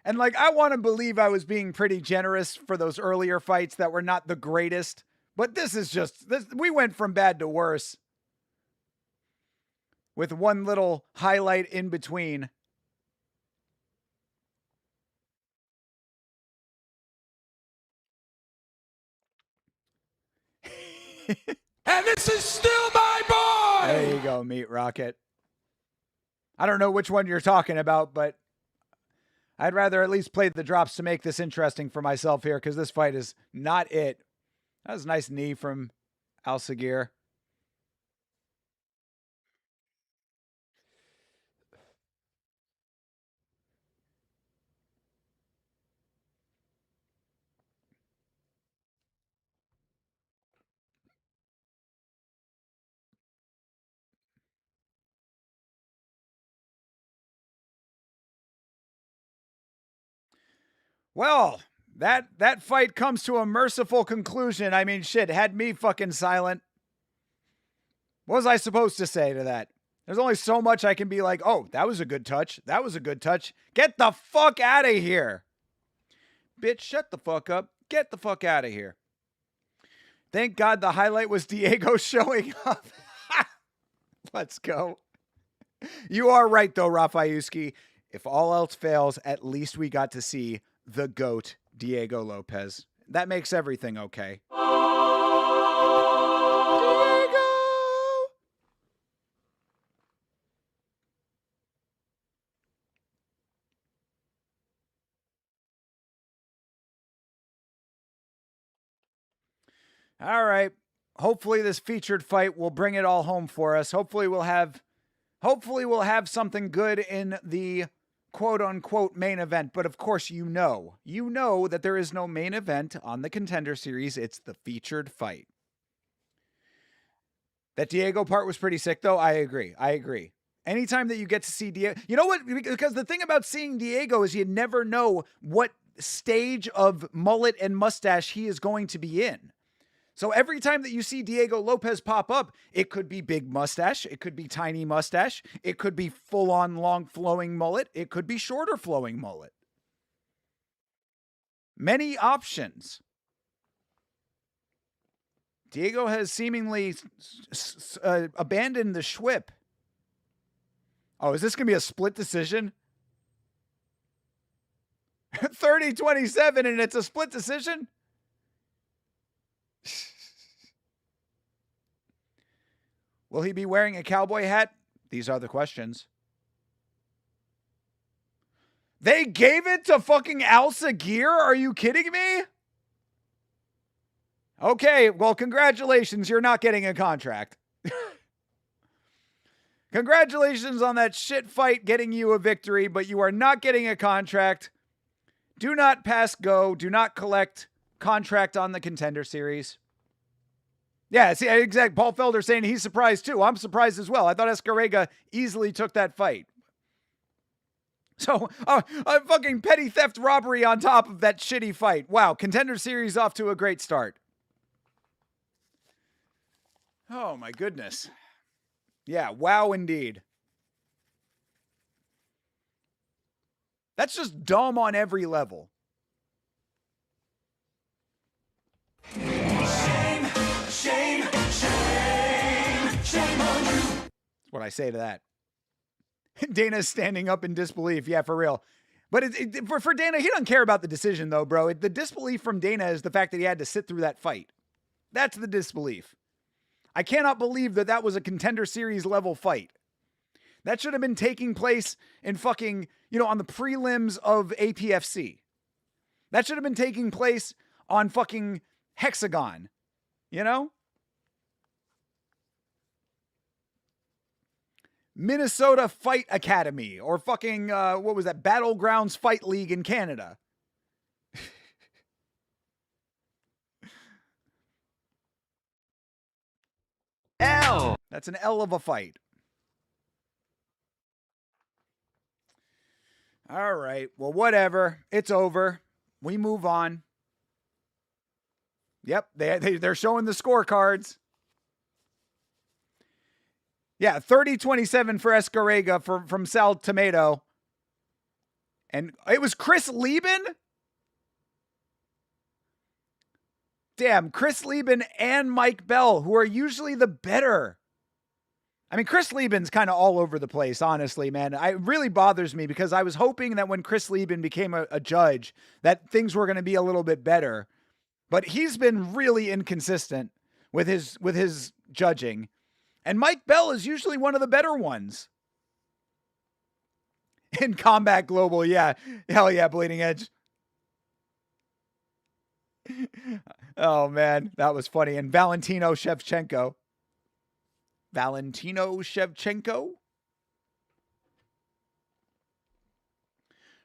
And like, I want to believe I was being pretty generous for those earlier fights that were not the greatest, but this is just, we went from bad to worse with one little highlight in between. And this is still my boy! There you go, Meat Rocket. I don't know which one you're talking about, but I'd rather at least play the drops to make this interesting for myself here, because this fight is not it. That was a nice knee from Al-Sagir. Well, that fight comes to a merciful conclusion. I mean, shit, had me fucking silent. What was I supposed to say to that? There's only so much I can be like, oh, that was a good touch. That was a good touch. Get the fuck out of here. Bitch, shut the fuck up. Get the fuck out of here. Thank God the highlight was Diego showing up. Let's go. You are right, though, Rafayuski. If all else fails, at least we got to see the GOAT, Diego Lopez. That makes everything okay. Diego! All right. Hopefully this featured fight will bring it all home for us. Hopefully we'll have something good in the quote unquote main event. But of course, you know that there is no main event on the Contender Series. It's the featured fight. That Diego part was pretty sick, though. I agree. Anytime that you get to see Diego, you know what? Because the thing about seeing Diego is you never know what stage of mullet and mustache he is going to be in. So every time that you see Diego Lopez pop up, it could be big mustache, it could be tiny mustache, it could be full-on long flowing mullet, it could be shorter flowing mullet. Many options. Diego has seemingly abandoned the Schwip. Oh, is this going to be a split decision? 30-27 and it's a split decision? Will he be wearing a cowboy hat? These are the questions. They gave it to fucking Al Sagir? Are you kidding me? Okay, well, congratulations. You're not getting a contract. Congratulations on that shit fight getting you a victory, but you are not getting a contract. Do not pass go. Do not collect contract on the Contender Series. Yeah, see, exactly. Paul Felder saying he's surprised too. I'm surprised as well. I thought Escarrega easily took that fight. So, a fucking petty theft robbery on top of that shitty fight. Wow, Contender Series off to a great start. Oh my goodness. Yeah, wow indeed. That's just dumb on every level. Shame, shame, shame, shame on you. That's what I say to that. Dana's standing up in disbelief. Yeah, for real. But for Dana, he doesn't care about the decision, though, bro. The disbelief from Dana is the fact that he had to sit through that fight. That's the disbelief. I cannot believe that that was a Contender Series level fight. That should have been taking place in fucking, on the prelims of APFC. That should have been taking place on fucking Hexagon. Minnesota Fight Academy or fucking, what was that? Battlegrounds Fight League in Canada. L. That's an L of a fight. All right. Well, whatever. It's over. We move on. Yep. They're showing the scorecards. Yeah. 30-27 for Escarrega from Sal Tomato. And it was Chris Lieben. Damn, Chris Lieben and Mike Bell, who are usually the better. I mean, Chris Lieben's kind of all over the place, honestly, man. It really bothers me because I was hoping that when Chris Lieben became a judge, that things were going to be a little bit better. But he's been really inconsistent with his judging. And Mike Bell is usually one of the better ones. In Combat Global, yeah. Hell yeah, Bleeding Edge. Oh, man, that was funny. And Valentino Shevchenko.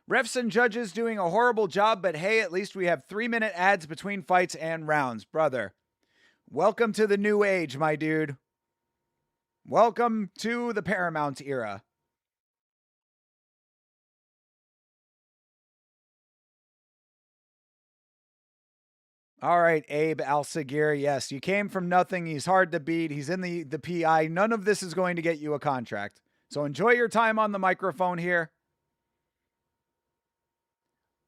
Refs and judges doing a horrible job, but hey, at least we have 3-minute ads between fights and rounds. Brother, welcome to the new age, my dude. Welcome to the Paramount era. All right, Abe Al-Sagir. Yes, you came from nothing. He's hard to beat. He's in the PI. None of this is going to get you a contract. So enjoy your time on the microphone here.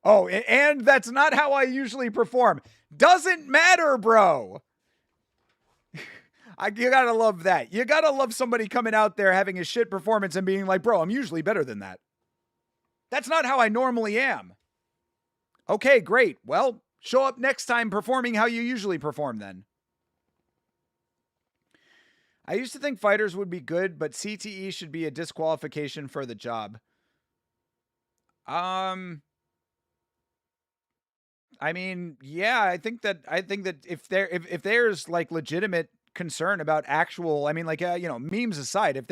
Oh, and that's not how I usually perform. Doesn't matter, bro. You gotta love that. You gotta love somebody coming out there having a shit performance and being like, bro, I'm usually better than that. That's not how I normally am. Okay, great. Well, show up next time performing how you usually perform then. I used to think fighters would be good, but CTE should be a disqualification for the job. I mean, yeah, I think that if there's like legitimate concern about actual, I mean, like, memes aside, if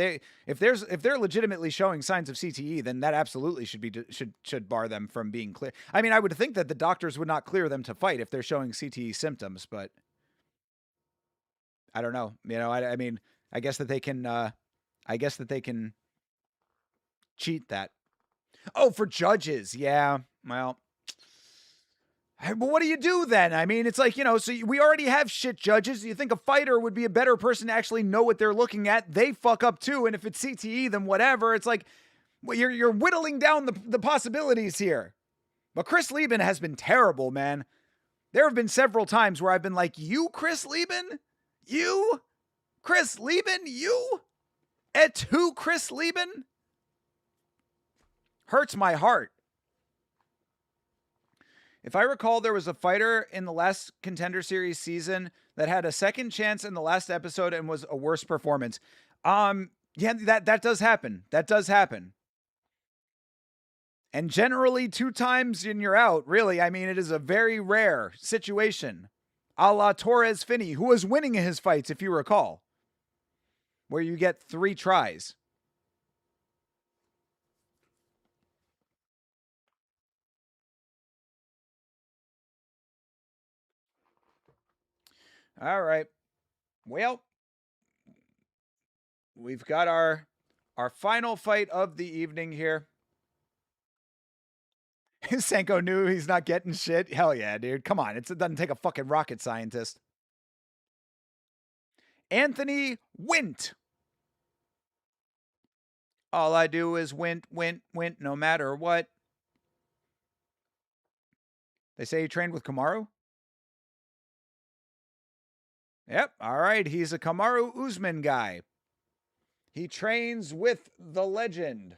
they're legitimately showing signs of CTE, then that absolutely should bar them from being clear. I mean, I would think that the doctors would not clear them to fight if they're showing CTE symptoms, but I don't know. I mean, I guess that they can cheat that. Oh, for judges. Yeah. Well, Well, what do you do then? I mean, it's like, so we already have shit judges. You think a fighter would be a better person to actually know what they're looking at. They fuck up too. And if it's CTE, then whatever. It's like, well, you're whittling down the possibilities here. But Chris Lieben has been terrible, man. There have been several times where I've been like, you, Chris Lieben? You? Chris Lieben? You? Et who, Chris Lieben? Hurts my heart. If I recall, there was a fighter in the last Contender Series season that had a second chance in the last episode and was a worse performance. Yeah, that does happen. That does happen. And generally 2 times and you're out, really. I mean, it is a very rare situation. A la Torres Finney, who was winning his fights, if you recall, where you get 3 tries. All right. Well, we've got our final fight of the evening here. Senko knew he's not getting shit. Hell yeah, dude. Come on. It doesn't take a fucking rocket scientist. Anthony Wint. All I do is wint, no matter what. They say he trained with Kamaru? Yep. All right. He's a Kamaru Usman guy. He trains with the legend.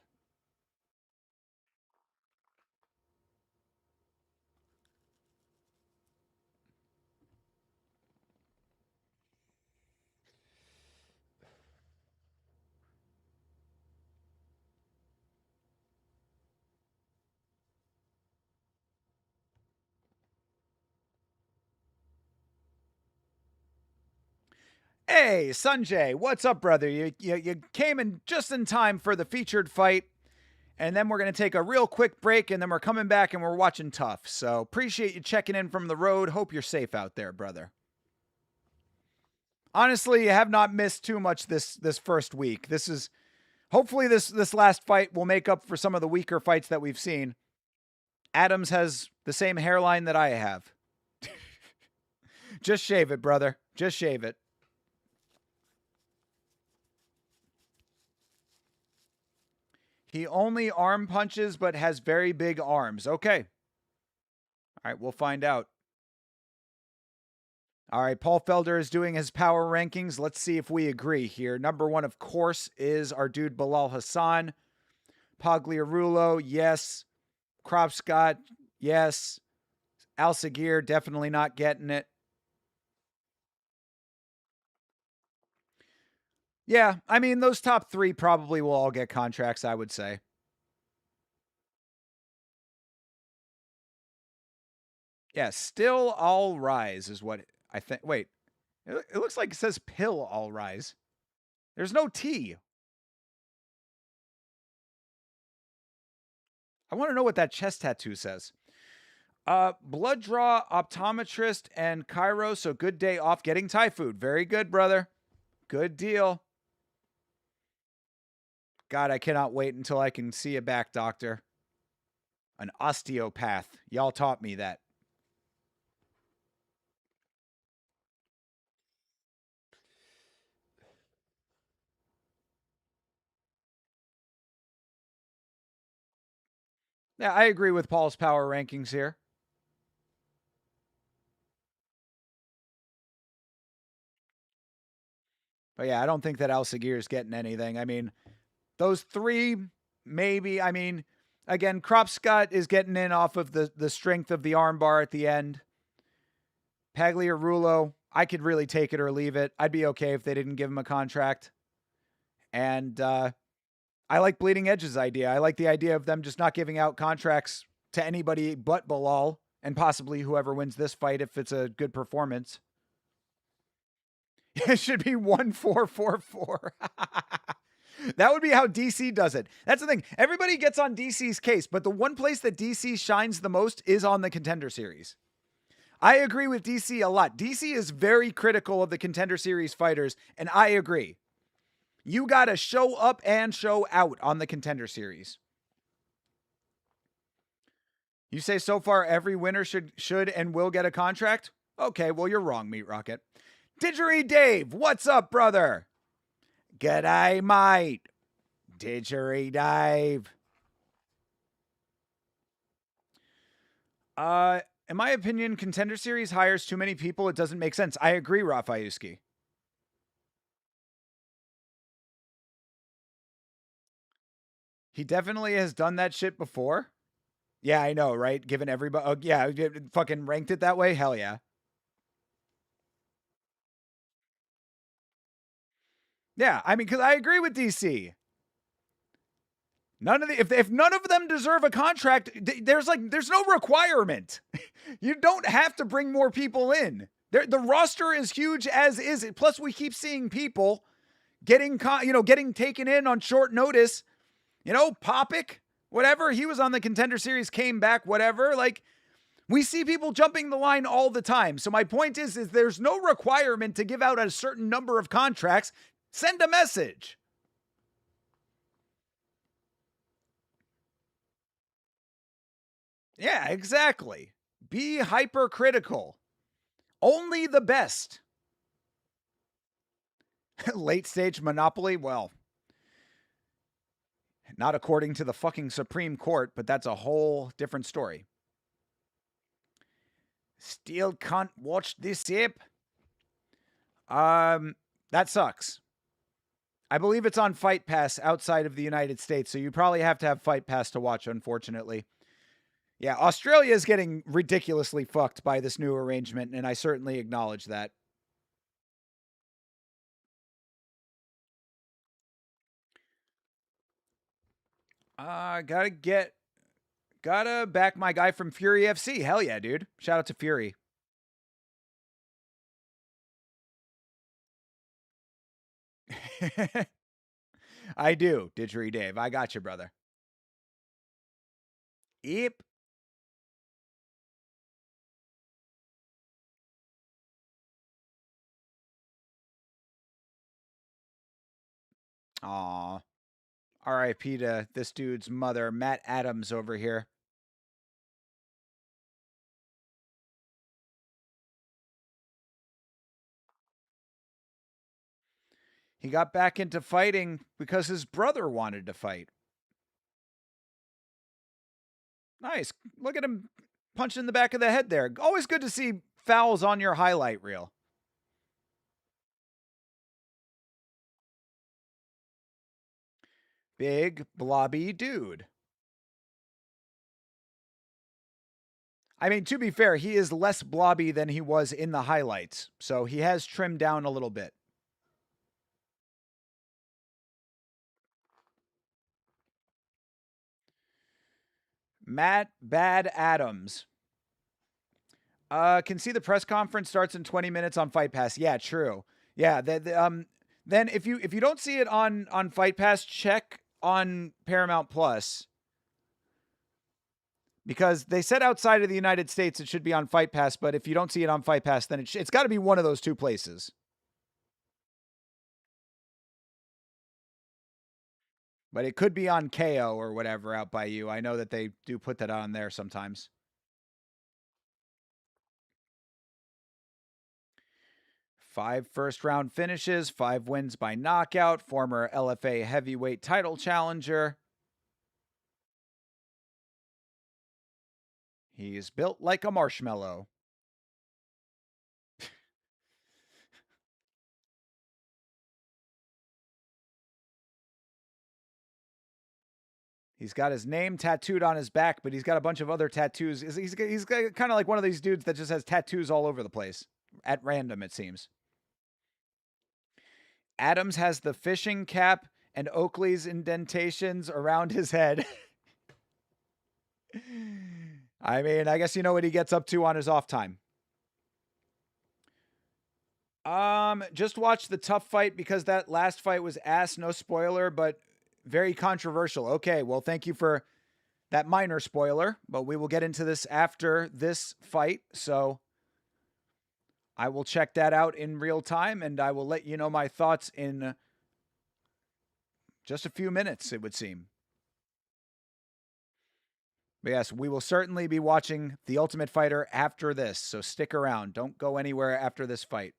Hey, Sanjay, what's up, brother? You came in just in time for the featured fight, and then we're going to take a real quick break, and then we're coming back and we're watching TUF. So appreciate you checking in from the road. Hope you're safe out there, brother. Honestly, you have not missed too much this first week. Hopefully this last fight will make up for some of the weaker fights that we've seen. Adams has the same hairline that I have. Just shave it, brother. Just shave it. He only arm punches, but has very big arms. Okay. All right, we'll find out. All right, Paul Felder is doing his power rankings. Let's see if we agree here. Number 1, of course, is our dude Bilal Hassan. Pagliarulo, yes. Kropscott, yes. Al Sagir, definitely not getting it. Yeah, I mean, those top 3 probably will all get contracts, I would say. Yeah, still all rise is what I think. Wait, it looks like it says pill all rise. There's no T. I want to know what that chest tattoo says. Blood draw, optometrist, and Cairo. So good day off getting Thai food. Very good, brother. Good deal. God, I cannot wait until I can see a back doctor. An osteopath. Y'all taught me that. Yeah, I agree with Paul's power rankings here. But yeah, I don't think that Al Sagir is getting anything. I mean, those 3, maybe. I mean, again, Kropscott is getting in off of the strength of the armbar at the end. Pagliarulo, I could really take it or leave it. I'd be okay if they didn't give him a contract. And I like Bleeding Edge's idea. I like the idea of them just not giving out contracts to anybody but Bilal and possibly whoever wins this fight if it's a good performance. It should be 1-4-4-4. That would be how DC does it. That's the thing. Everybody gets on DC's case, but the one place that DC shines the most is on the Contender Series. I agree with DC a lot. DC is very critical of the Contender Series fighters, and I agree. You got to show up and show out on the Contender Series. You say so far every winner should and will get a contract? Okay, well, you're wrong, Meat Rocket. Didgeridoo Dave, what's up, brother? G'day, mate. Didgeridoo Dave. In my opinion, Contender Series hires too many people. It doesn't make sense. I agree, Rafayuski. He definitely has done that shit before. Yeah, I know, right? Given everybody, oh, yeah, fucking ranked it that way. Hell yeah. Yeah, I mean, because I agree with DC. None of the if none of them deserve a contract, there's no requirement. You don't have to bring more people in. The roster is huge as is. Plus, we keep seeing people getting taken in on short notice. Popik, whatever, he was on the Contender Series, came back, whatever. Like, we see people jumping the line all the time. So my point is there's no requirement to give out a certain number of contracts. Send a message. Yeah, exactly. Be hypercritical. Only the best. Late stage monopoly? Well, not according to the fucking Supreme Court, but that's a whole different story. Still can't watch this app. That sucks. I believe it's on Fight Pass outside of the United States, so you probably have to have Fight Pass to watch, unfortunately. Yeah, Australia is getting ridiculously fucked by this new arrangement, and I certainly acknowledge that. Gotta back my guy from Fury FC. Hell yeah, dude. Shout out to Fury. I do, Didgeridoo Dave. I got you, brother. Yep. Aw. R.I.P. to this dude's mother, Matt Adams, over here. He got back into fighting because his brother wanted to fight. Nice. Look at him punch in the back of the head there. Always good to see fouls on your highlight reel. Big, blobby dude. I mean, to be fair, he is less blobby than he was in the highlights, so he has trimmed down a little bit. Matt Bad Adams. Can see the press conference starts in 20 minutes on Fight Pass. Yeah, true. Yeah, then if you don't see it on Fight Pass, check on Paramount Plus. Because they said outside of the United States it should be on Fight Pass, but if you don't see it on Fight Pass, then it's got to be one of those two places. But it could be on KO or whatever out by you. I know that they do put that on there sometimes. 5 first-round finishes, 5 wins by knockout, former LFA heavyweight title challenger. He's built like a marshmallow. He's got his name tattooed on his back, but he's got a bunch of other tattoos. He's kind of like one of these dudes that just has tattoos all over the place. At random, it seems. Adams has the fishing cap and Oakley's indentations around his head. I mean, I guess you know what he gets up to on his off time. Just watch the TUF fight because that last fight was ass. No spoiler, but very controversial. Okay, well, thank you for that minor spoiler, but we will get into this after this fight. So I will check that out in real time, and I will let you know my thoughts in just a few minutes, it would seem. But yes, we will certainly be watching The Ultimate Fighter after this, so stick around. Don't go anywhere after this fight.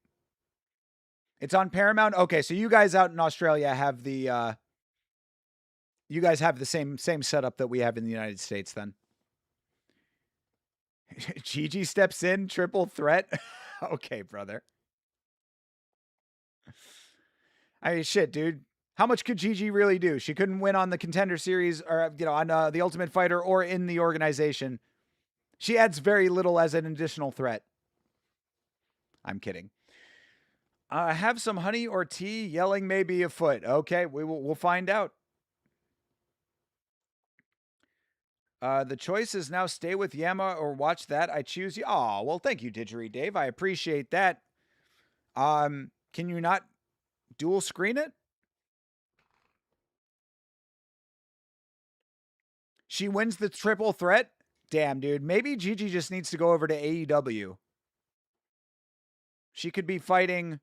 It's on Paramount? Okay, so you guys out in Australia have the you guys have the same setup that we have in the United States then. Gigi steps in, triple threat. Okay, brother. I mean, shit, dude. How much could Gigi really do? She couldn't win on the Contender Series or, on the Ultimate Fighter or in the organization. She adds very little as an additional threat. I'm kidding. Have some honey or tea. Yelling may be afoot. Okay, we'll find out. The choice is now stay with Yama or watch that. I choose you. Oh, well, thank you, Didgeridoo Dave. I appreciate that. Can you not dual screen it? She wins the triple threat? Damn, dude. Maybe Gigi just needs to go over to AEW. She could be fighting,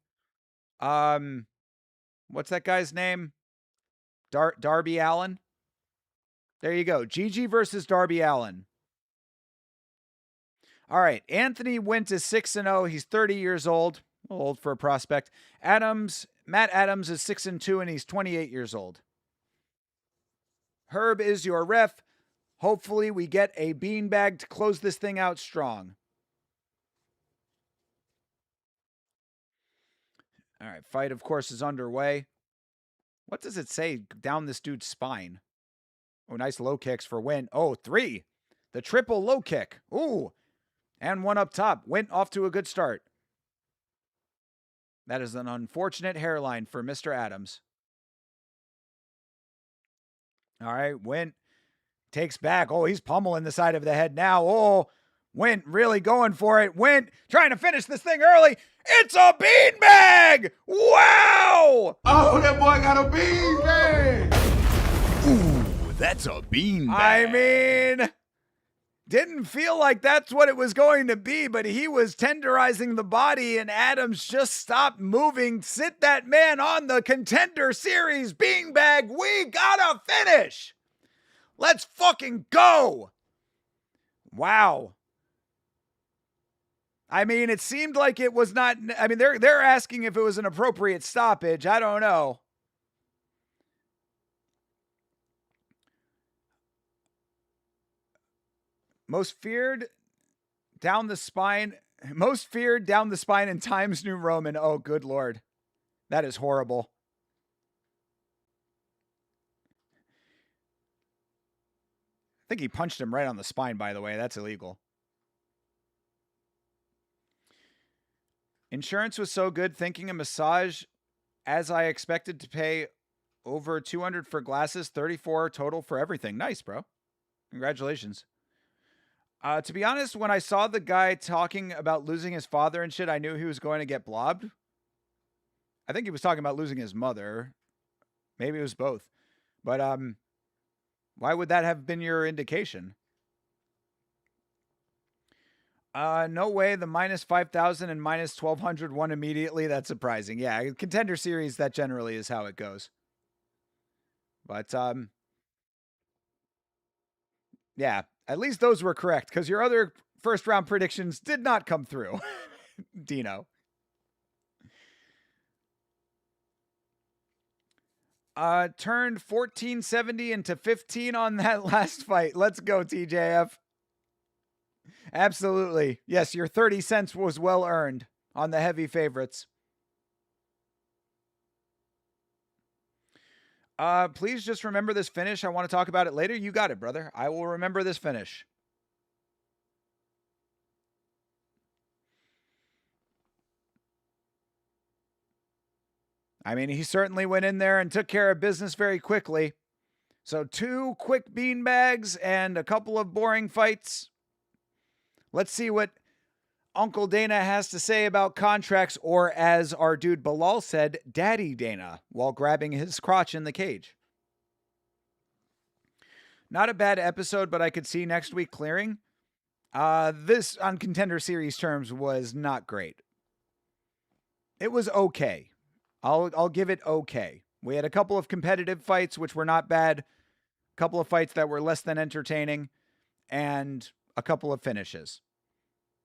what's that guy's name? Darby Allin? There you go. Gigi versus Darby Allin. All right. Anthony Wint is 6-0. He's 30 years old. Old for a prospect. Matt Adams is 6-2, and he's 28 years old. Herb is your ref. Hopefully we get a beanbag to close this thing out strong. All right, fight, of course, is underway. What does it say down this dude's spine? Oh, nice low kicks for Wint. Oh, 3. The triple low kick. Ooh. And one up top. Wint off to a good start. That is an unfortunate hairline for Mr. Adams. All right, Wint takes back. Oh, he's pummeling the side of the head now. Oh, Wint really going for it. Wint trying to finish this thing early. It's a beanbag! Wow! Oh, that boy got a beanbag! Ooh, that's a beanbag. I mean, didn't feel like that's what it was going to be, but he was tenderizing the body, and Adams just stopped moving. Sit that man on the Contender Series beanbag. We gotta finish. Let's fucking go. Wow. I mean, it seemed like it was not. I mean, they're asking if it was an appropriate stoppage. I don't know. Most feared down the spine in Times New Roman. Oh, good Lord. That is horrible. I think he punched him right on the spine, by the way. That's illegal. Insurance was so good, thinking a massage as I expected to pay over $200 for glasses, $34 total for everything. Nice, bro. Congratulations. To be honest, when I saw the guy talking about losing his father and shit, I knew he was going to get blobbed. I think he was talking about losing his mother. Maybe it was both. But why would that have been your indication? No way. The minus 5,000 and minus 1,200 won immediately. That's surprising. Yeah, Contender Series, that generally is how it goes. But, yeah, at least those were correct, because your other first round predictions did not come through, Dino. Turned 1470 into 15 on that last fight. Let's go, TJF. Absolutely. Yes, your 30 cents was well earned on the heavy favorites. Please just remember this finish. I want to talk about it later. You got it, brother. I will remember this finish. I mean, he certainly went in there and took care of business very quickly. So 2 quick beanbags and a couple of boring fights. Let's see what Uncle Dana has to say about contracts, or as our dude Bilal said, Daddy Dana, while grabbing his crotch in the cage. Not a bad episode, but I could see next week clearing. This, on Contender Series terms, was not great. It was okay. I'll give it okay. We had a couple of competitive fights, which were not bad. A couple of fights that were less than entertaining. and a couple of finishes.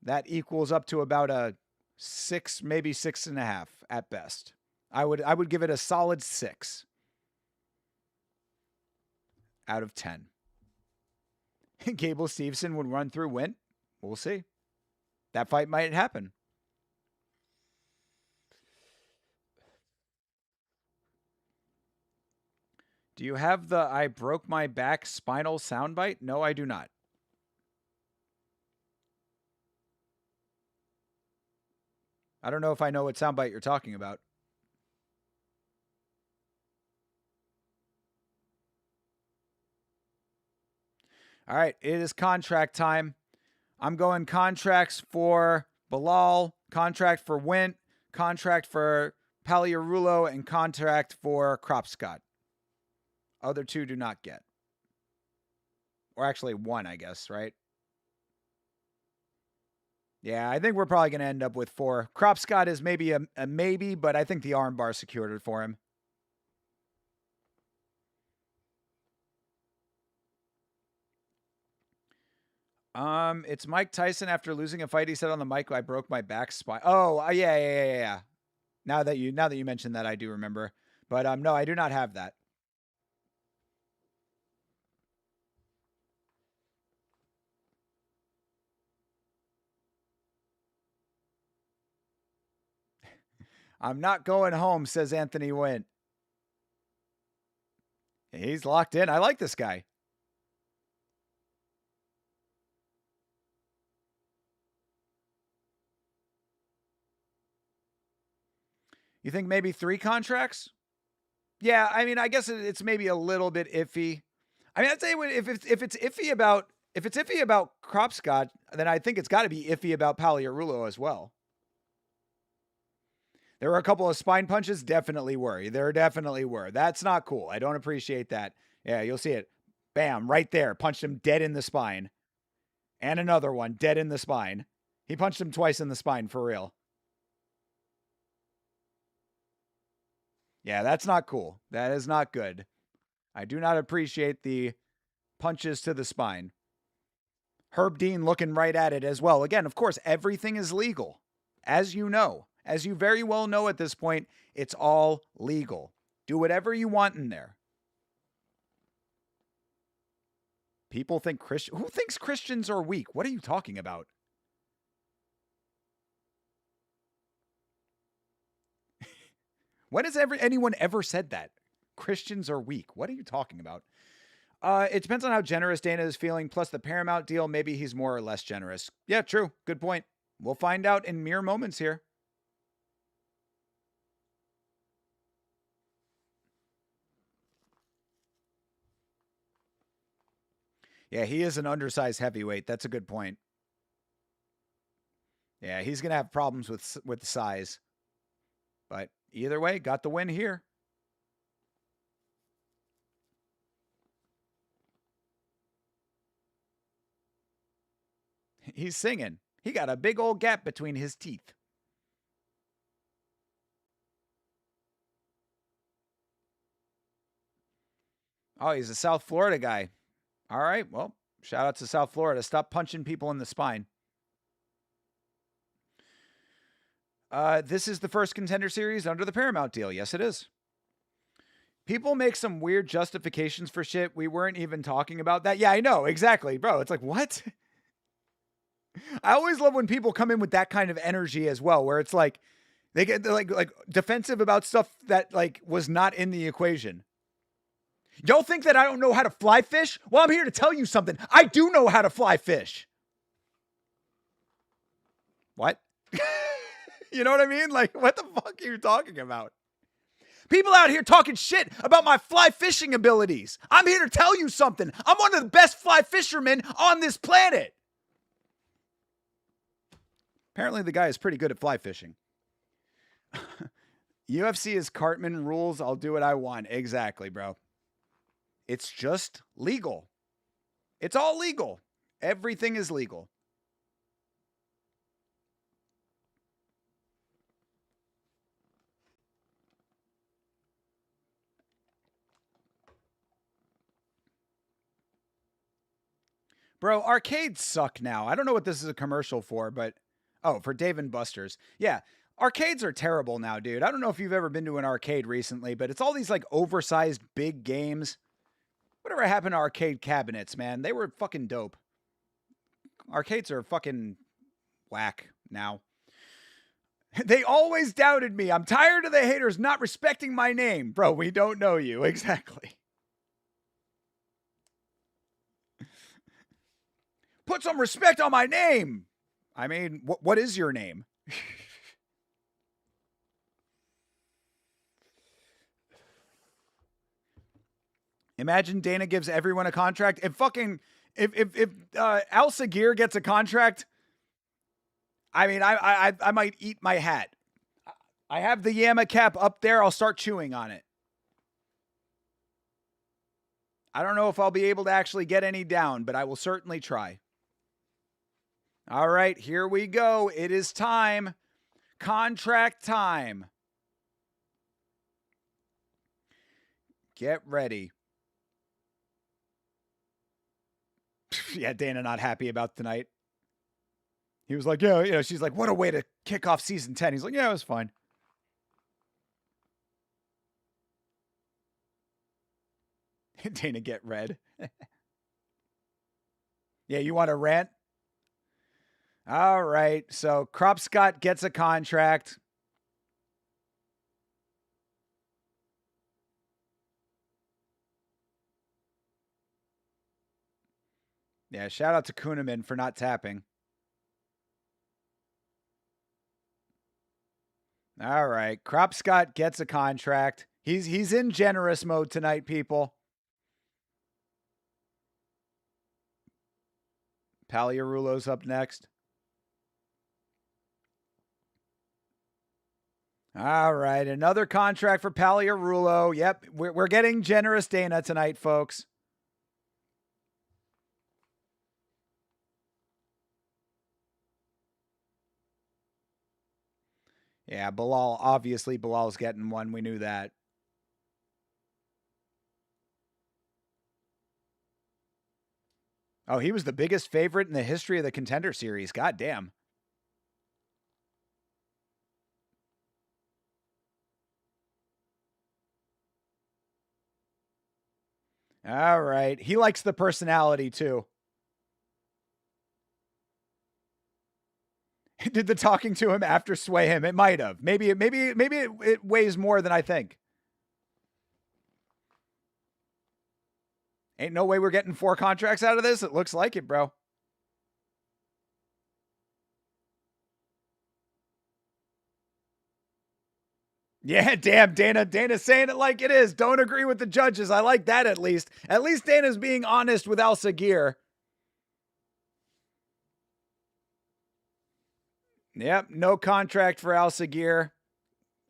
That equals up to about a 6, maybe 6.5 at best. I would give it a solid 6 out of 10. Gable Steveson would run through Wint. We'll see. That fight might happen. Do you have the I broke my back spinal soundbite? No, I do not. I don't know if I know what soundbite you're talking about. All right, it is contract time. I'm going contracts for Bilal, contract for Wint, contract for Paliarulo, and contract for Kropscott. Other two do not get. Or actually one, I guess, right? Yeah, I think we're probably going to end up with 4. Kropscott is maybe a maybe, but I think the armbar secured it for him. It's Mike Tyson after losing a fight. He said on the mic, "I broke my back spine." Oh, yeah. Now that you mentioned that, I do remember. But no, I do not have that. I'm not going home, says Anthony Wynn. He's locked in. I like this guy. You think maybe 3 contracts? Yeah, I mean, I guess it's maybe a little bit iffy. I mean, I'd say if it's iffy about Kropscott, then I think it's got to be iffy about Paliarulo as well. There were a couple of spine punches, definitely were. There definitely were. That's not cool. I don't appreciate that. Yeah, you'll see it. Bam, right there. Punched him dead in the spine. And another one, dead in the spine. He punched him twice in the spine, for real. Yeah, that's not cool. That is not good. I do not appreciate the punches to the spine. Herb Dean looking right at it as well. Again, of course, everything is legal. As you know, as you very well know at this point, it's all legal. Do whatever you want in there. People think who thinks Christians are weak? What are you talking about? When has anyone ever said that? Christians are weak. What are you talking about? It depends on how generous Dana is feeling, plus the Paramount deal. Maybe he's more or less generous. Yeah, true. Good point. We'll find out in mere moments here. Yeah, he is an undersized heavyweight. That's a good point. Yeah, he's going to have problems with size. But either way, got the win here. He's singing. He got a big old gap between his teeth. Oh, he's a South Florida guy. All right, well, shout out to South Florida. Stop punching people in the spine. This is the first Contender Series under the Paramount deal. Yes, it is. People make some weird justifications for shit. We weren't even talking about that. Yeah, I know. Exactly, bro. It's like, what? I always love when people come in with that kind of energy as well, where it's like they get like defensive about stuff that like was not in the equation. Y'all think that I don't know how to fly fish? Well, I'm here to tell you something. I do know how to fly fish. What? You know what I mean? Like, what the fuck are you talking about? People out here talking shit about my fly fishing abilities. I'm here to tell you something. I'm one of the best fly fishermen on this planet. Apparently the guy is pretty good at fly fishing. UFC is Cartman rules. I'll do what I want. Exactly, bro. It's just legal. It's all legal. Everything is legal. Bro, arcades suck now. I don't know what this is a commercial for, but oh, for Dave and Buster's. Yeah. Arcades are terrible now, dude. I don't know if you've ever been to an arcade recently, but it's all these like oversized big games. Whatever happened to arcade cabinets, man? They were fucking dope. Arcades are fucking whack now. They always doubted me. I'm tired of the haters not respecting my name. Bro, we don't know you. Exactly. Put some respect on my name. I mean, what is your name? Imagine Dana gives everyone a contract. If Al Sagir gets a contract, I mean, I might eat my hat. I have the Yama cap up there. I'll start chewing on it. I don't know if I'll be able to actually get any down, but I will certainly try. All right, here we go. It is time. Contract time. Get ready. Yeah, Dana not happy about tonight. He was like, yeah, she's like, what a way to kick off season 10. He's like, yeah, it was fine. Dana get red. Yeah, you want to rant? All right, so Kropscott gets a contract. Yeah, shout out to Kuhneman for not tapping. All right, Kropscott gets a contract. He's in generous mode tonight, people. Paliarulo's up next. All right, another contract for Paliarulo. Yep, we're getting generous Dana tonight, folks. Yeah, Bilal, obviously Bilal's getting one. We knew that. Oh, he was the biggest favorite in the history of the Contender Series. God damn. All right. He likes the personality too. Did the talking to him after sway him? It might have. Maybe it weighs more than I think. Ain't no way we're getting 4 contracts out of this. It looks like it, bro. Yeah, damn, Dana. Dana's saying it like it is. Don't agree with the judges. I like that at least. At least Dana's being honest with Al Sagir. Yep, no contract for Al Sagir.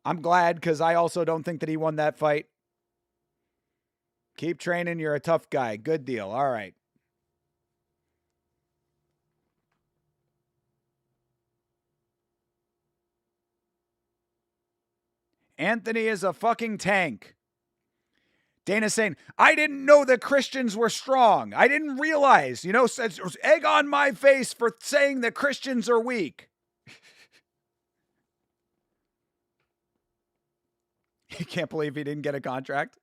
I'm glad because I also don't think that he won that fight. Keep training. You're a tough guy. Good deal. All right. Anthony is a fucking tank. Dana's saying, I didn't know the Christians were strong. I didn't realize, egg on my face for saying the Christians are weak. You can't believe he didn't get a contract.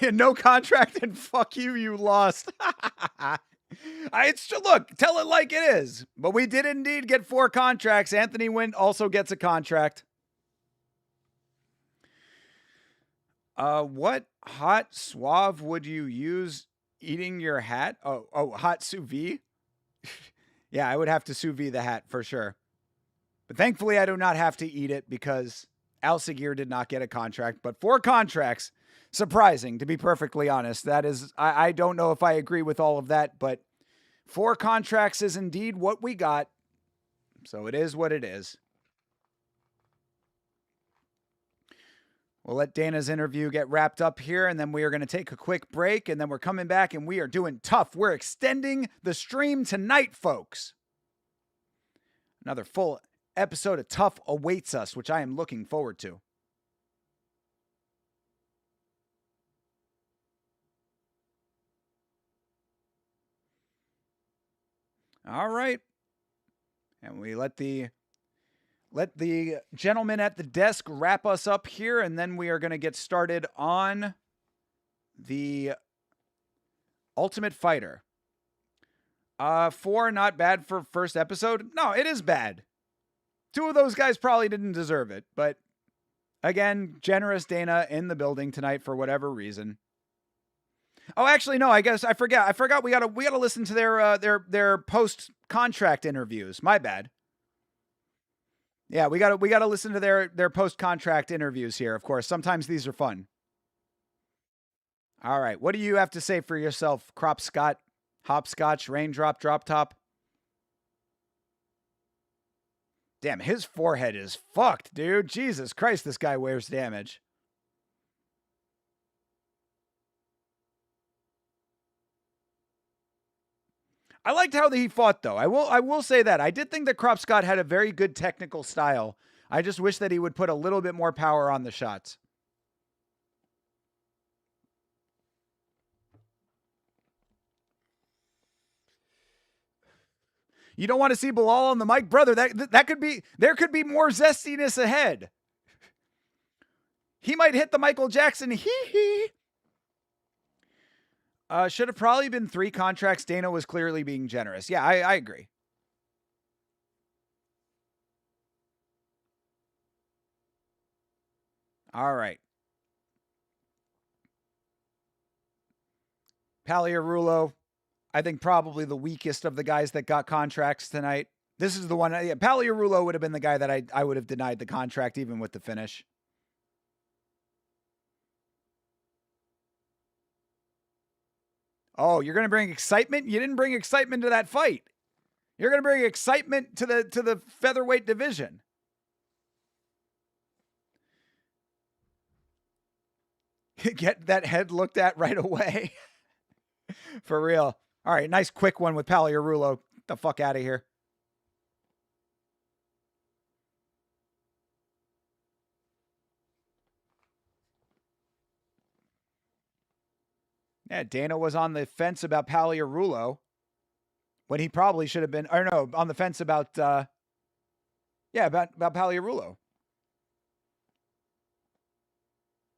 No contract, and fuck you, you lost. Look, tell it like it is. But we did indeed get 4 contracts. Anthony Wynn also gets a contract. What hot suave would you use eating your hat? Oh, hot sous vide? Yeah, I would have to sous vide the hat for sure. But thankfully, I do not have to eat it because Al Sagir did not get a contract. But 4 contracts, surprising, to be perfectly honest. That is, I don't know if I agree with all of that, but 4 contracts is indeed what we got. So it is what it is. We'll let Dana's interview get wrapped up here, and then we are going to take a quick break, and then we're coming back, and we are doing TUF. We're extending the stream tonight, folks. Another full episode of TUF awaits us, which I am looking forward to. All right. And we let the gentleman at the desk wrap us up here, and then we are going to get started on the Ultimate Fighter. 4 not bad for first episode. No, it is bad. 2 of those guys probably didn't deserve it, but again, generous Dana in the building tonight for whatever reason. Oh, actually, no. I guess I forgot. We gotta listen to their post contract interviews. My bad. Yeah, we gotta listen to their post contract interviews here. Of course, sometimes these are fun. All right, what do you have to say for yourself, Crop Scott, Hopscotch, Raindrop, Drop Top? Damn, his forehead is fucked, dude. Jesus Christ, this guy wears damage. I liked how he fought, though. I will say that. I did think that Crop Scott had a very good technical style. I just wish that he would put a little bit more power on the shots. You don't want to see Bilal on the mic, brother. That could be, there could be more zestiness ahead. He might hit the Michael Jackson hee. Should have probably been 3 contracts. Dana was clearly being generous. Yeah, I agree. All right. Paliarulo, I think probably the weakest of the guys that got contracts tonight. This is the one. Yeah, Paliarulo would have been the guy that I would have denied the contract even with the finish. Oh, you're going to bring excitement? You didn't bring excitement to that fight. You're going to bring excitement to the featherweight division. Get that head looked at right away. For real. All right, nice quick one with Paliarulo. Get the fuck out of here. Yeah, Dana was on the fence about Paliarulo when he probably should have been, or no, on the fence about, about Paliarulo.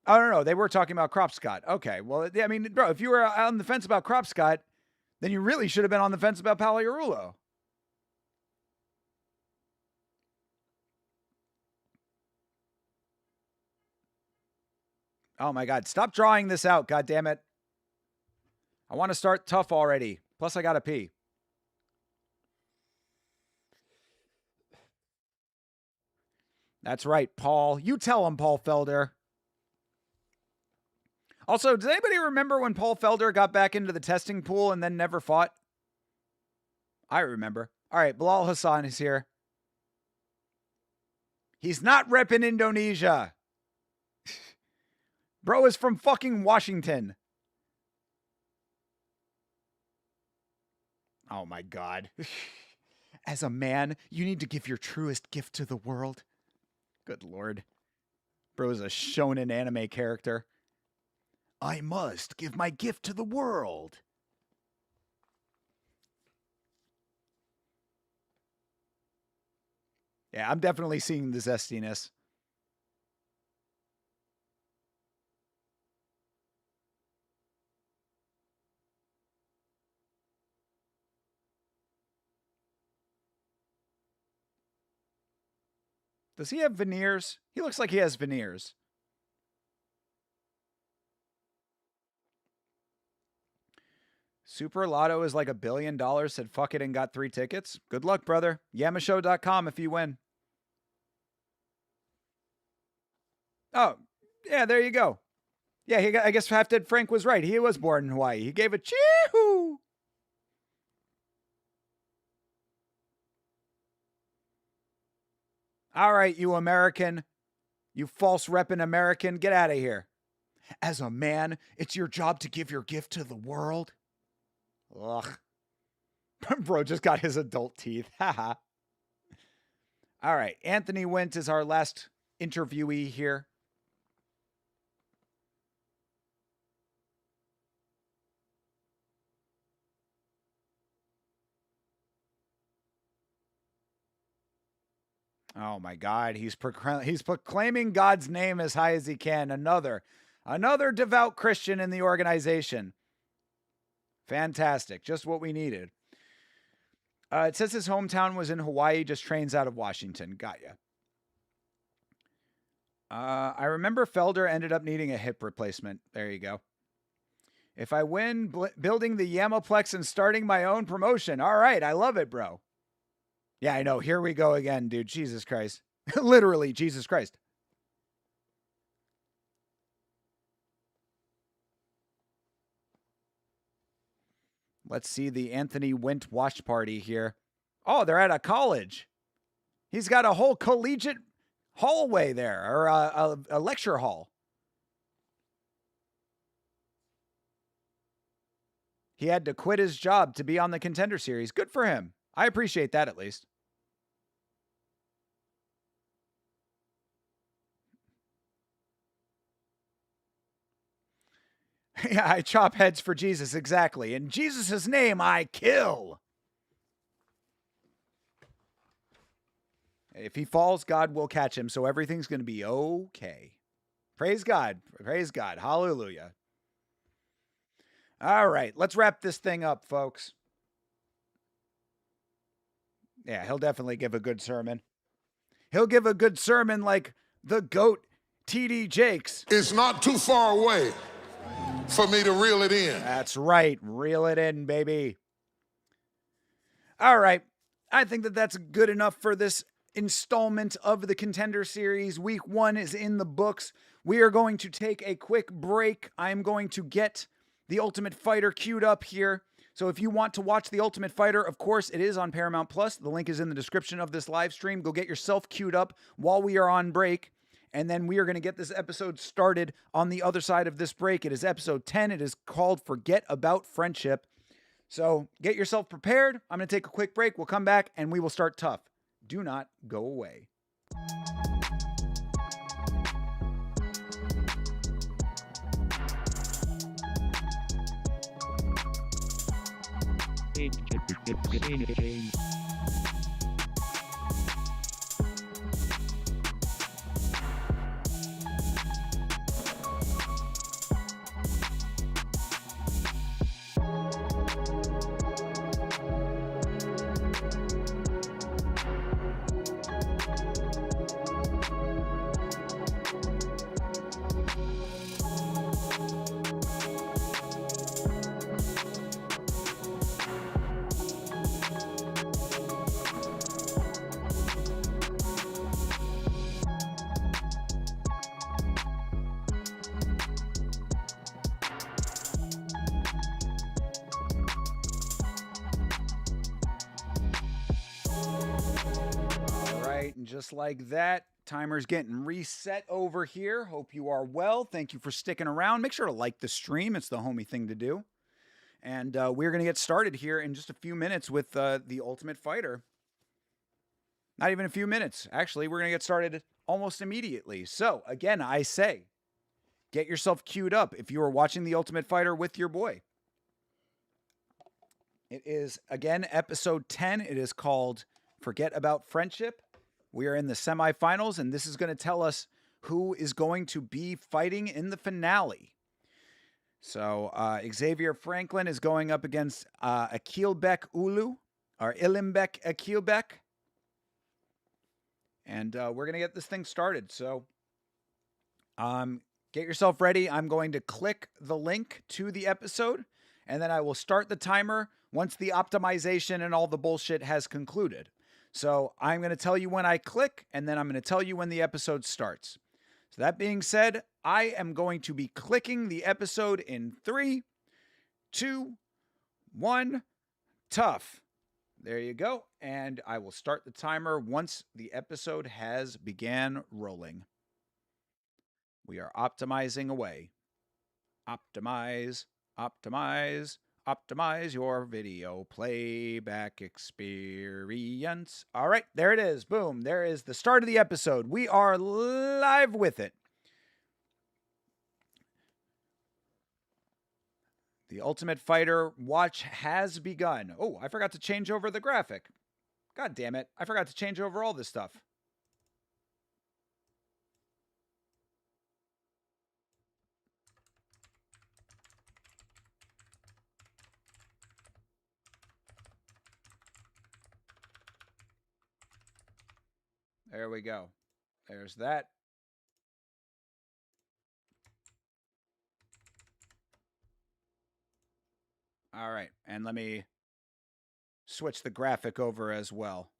Oh, no, they were talking about Crop Scott. Okay, well, I mean, bro, if you were on the fence about Crop Scott, then you really should have been on the fence about Paliarulo. Oh my God, stop drawing this out, God damn it. I want to start TUF already. Plus, I got to pee. That's right, Paul. You tell him, Paul Felder. Also, does anybody remember when Paul Felder got back into the testing pool and then never fought? I remember. All right, Bilal Hassan is here. He's not repping Indonesia. Bro is from fucking Washington. Oh my God. As a man, you need to give your truest gift to the world. Good Lord. Bro is a shonen anime character. I must give my gift to the world. Yeah, I'm definitely seeing the zestiness. Does he have veneers? He looks like he has veneers. Super Lotto is like $1 billion. Said fuck it and got 3 tickets. Good luck, brother. Yamashow.com if you win. Oh, yeah, there you go. Yeah, I guess Half Dead Frank was right. He was born in Hawaii. He gave a chee-hoo. All right, you American. You false repping American. Get out of here. As a man, it's your job to give your gift to the world. Ugh. Bro just got his adult teeth. Haha. All right. Anthony Wint is our last interviewee here. Oh my God, he's proclaiming God's name as high as he can. Another devout Christian in the organization. Fantastic, just what we needed. It says his hometown was in Hawaii, just trains out of Washington. Got ya. I remember Felder ended up needing a hip replacement. There you go. If I win, building the Yamaplex and starting my own promotion. All right, I love it, bro. Yeah, I know. Here we go again, dude. Jesus Christ. Literally, Jesus Christ. Let's see the Anthony Wint watch party here. Oh, they're at a college. He's got a whole collegiate hallway there, or a lecture hall. He had to quit his job to be on the Contender Series. Good for him. I appreciate that at least. Yeah, I chop heads for Jesus, exactly. In Jesus' name, I kill. If he falls, God will catch him, so everything's going to be okay. Praise God. Praise God. Hallelujah. All right, let's wrap this thing up, folks. Yeah, he'll definitely give a good sermon. He'll give a good sermon like the GOAT, TD Jakes. It's not too far away for me to reel it in. That's right. Reel it in, baby. All right. I think that that's good enough for this installment of the Contender Series. Week 1 is in the books. We are going to take a quick break. I'm going to get The Ultimate Fighter queued up here. So if you want to watch The Ultimate Fighter, of course, it is on Paramount Plus. The link is in the description of this live stream. Go get yourself queued up while we are on break. And then we are going to get this episode started on the other side of this break. It is episode 10. It is called Forget About Friendship. So get yourself prepared. I'm going to take a quick break. We'll come back and we will start TUF. Do not go away. And just like that, timer's getting reset over here. Hope you are well. Thank you for sticking around. Make sure to like the stream. It's the homie thing to do. And we're going to get started here in just a few minutes with The Ultimate Fighter. Not even a few minutes. Actually, we're going to get started almost immediately. So, again, I say, get yourself queued up if you are watching The Ultimate Fighter with your boy. It is, again, episode 10. It is called Forget About Friendship. We are in the semifinals, and this is going to tell us who is going to be fighting in the finale. So Xavier Franklin is going up against Akilbek Ulu, or Ilimbek Akilbek. And we're going to get this thing started. So get yourself ready. I'm going to click the link to the episode, and then I will start the timer once the optimization and all the bullshit has concluded. So I'm going to tell you when I click, and then I'm going to tell you when the episode starts. So that being said, I am going to be clicking the episode in 3, 2, 1, TUF. There you go. And I will start the timer once the episode has began rolling. We are optimizing away. Optimize, optimize. Optimize your video playback experience. All right, there it is. Boom. There is the start of the episode. We are live with it. The Ultimate Fighter watch has begun. Oh, I forgot to change over the graphic. God damn it. I forgot to change over all this stuff. There we go. There's that. All right. And let me switch the graphic over as well.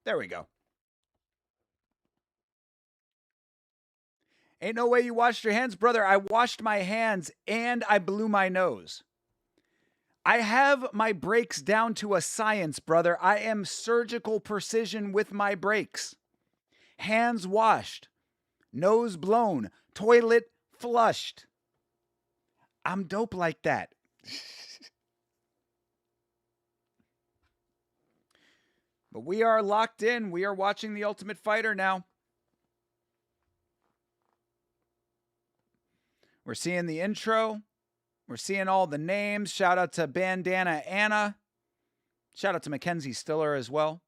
There we go. Ain't no way you washed your hands, brother. I washed my hands and I blew my nose. I have my brakes down to a science, brother. I am surgical precision with my brakes. Hands washed, nose blown, toilet flushed. I'm dope like that. But we are locked in. We are watching The Ultimate Fighter now. We're seeing the intro. We're seeing all the names. Shout out to Bandana Anna. Shout out to Mackenzie Stiller as well.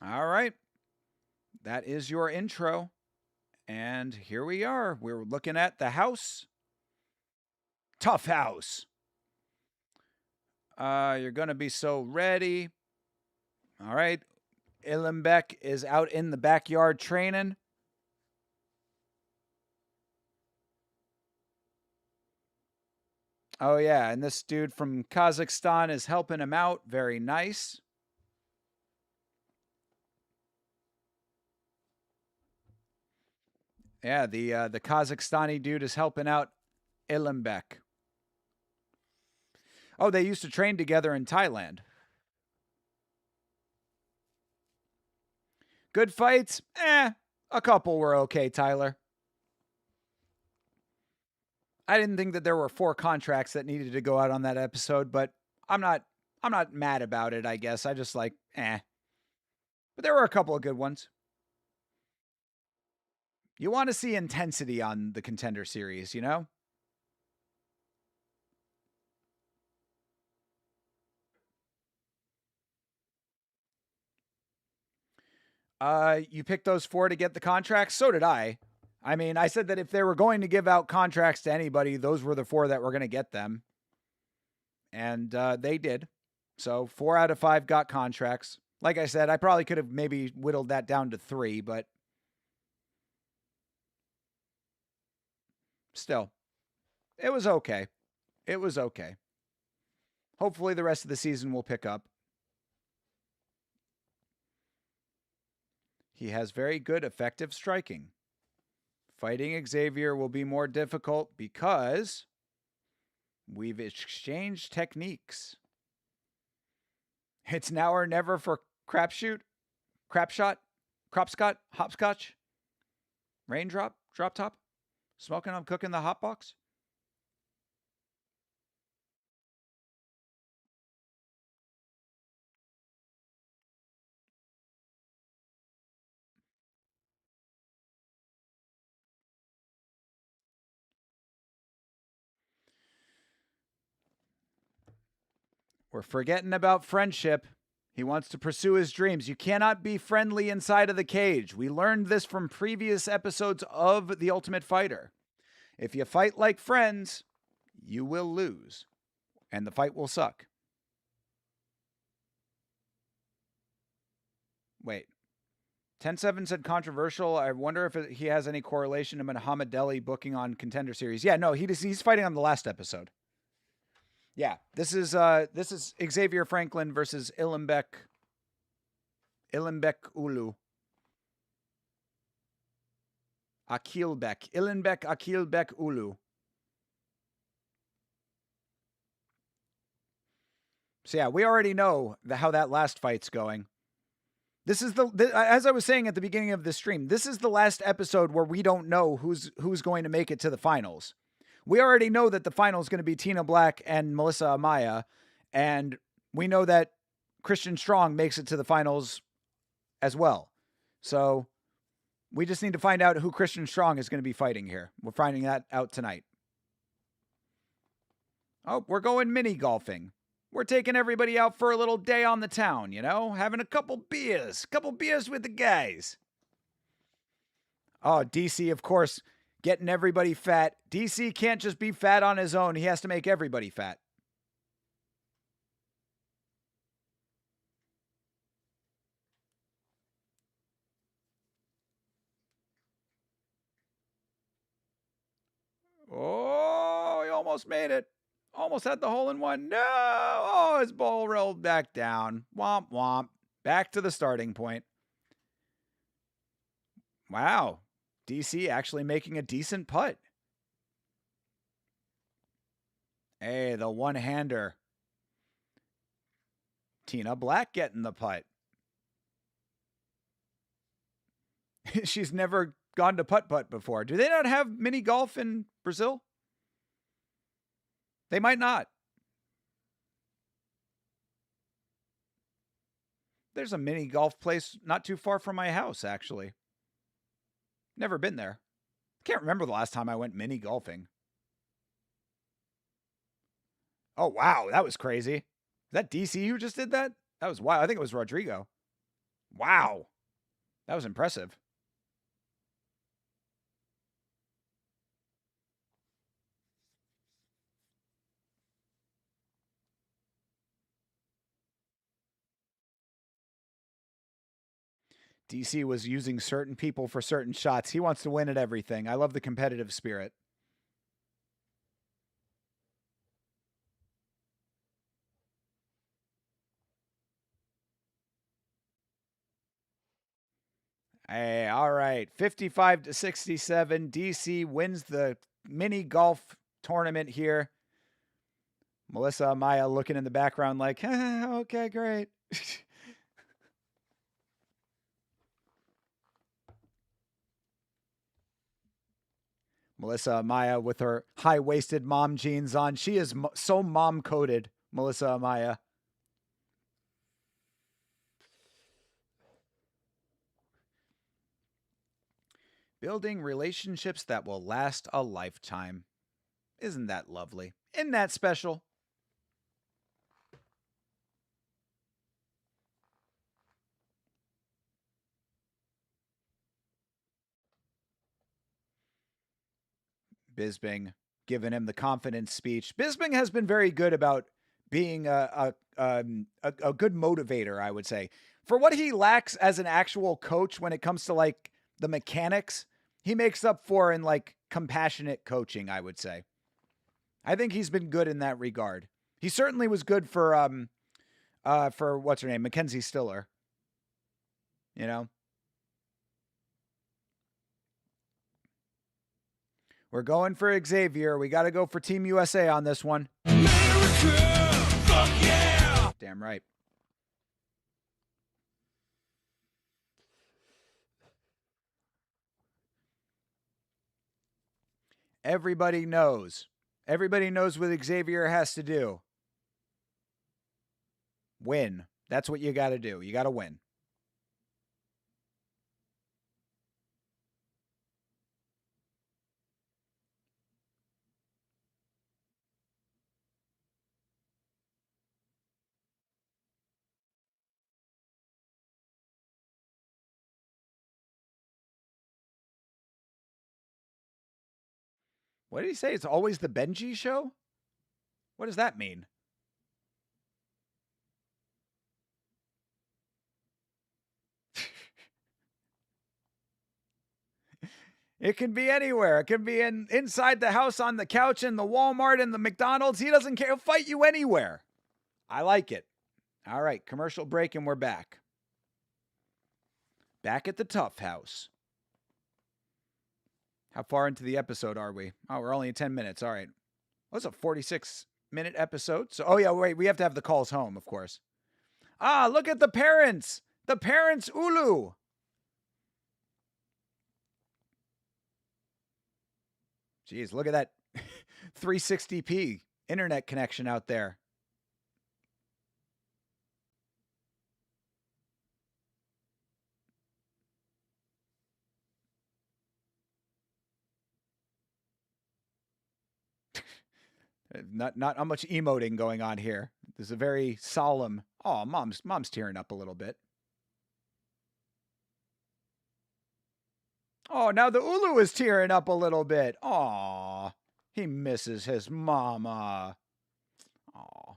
All right. That is your intro. And here we are. We're looking at the house. TUF house. You're going to be so ready. All right. Illenbeck is out in the backyard training. Oh, yeah. And this dude from Kazakhstan is helping him out. Very nice. Yeah, the Kazakhstani dude is helping out Illenbeck. Oh, they used to train together in Thailand. Good fights? A couple were okay, Tyler. I didn't think that there were 4 contracts that needed to go out on that episode, but I'm not mad about it, I guess. I just like, But there were a couple of good ones. You want to see intensity on the Contender Series, you know? You picked those 4 to get the contracts. So did I. I mean, I said that if they were going to give out contracts to anybody, those were the 4 that were going to get them. And they did. So 4 out of 5 got contracts. Like I said, I probably could have maybe whittled that down to 3, but still, it was okay. It was okay. Hopefully the rest of the season will pick up. He has very good effective striking. Fighting Xavier will be more difficult because we've exchanged techniques. It's now or never for crapshot, cropscot, hopscotch, raindrop, drop top, smoking on cooking the hot box. We're forgetting about friendship. He wants to pursue his dreams. You cannot be friendly inside of the cage. We learned this from previous episodes of The Ultimate Fighter. If you fight like friends, you will lose, and the fight will suck. Wait. 10-7 said controversial. I wonder if he has any correlation to Muhammad Deli booking on Contender Series. Yeah, no, he's fighting on the last episode. Yeah, this is Xavier Franklin versus Illenbeck Ulu. Illenbeck Ulu. So yeah, we already know how that last fight's going. This is as I was saying at the beginning of the stream, this is the last episode where we don't know who's going to make it to the finals. We already know that the final is going to be Tina Black and Melissa Amaya, and we know that Christian Strong makes it to the finals as well. So we just need to find out who Christian Strong is going to be fighting here. We're finding that out tonight. Oh, we're going mini golfing. We're taking everybody out for a little day on the town, having a couple beers with the guys. Oh, DC, of course, getting everybody fat. DC can't just be fat on his own. He has to make everybody fat. Oh, he almost made it. Almost had the hole in one. No. Oh, his ball rolled back down. Womp, womp. Back to the starting point. Wow. DC actually making a decent putt. Hey, the one-hander. Tina Black getting the putt. She's never gone to putt-putt before. Do they not have mini golf in Brazil? They might not. There's a mini golf place not too far from my house, actually. Never been there. Can't remember the last time I went mini golfing. Oh, wow. That was crazy. Is that DC who just did that? That was wild. I think it was Rodrigo. Wow. That was impressive. DC was using certain people for certain shots. He wants to win at everything. I love the competitive spirit. Hey, all right. 55-67. DC wins the mini golf tournament here. Melissa Amaya looking in the background like, okay, great. Melissa Amaya with her high-waisted mom jeans on. She is so mom-coded, Melissa Amaya. Building relationships that will last a lifetime. Isn't that lovely? Isn't that special? Bisping giving him the confidence speech. Bisping has been very good about being a good motivator, I would say. For what he lacks as an actual coach when it comes to like the mechanics, he makes up for in like compassionate coaching, I would say. I think he's been good in that regard. He certainly was good for what's her name? Mackenzie Stiller. You know? We're going for Xavier. We got to go for Team USA on this one. America, fuck yeah! Damn right. Everybody knows. Everybody knows what Xavier has to do. Win. That's what you got to do. You got to win. What did he say? It's always the Benji show? What does that mean? It can be anywhere. It can be inside the house, on the couch, in the Walmart, in the McDonald's. He doesn't care. He'll fight you anywhere. I like it. All right, commercial break and we're back. Back at the TUF house. How far into the episode are we? Oh, we're only at 10 minutes. All right. Well, it's a 46-minute episode. So, oh yeah, wait, we have to have the calls home, of course. Ah, look at the parents. The parents, Ulu. Jeez, look at that 360p internet connection out there. Not much emoting going on here. This is a very solemn. Oh, mom's tearing up a little bit. Oh, now the Ulu is tearing up a little bit. Aw, he misses his mama. Aw.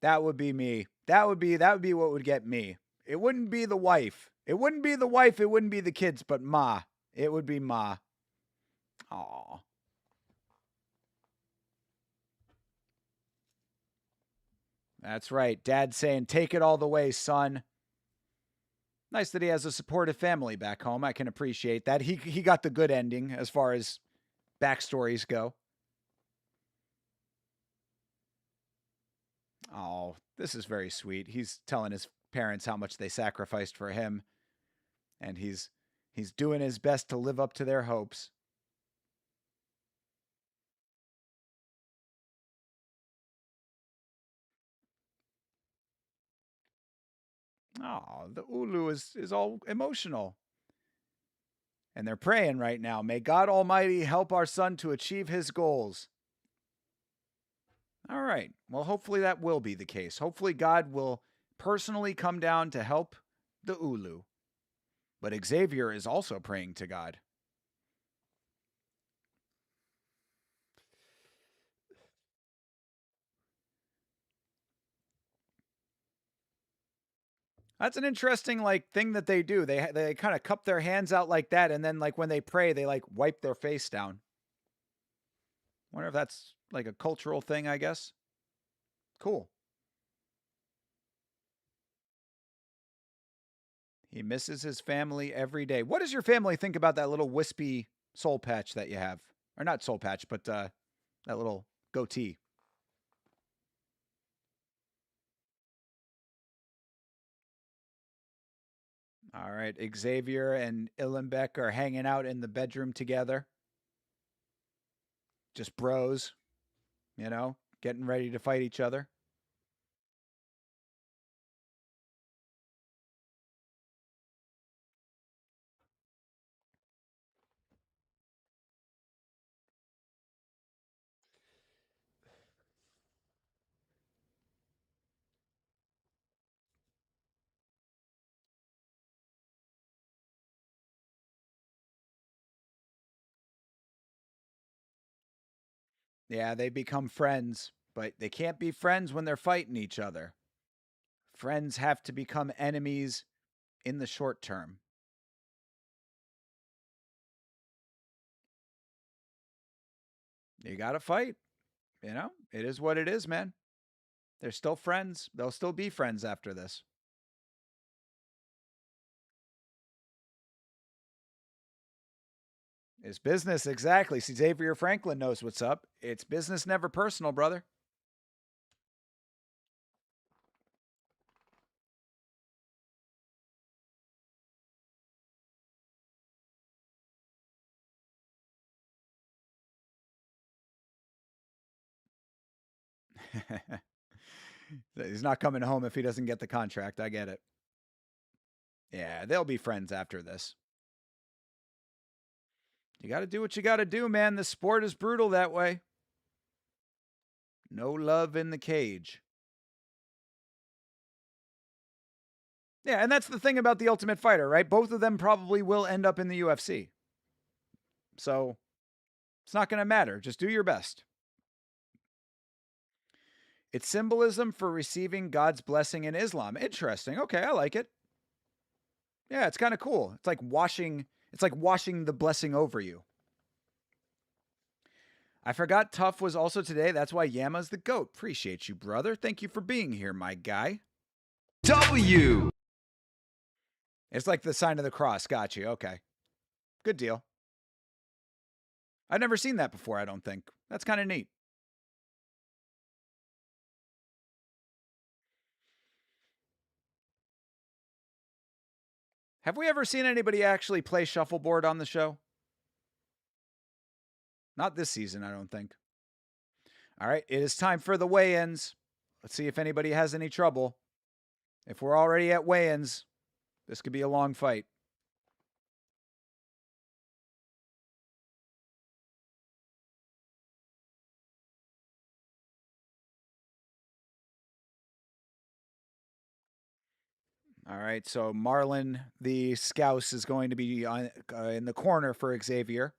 That would be me. That would be what would get me. It wouldn't be the wife. It wouldn't be the wife. It wouldn't be the kids, but Ma. It would be Ma. Aw. That's right. Dad saying, take it all the way, son. Nice that he has a supportive family back home. I can appreciate that. He got the good ending as far as backstories go. Oh, this is very sweet. He's telling his parents how much they sacrificed for him, and he's doing his best to live up to their hopes. Oh, the Ulu is all emotional. And they're praying right now. May God Almighty help our son to achieve his goals. All right. Well, hopefully that will be the case. Hopefully God will personally come down to help the Ulu. But Xavier is also praying to God. That's an interesting thing that they do. They kind of cup their hands out like that, and then when they pray, they wipe their face down. Wonder if that's a cultural thing, I guess. Cool. He misses his family every day. What does your family think about that little wispy soul patch that you have? Or not soul patch, but that little goatee. All right, Xavier and Illenbeck are hanging out in the bedroom together. Just bros, getting ready to fight each other. Yeah, they become friends, but they can't be friends when they're fighting each other. Friends have to become enemies in the short term. You got to fight. It is what it is, man. They're still friends. They'll still be friends after this. It's business, exactly. See, Xavier Franklin knows what's up. It's business, never personal, brother. He's not coming home if he doesn't get the contract. I get it. Yeah, they'll be friends after this. You got to do what you got to do, man. The sport is brutal that way. No love in the cage. Yeah, and that's the thing about The Ultimate Fighter, right? Both of them probably will end up in the UFC. So it's not going to matter. Just do your best. It's symbolism for receiving God's blessing in Islam. Interesting. Okay, I like it. Yeah, it's kind of cool. It's like washing the blessing over you. I forgot TUF was also today. That's why Yama's the GOAT. Appreciate you, brother. Thank you for being here, my guy. W. It's like the sign of the cross. Got you. Okay. Good deal. I've never seen that before, I don't think. That's kind of neat. Have we ever seen anybody actually play shuffleboard on the show? Not this season, I don't think. All right, it is time for the weigh-ins. Let's see if anybody has any trouble. If we're already at weigh-ins, this could be a long fight. All right, so Marlon the Scouse is going to be on, in the corner for Xavier.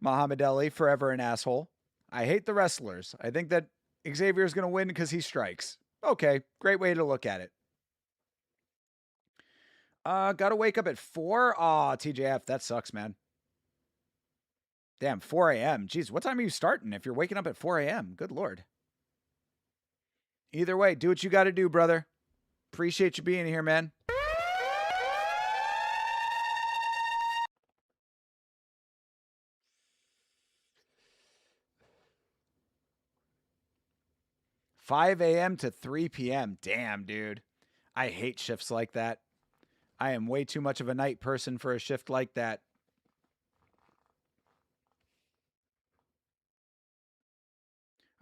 Muhammad Ali, forever an asshole. I hate the wrestlers. I think that Xavier is going to win because he strikes. Okay, great way to look at it. Gotta wake up at 4? Aw, TJF, that sucks, man. Damn, 4 a.m. Jeez, what time are you starting if you're waking up at 4 a.m.? Good Lord. Either way, do what you got to do, brother. Appreciate you being here, man. $5 a.m. to 3 p.m. Damn, dude. I hate shifts like that. I am way too much of a night person for a shift like that.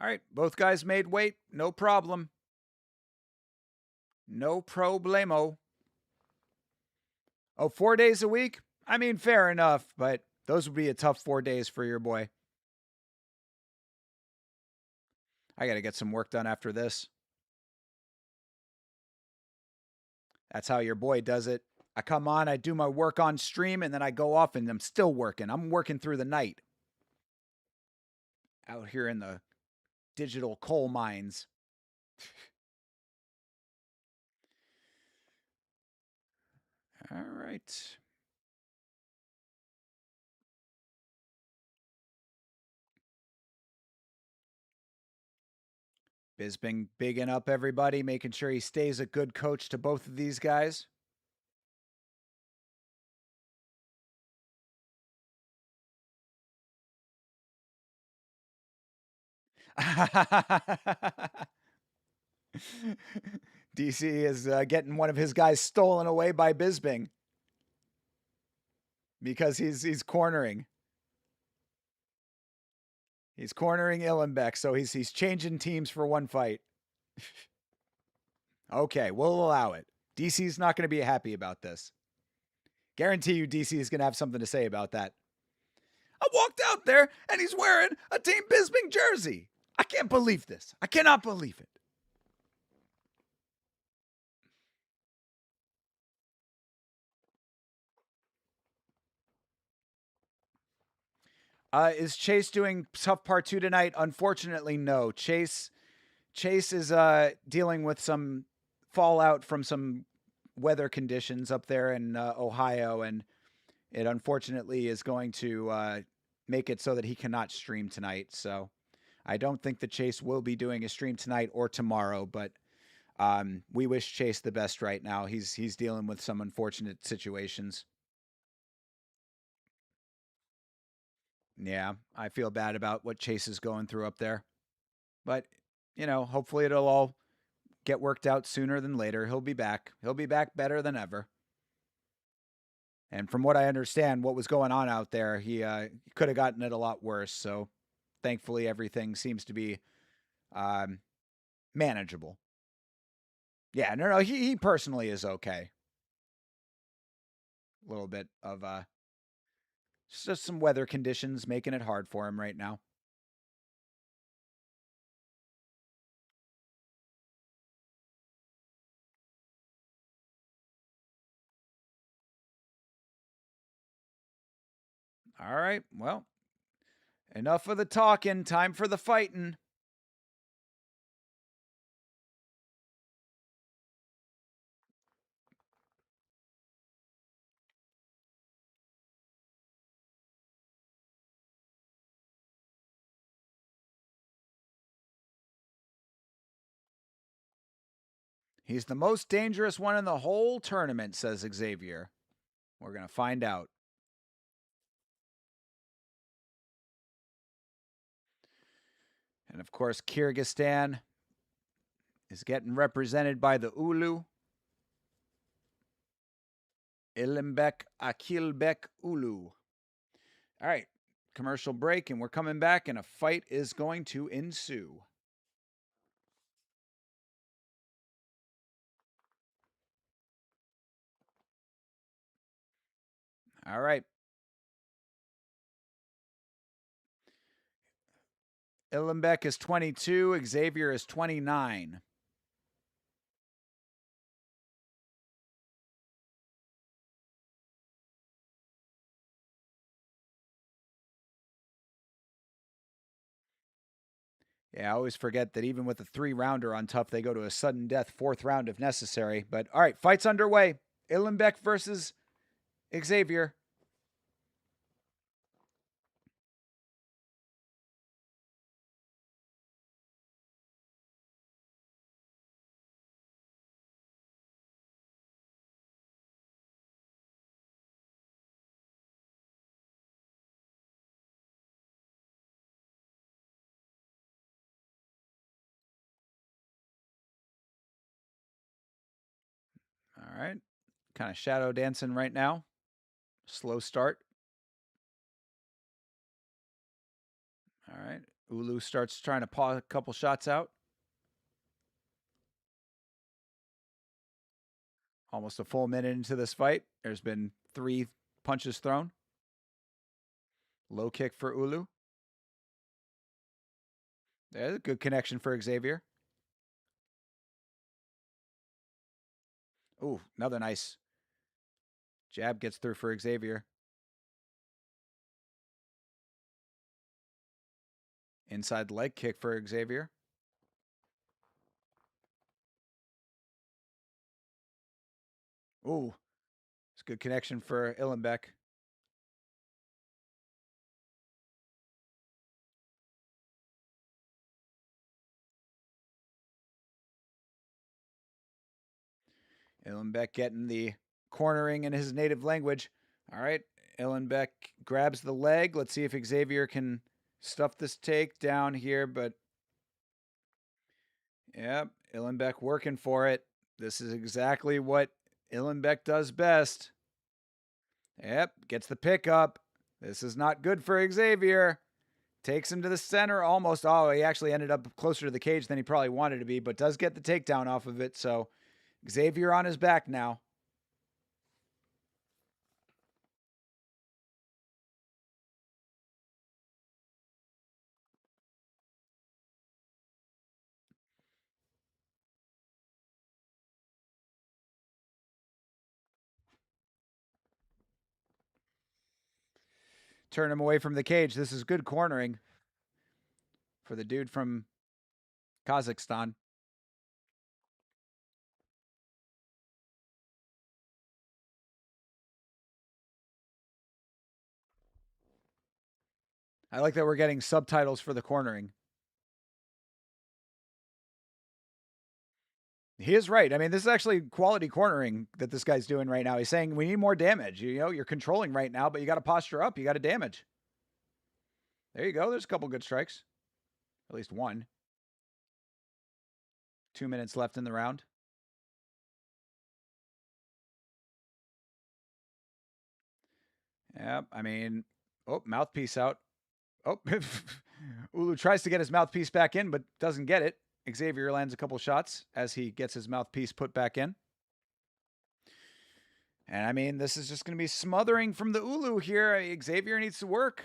All right, both guys made weight. No problem. No problemo. Oh, 4 days a week? I mean, fair enough, but those would be a tough 4 days for your boy. I got to get some work done after this. That's how your boy does it. I come on, I do my work on stream, and then I go off and I'm still working. I'm working through the night. Out here in the digital coal mines. All right. Bisping bigging up everybody, making sure he stays a good coach to both of these guys. DC is getting one of his guys stolen away by Bisping because he's cornering. He's cornering Illenbeck, so he's changing teams for one fight. Okay, we'll allow it. DC's not going to be happy about this. Guarantee you DC is going to have something to say about that. I walked out there and he's wearing a Team Bisping jersey. I can't believe this. I cannot believe it. Is Chase doing Tough Part 2 tonight? Unfortunately, no. Chase is dealing with some fallout from some weather conditions up there in Ohio, and it unfortunately is going to make it so that he cannot stream tonight. So I don't think that Chase will be doing a stream tonight or tomorrow, but we wish Chase the best right now. He's dealing with some unfortunate situations. Yeah, I feel bad about what Chase is going through up there. But, hopefully it'll all get worked out sooner than later. He'll be back. He'll be back better than ever. And from what I understand, what was going on out there, he could have gotten it a lot worse. So thankfully, everything seems to be manageable. Yeah, no, he personally is okay. A little bit of just some weather conditions making it hard for him right now. All right, well, enough of the talking. Time for the fighting. He's the most dangerous one in the whole tournament, says Xavier. We're going to find out. And of course, Kyrgyzstan is getting represented by the Ulu. Illenbeck Akilbek Ulu. All right, commercial break, and we're coming back, and a fight is going to ensue. All right. Illenbeck is 22. Xavier is 29. Yeah, I always forget that even with a 3-rounder on TUF, they go to a sudden death 4th round if necessary. But all right, fight's underway. Illenbeck versus Xavier. All right, kind of shadow dancing right now. Slow start. All right, Ulu starts trying to paw a couple shots out. Almost a full minute into this fight. There's been 3 punches thrown. Low kick for Ulu. There's a good connection for Xavier. Ooh, another nice jab gets through for Xavier. Inside leg kick for Xavier. Ooh, it's good connection for Illenbeck. Illenbeck getting the cornering in his native language. All right, Illenbeck grabs the leg. Let's see if Xavier can stuff this take down here, but yep, Illenbeck working for it. This is exactly what Illenbeck does best. Yep, gets the pickup. This is not good for Xavier. Takes him to the center almost. Oh, he actually ended up closer to the cage than he probably wanted to be, but does get the takedown off of it. So Xavier on his back now. Turn him away from the cage. This is good cornering for the dude from Kazakhstan. I like that we're getting subtitles for the cornering. He is right. I mean, this is actually quality cornering that this guy's doing right now. He's saying we need more damage. You know, you're controlling right now, but you got to posture up. You got to damage. There you go. There's a couple good strikes. At least one. 2 minutes left in the round. Yep. I mean, oh, mouthpiece out. Oh, Ulu tries to get his mouthpiece back in, but doesn't get it. Xavier lands a couple shots as he gets his mouthpiece put back in. And I mean, this is just going to be smothering from the Ulu here. Xavier needs to work.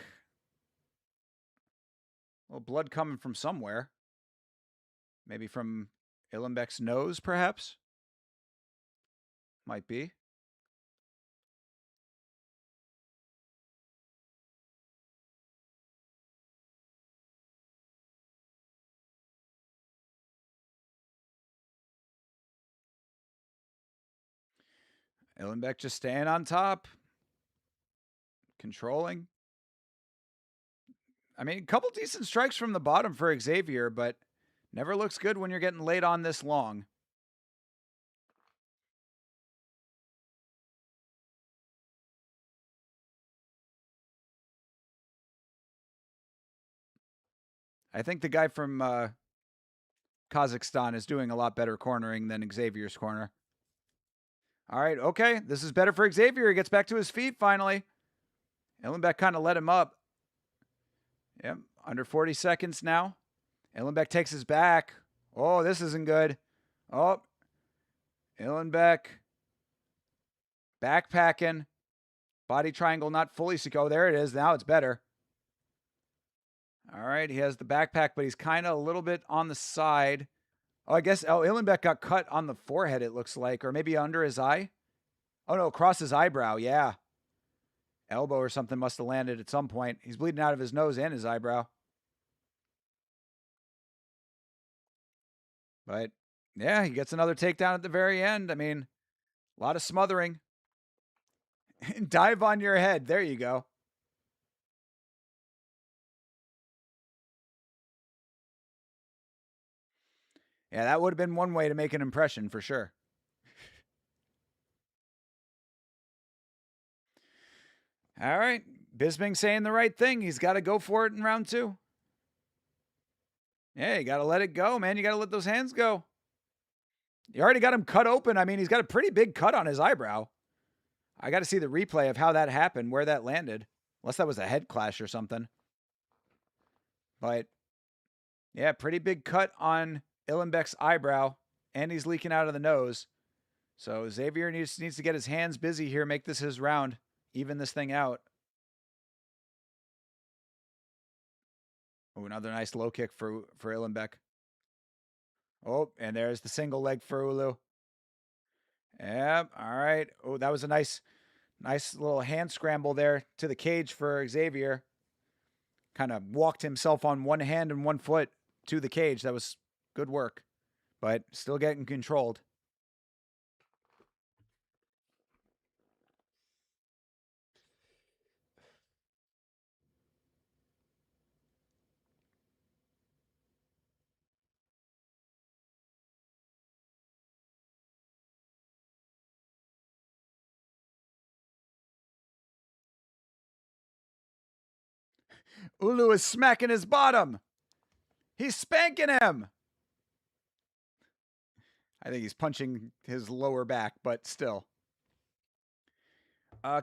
A little blood coming from somewhere. Maybe from Illenbeck's nose, perhaps? Might be. Illenbeck just staying on top. Controlling. I mean, a couple decent strikes from the bottom for Xavier, but never looks good when you're getting laid on this long. I think the guy from Kazakhstan is doing a lot better cornering than Xavier's corner. All right, okay. This is better for Xavier. He gets back to his feet finally. Illenbeck kind of let him up. Yep, under 40 seconds now. Illenbeck takes his back. Oh, this isn't good. Oh, Illenbeck backpacking. Body triangle not fully secure. Oh, there it is. Now it's better. All right, he has the backpack, but he's kind of a little bit on the side. Oh, I guess, Illenbeck got cut on the forehead, it looks like, or maybe under his eye. Oh, no, across his eyebrow, yeah. Elbow or something must have landed at some point. He's bleeding out of his nose and his eyebrow. But, yeah, he gets another takedown at the very end. I mean, a lot of smothering. Dive on your head. There you go. Yeah, that would have been one way to make an impression for sure. All right. Bisping saying the right thing. He's got to go for it in round 2. Yeah, you got to let it go, man. You got to let those hands go. You already got him cut open. I mean, he's got a pretty big cut on his eyebrow. I got to see the replay of how that happened, where that landed. Unless that was a head clash or something. But, yeah, pretty big cut on Illenbeck's eyebrow. And he's leaking out of the nose. So Xavier needs to get his hands busy here, make this his round, even this thing out. Oh, another nice low kick for Illenbeck. Oh, and there's the single leg for Ulu. Yep, all right. Oh, that was a nice little hand scramble there to the cage for Xavier. Kind of walked himself on one hand and one foot to the cage. That was good work, but still getting controlled. Ulu is smacking his bottom. He's spanking him. I think he's punching his lower back, but still.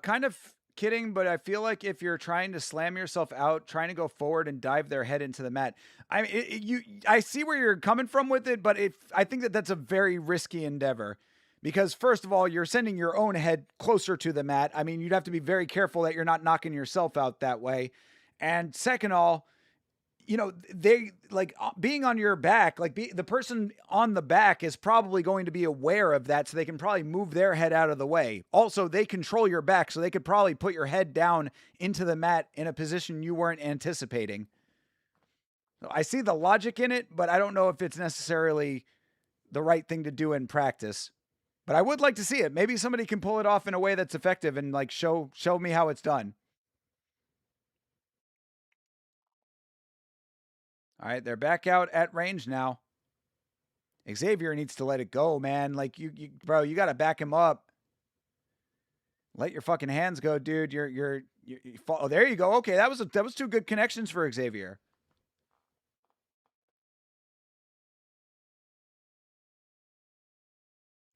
Kind of kidding, but I feel like if you're trying to slam yourself out, trying to go forward and dive their head into the mat, I see where you're coming from with it, but I think that's a very risky endeavor. Because first of all, you're sending your own head closer to the mat. I mean, you'd have to be very careful that you're not knocking yourself out that way. And second of all, you know, they like being on your back, like the person on the back is probably going to be aware of that. So they can probably move their head out of the way. Also, they control your back. So they could probably put your head down into the mat in a position you weren't anticipating. So I see the logic in it, but I don't know if it's necessarily the right thing to do in practice. But I would like to see it. Maybe somebody can pull it off in a way that's effective and like show me how it's done. All right, they're back out at range now. Xavier needs to let it go, man. Like bro, you got to back him up. Let your fucking hands go, dude. Oh, there you go. Okay, that was 2 good connections for Xavier.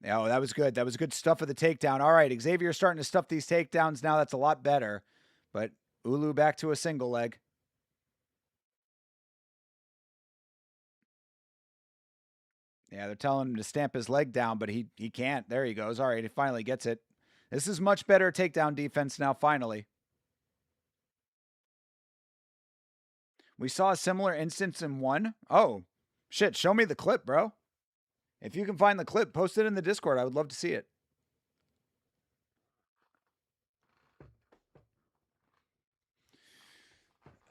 Oh, that was good. That was good stuff for the takedown. All right, Xavier's starting to stuff these takedowns now. That's a lot better. But Ulu back to a single leg. Yeah, they're telling him to stamp his leg down, but he can't. There he goes. All right, he finally gets it. This is much better takedown defense now, finally. We saw a similar instance in 1. Oh, shit. Show me the clip, bro. If you can find the clip, post it in the Discord. I would love to see it.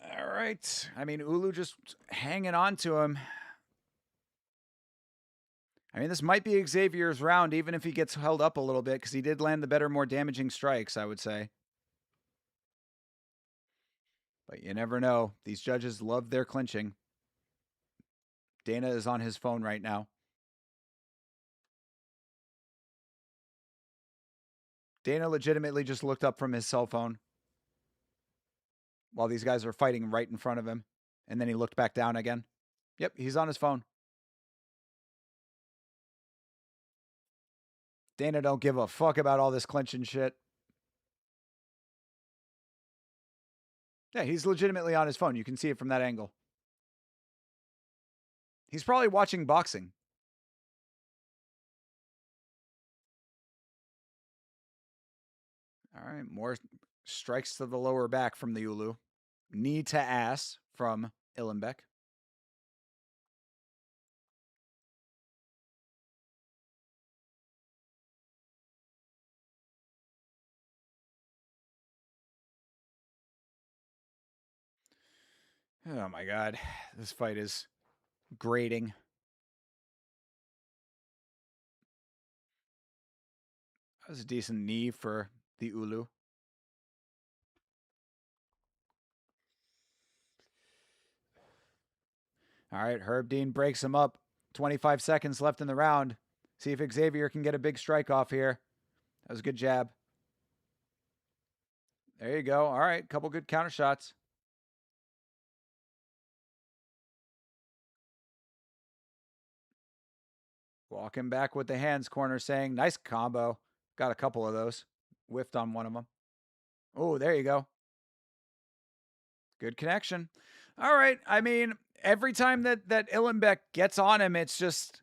All right. I mean, Ulu just hanging on to him. I mean, this might be Xavier's round, even if he gets held up a little bit, because he did land the better, more damaging strikes, I would say. But you never know. These judges love their clinching. Dana is on his phone right now. Dana legitimately just looked up from his cell phone while these guys are fighting right in front of him. And then he looked back down again. Yep, he's on his phone. Dana don't give a fuck about all this clinching shit. Yeah, he's legitimately on his phone. You can see it from that angle. He's probably watching boxing. All right, more strikes to the lower back from the Ulu. Knee to ass from Illenbeck. Oh my God. This fight is grating. That was a decent knee for the Ulu. All right, Herb Dean breaks him up. 25 seconds left in the round. See if Xavier can get a big strike off here. That was a good jab. There you go. All right, couple good counter shots. Walking back with the hands, corner saying, nice combo. Got a couple of those. Whiffed on one of them. Oh, there you go. Good connection. All right. I mean, every time that Illenbeck gets on him, it's just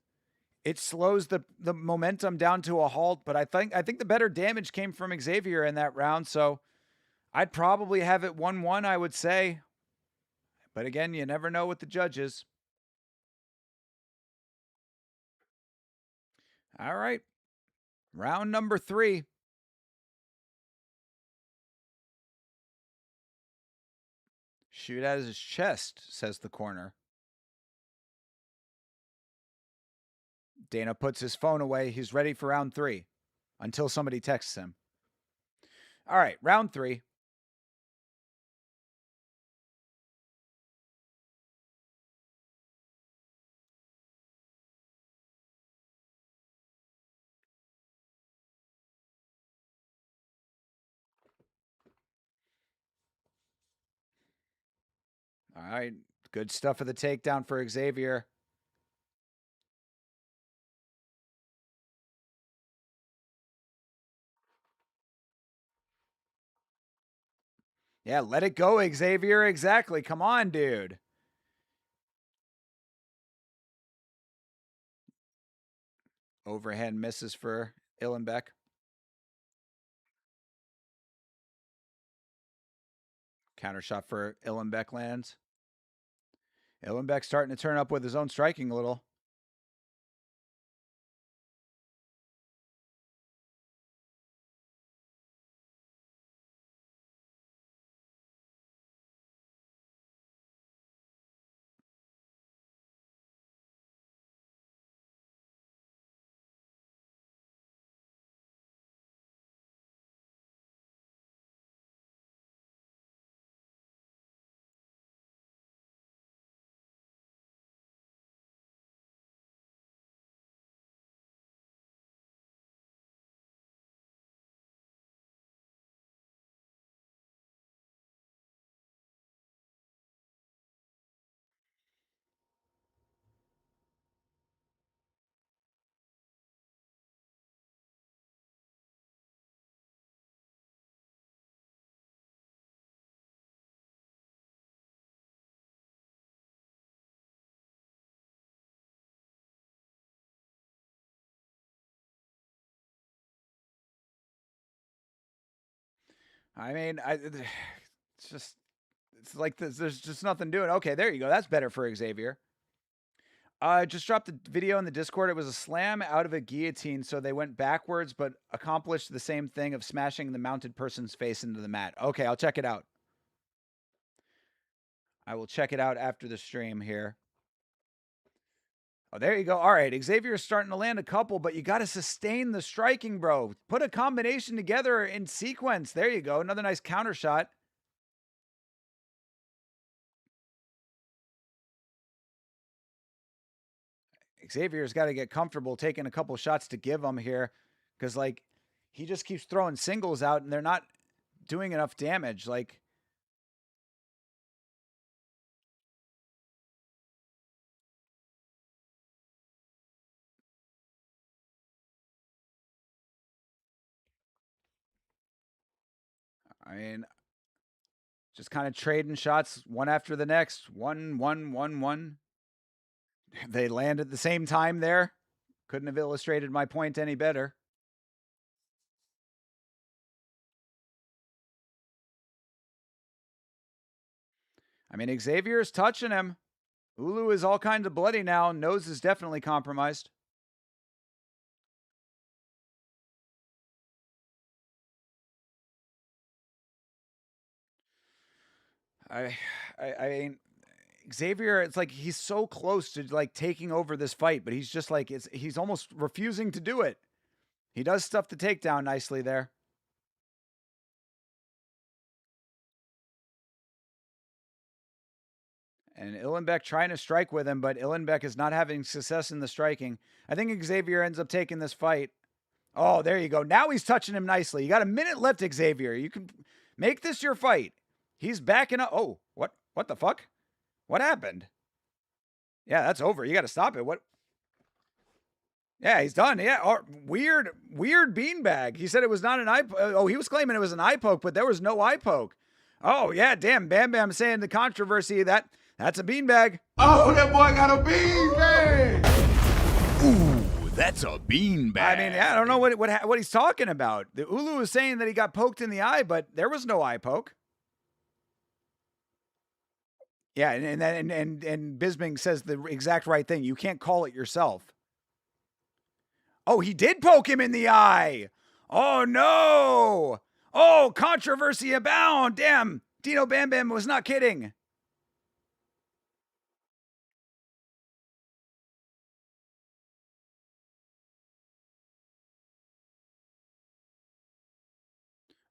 it slows the momentum down to a halt. But I think the better damage came from Xavier in that round. So I'd probably have it 1-1, I would say. But again, you never know with the judges. All right. Round number 3. Shoot at his chest, says the corner. Dana puts his phone away. He's ready for round 3 until somebody texts him. All right, round 3. All right, good stuff for the takedown for Xavier. Yeah, let it go, Xavier. Exactly. Come on, dude. Overhand misses for Illenbeck. Counter shot for Illenbeck lands. Illenbeck starting to turn up with his own striking a little. I mean, it's like there's just nothing doing. Okay, there you go. That's better for Xavier. I just dropped the video in the Discord. It was a slam out of a guillotine, so they went backwards but accomplished the same thing of smashing the mounted person's face into the mat. Okay, I'll check it out. I will check it out after the stream here. Oh, there you go. All right, Xavier's starting to land a couple, but you got to sustain the striking, bro. Put a combination together in sequence. There you go. Another nice counter shot. Xavier's got to get comfortable taking a couple shots to give him here because, like, he just keeps throwing singles out and they're not doing enough damage. Like, I mean, just kind of trading shots one after the next. 1, 1, 1, 1. They land at the same time there. Couldn't have illustrated my point any better. I mean, Xavier is touching him. Ulu is all kinds of bloody now. Nose is definitely compromised. I mean, Xavier, it's like he's so close to like taking over this fight, but he's just like he's almost refusing to do it. He does stuff the takedown nicely there. And Illenbeck trying to strike with him, but Illenbeck is not having success in the striking. I think Xavier ends up taking this fight. Oh, there you go. Now he's touching him nicely. You got a minute left, Xavier. You can make this your fight. He's backing up. Oh, what the fuck? What happened? Yeah, that's over. You got to stop it. What? Yeah, he's done. Yeah, weird beanbag. He said it was not an eye. Oh, he was claiming it was an eye poke, but there was no eye poke. Oh, yeah, damn. Bam Bam saying the controversy that's a beanbag. Oh, that boy got a beanbag. Ooh, that's a beanbag. I mean, I don't know what he's talking about. The Ulu is saying that he got poked in the eye, but there was no eye poke. Yeah, and Bisping says the exact right thing. You can't call it yourself. Oh, he did poke him in the eye. Oh, no. Oh, controversy abound. Damn, Dino Bam Bam was not kidding.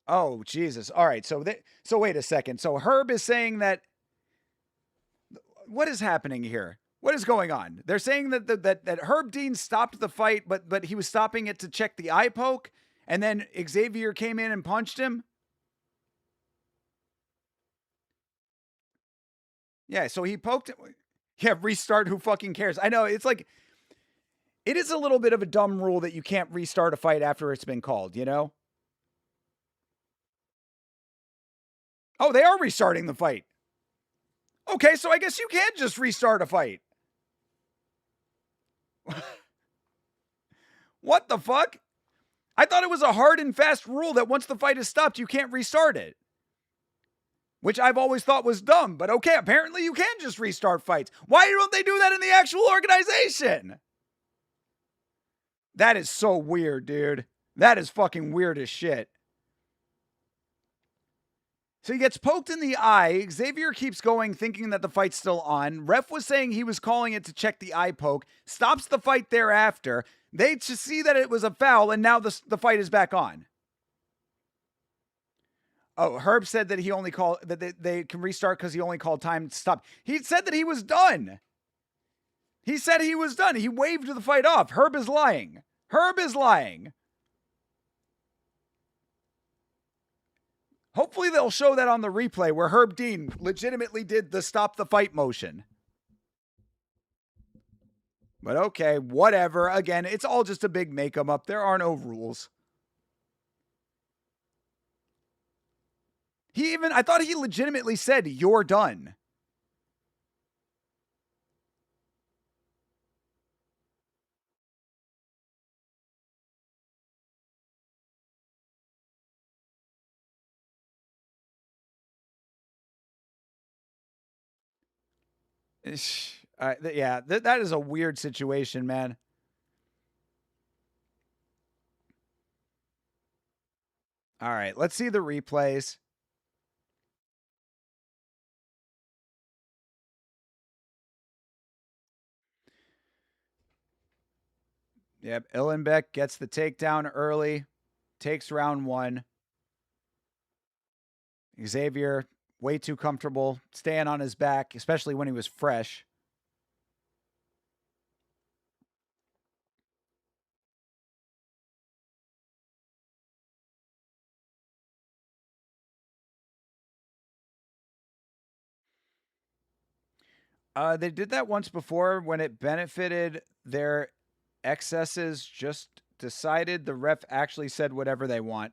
Oh, Jesus. All right, so wait a second. So Herb is saying that what is happening here? What is going on? They're saying that Herb Dean stopped the fight, but he was stopping it to check the eye poke, and then Xavier came in and punched him. Yeah, so he poked him. Yeah, restart. Who fucking cares? I know it's like it is a little bit of a dumb rule that you can't restart a fight after it's been called. You know? Oh, they are restarting the fight. Okay, so I guess you can just restart a fight. What the fuck? I thought it was a hard and fast rule that once the fight is stopped, you can't restart it. Which I've always thought was dumb, but okay, apparently you can just restart fights. Why don't they do that in the actual organization? That is so weird, dude. That is fucking weird as shit. So he gets poked in the eye. Xavier keeps going, thinking that the fight's still on. Ref was saying he was calling it to check the eye poke. Stops the fight thereafter. They just see that it was a foul, and now the fight is back on. Oh, Herb said that he only called that they can restart because he only called time to stop. He said that he was done. He said he was done. He waved the fight off. Herb is lying. Herb is lying. Hopefully they'll show that on the replay where Herb Dean legitimately did the stop the fight motion. But okay, whatever. Again, it's all just a big make-em-up. There are no rules. I thought he legitimately said, "You're done." Yeah, that is a weird situation, man. All right, let's see the replays. Yep, Illenbeck gets the takedown early, takes round one. Xavier, way too comfortable, staying on his back, especially when he was fresh. They did that once before when it benefited their excesses, just decided the ref actually said whatever they want.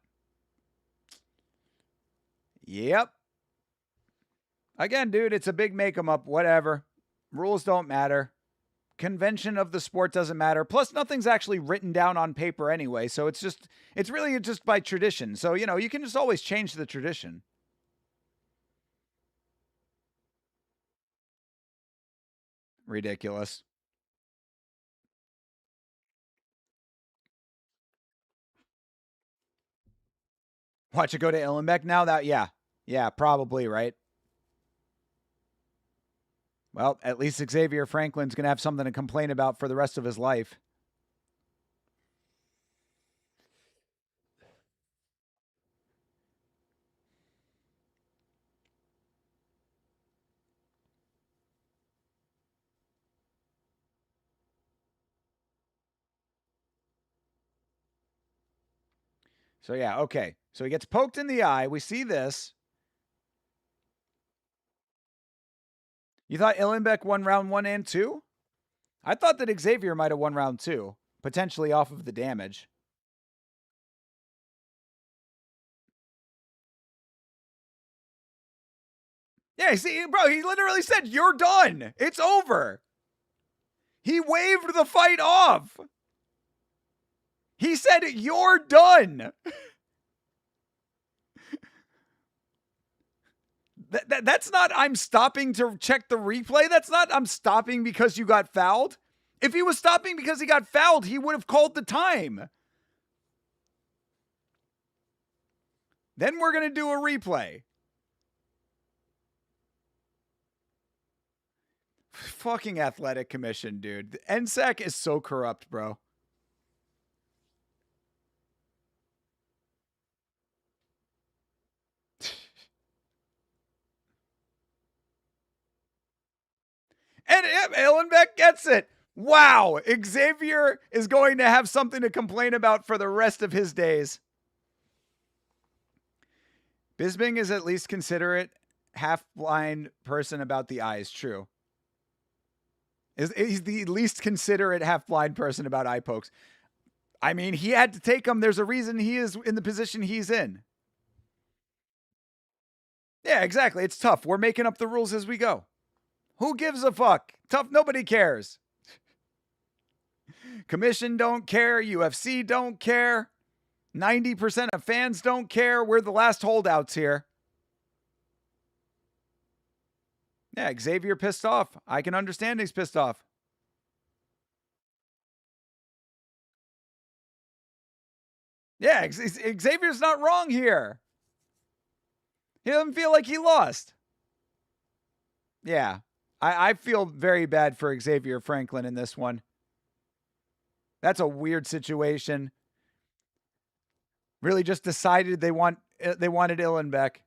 Yep. Again, dude, it's a big make-em-up, whatever. Rules don't matter. Convention of the sport doesn't matter. Plus, nothing's actually written down on paper anyway, so it's really just by tradition. So, you can just always change the tradition. Ridiculous. Watch it go to Illenbeck now? Yeah, probably, right? Well, at least Xavier Franklin's going to have something to complain about for the rest of his life. So, yeah, okay. So he gets poked in the eye. We see this. You thought Illenbeck won round 1 and 2? I thought that Xavier might have won round 2, potentially off of the damage. Yeah, see, bro, he literally said, "You're done. It's over." He waved the fight off. He said, "You're done." That's not, "I'm stopping to check the replay." That's not, "I'm stopping because you got fouled." If he was stopping because he got fouled, he would have called the time. Then we're going to do a replay. Fucking athletic commission, dude. The NSAC is so corrupt, bro. And Illenbeck gets it. Wow. Xavier is going to have something to complain about for the rest of his days. Bisping is at least considerate, half-blind person about the eyes. True. He's the least considerate half-blind person about eye pokes. I mean, he had to take them. There's a reason he is in the position he's in. Yeah, exactly. It's tough. We're making up the rules as we go. Who gives a fuck? Tough. Nobody cares. Commission don't care. UFC don't care. 90% of fans don't care. We're the last holdouts here. Yeah, Xavier pissed off. I can understand he's pissed off. Yeah, Xavier's not wrong here. He doesn't feel like he lost. Yeah, I feel very bad for Xavier Franklin in this one. That's a weird situation. Really just decided they wanted Illenbeck.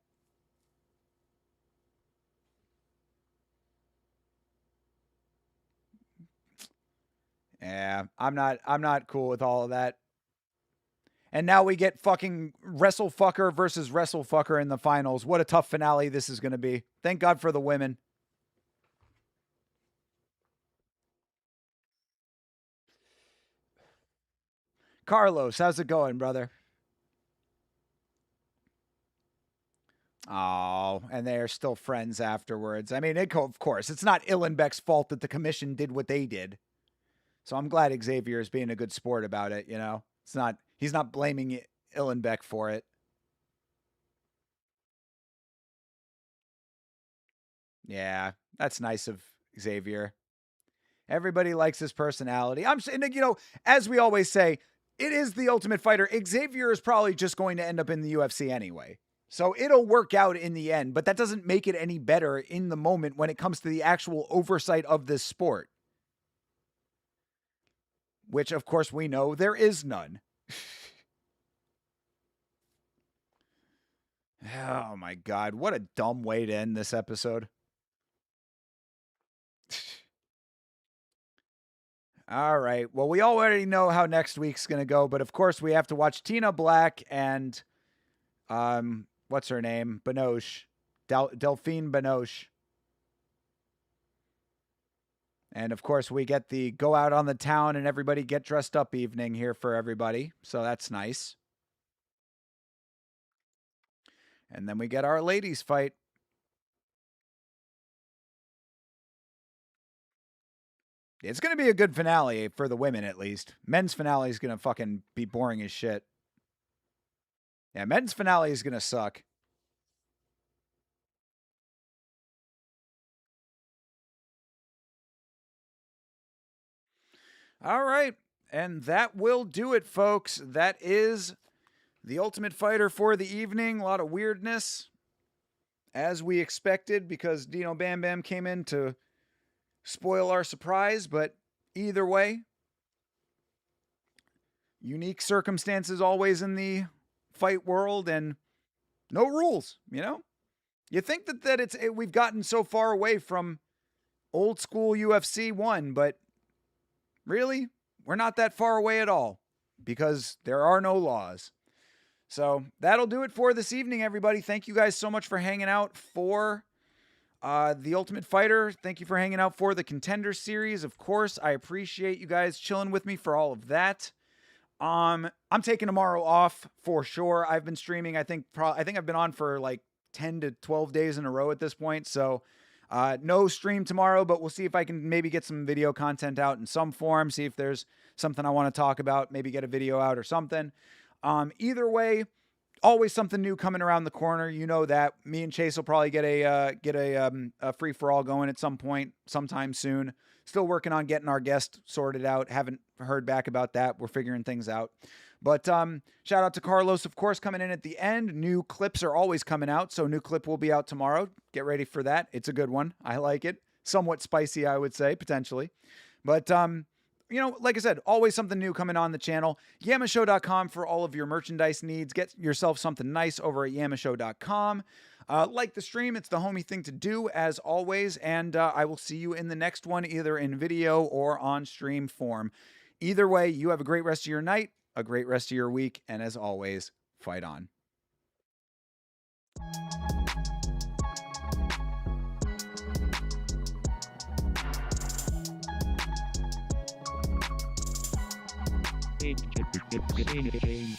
Yeah, I'm not cool with all of that. And now we get fucking WrestleFucker versus WrestleFucker in the finals. What a tough finale this is going to be. Thank God for the women. Carlos, how's it going, brother? Oh, and they're still friends afterwards. I mean, of course, it's not Illenbeck's fault that the commission did what they did. So I'm glad Xavier is being a good sport about it, you know? He's not blaming Illenbeck for it. Yeah, that's nice of Xavier. Everybody likes his personality. I'm saying, you know, as we always say, it is the Ultimate Fighter. Xavier is probably just going to end up in the UFC anyway. So it'll work out in the end, but that doesn't make it any better in the moment when it comes to the actual oversight of this sport. Which, of course, we know there is none. Oh my God, what a dumb way to end this episode. All right. Well, we already know how next week's going to go, but of course we have to watch Tina Black and what's her name? Benoche. Delphine Benoche. And of course we get the go out on the town and everybody get dressed up evening here for everybody. So that's nice. And then we get our ladies fight. It's going to be a good finale for the women, at least. Men's finale is going to fucking be boring as shit. Yeah, men's finale is going to suck. All right. And that will do it, folks. That is the Ultimate Fighter for the evening. A lot of weirdness, as we expected, because Dino Bam Bam came in to spoil our surprise. But either way, unique circumstances always in the fight world, and no rules, you know? You think that we've gotten so far away from old school UFC 1, but really, we're not that far away at all, because there are no laws. So that'll do it for this evening, everybody. Thank you guys so much for hanging out for the Ultimate Fighter. Thank you for hanging out for the Contender Series. Of course, I appreciate you guys chilling with me for all of that. I'm taking tomorrow off for sure. I've been streaming. I think I've been on for like 10 to 12 days in a row at this point. So no stream tomorrow, but we'll see if I can maybe get some video content out in some form. See if there's something I want to talk about. Maybe get a video out or something. Either way, always something new coming around the corner. You know that. Me and Chase will probably get a free for all going at some point, sometime soon. Still working on getting our guest sorted out. Haven't heard back about that. We're figuring things out. But shout out to Carlos, of course, coming in at the end. New clips are always coming out, so new clip will be out tomorrow. Get ready for that. It's a good one. I like it. Somewhat spicy, I would say, potentially. But you know, like I said, always something new coming on the channel. Yamashow.com for all of your merchandise needs. Get yourself something nice over at Yamashow.com. Like the stream, it's the homie thing to do, as always. And I will see you in the next one, either in video or on stream form. Either way, you have a great rest of your night, a great rest of your week, and as always, fight on. Game.